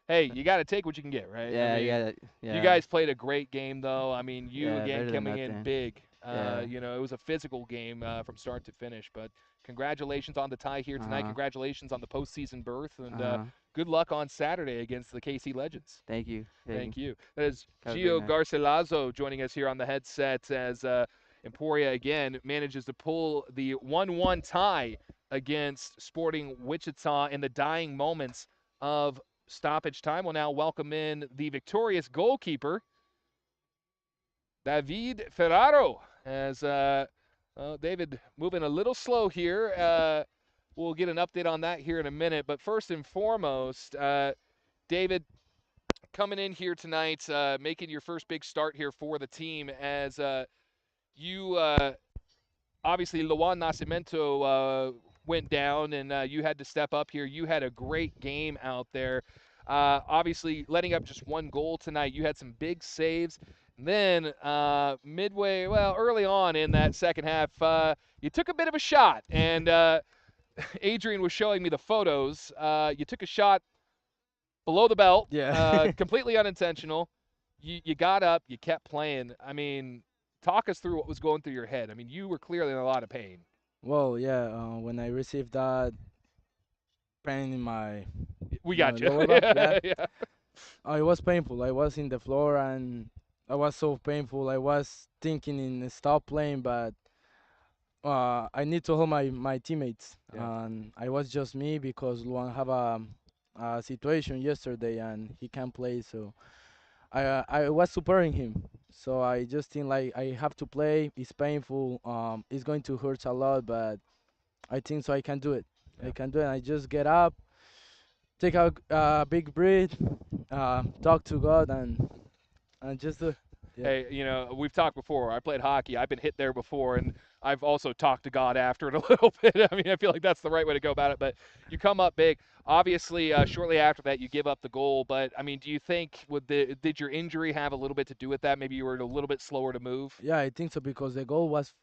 Hey, you got to take what you can get, right? I yeah, mean, you yeah, guys played a great game, though. I mean, you yeah, again better than coming in nothing. big. Yeah. You know, it was a physical game from start to finish. But congratulations on the tie here Uh tonight. huh. Congratulations on the postseason berth, Uh and huh. good luck on Saturday against the KC Legends. Thank you. Thank you. Thank you. That is Have a great Gio night. Garcilaso joining us here on the headset as Emporia again manages to pull the 1-1 tie against Sporting Wichita in the dying moments of stoppage time. We'll now welcome in the victorious goalkeeper, David Ferraro, as David moving a little slow here. We'll get an update on that here in a minute. But first and foremost, David, coming in here tonight, making your first big start here for the team as you obviously Luan Nascimento went down and you had to step up here. You had a great game out there. Obviously, letting up just one goal tonight. You had some big saves. Then midway, well, early on in that second half, you took a bit of a shot, and Adrian was showing me the photos. You took a shot below the belt, Yeah. completely unintentional. You got up, you kept playing. I mean, talk us through what was going through your head. I mean, you were clearly in a lot of pain. Well, yeah. When I received that pain in my We got you. lower back, yeah, yeah, yeah. it was painful. I was in the floor and I was so painful. I was thinking in stop playing, but I need to help my teammates. Yeah. And I was just me because Luan have a situation yesterday and he can't play, so I was supporting him. So I just think like I have to play. It's painful. It's going to hurt a lot, but I think so I can do it. Yeah. I can do it. I just get up, take a big breath, talk to God, and just do it. Yeah. Hey, you know, we've talked before. I played hockey. I've been hit there before, and I've also talked to God after it a little bit. I mean, I feel like that's the right way to go about it. But you come up big. Obviously, shortly after that, you give up the goal. But I mean, do you think did your injury have a little bit to do with that? Maybe you were a little bit slower to move. Yeah, I think so because the goal was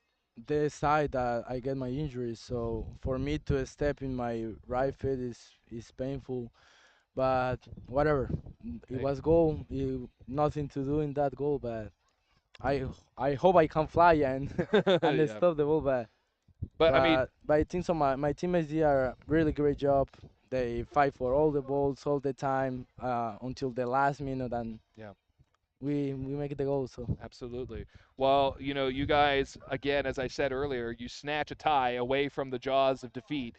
the side that I get my injury. So for me to step in my right foot is painful. But whatever, it Hey. was goal. Nothing to do in that goal, but I hope I can fly and and yeah. stop the ball. But But I mean, But I think so. My teammates did a really great job. They fight for all the balls all the time until the last minute, and yeah. we make the goal. So Absolutely. Well, you guys, again, as I said earlier, you snatch a tie away from the jaws of defeat.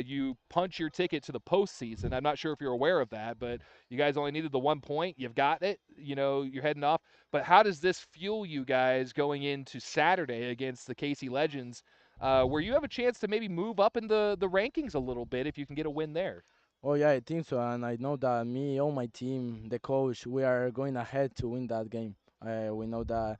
You punch your ticket to the postseason. I'm not sure if you're aware of that, but you guys only needed the 1 point. You've got it. You're heading off. But how does this fuel you guys going into Saturday against the Casey Legends, where you have a chance to maybe move up in the rankings a little bit if you can get a win there? oh yeah, I think so, and I know that me, all my team, the coach, we are going ahead to win that game. We know that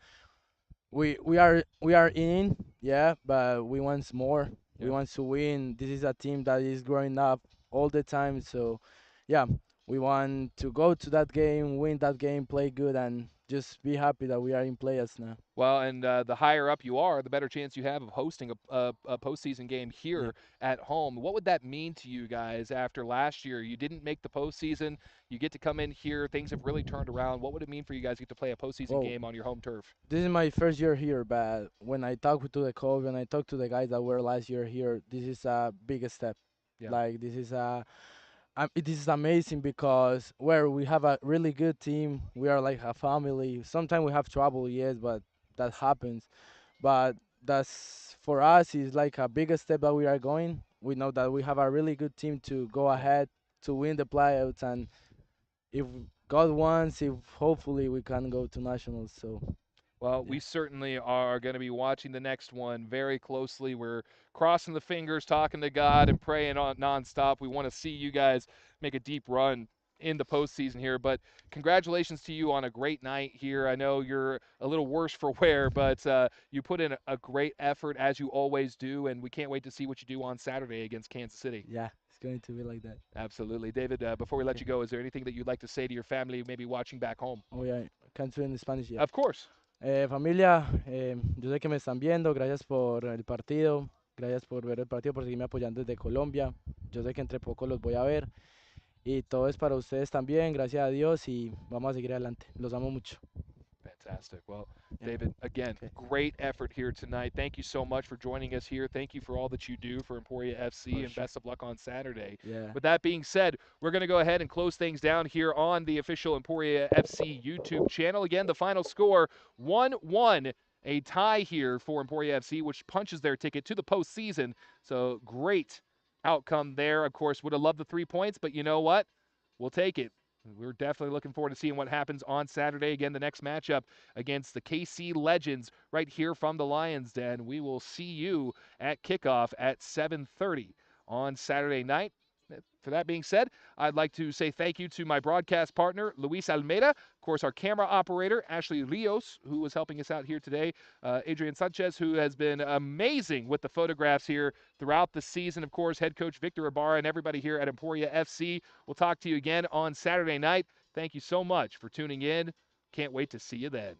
we are in, yeah, but we want more. We Yeah. want to win. This is a team that is growing up all the time, so yeah, we want to go to that game, win that game, play good, and just be happy that we are in playoffs now. Well, and the higher up you are, the better chance you have of hosting a postseason game Yeah. here at home. What would that mean to you guys after last year? You didn't make the postseason. You get to come in here. Things have really turned around. What would it mean for you guys to get to play a postseason Well, game on your home turf? this is my first year here, but when I talk to the coach, when I talk to the guys that were last year here, this is a big step. Yeah. Like this is amazing because where we have a really good team, we are like a family. Sometimes we have trouble, yes, but that happens. But that's for us is like a big step that we are going. We know that we have a really good team to go Yeah. ahead to win the playoffs, and if God wants, if hopefully we can go to nationals. So Well, yeah, we certainly are going to be watching the next one very closely. We're crossing the fingers, talking to God, and praying on nonstop. We want to see you guys make a deep run in the postseason here. But congratulations to you on a great night here. I know you're a little worse for wear, but you put in a great effort as you always do, and we can't wait to see what you do on Saturday against Kansas City. yeah, it's going to be like that. Absolutely, David. Before we let Okay. you go, is there anything that you'd like to say to your family, maybe watching back home? Oh yeah, can't do it in Spanish yet. Of course. Familia, yo sé que me están viendo, gracias por el partido, gracias por ver el partido, por seguirme apoyando desde Colombia. Yo sé que entre poco los voy a ver y todo es para ustedes también, gracias a Dios y vamos a seguir adelante. Los amo mucho. Fantastic. Well, Yeah. David, again, Okay. great effort here tonight. Thank you so much for joining us here. Thank you for all that you do for Emporia FC, For and sure. best of luck on Saturday. Yeah. With that being said, we're going to go ahead and close things down here on the official Emporia FC YouTube channel. Again, the final score 1-1, a tie here for Emporia FC, which punches their ticket to the postseason. So great outcome there. Of course, would have loved the 3 points, but you know what? We'll take it. We're definitely looking forward to seeing what happens on Saturday. Again, the next matchup against the KC Legends right here from the Lions Den. We will see you at kickoff at 7:30 on Saturday night. For that being said, I'd like to say thank you to my broadcast partner, Luis Almeida. Of course, our camera operator, Ashley Rios, who was helping us out here today. Adrian Sanchez, who has been amazing with the photographs here throughout the season. Of course, head coach Victor Ibarra and everybody here at Emporia FC. We'll talk to you again on Saturday night. Thank you so much for tuning in. Can't wait to see you then.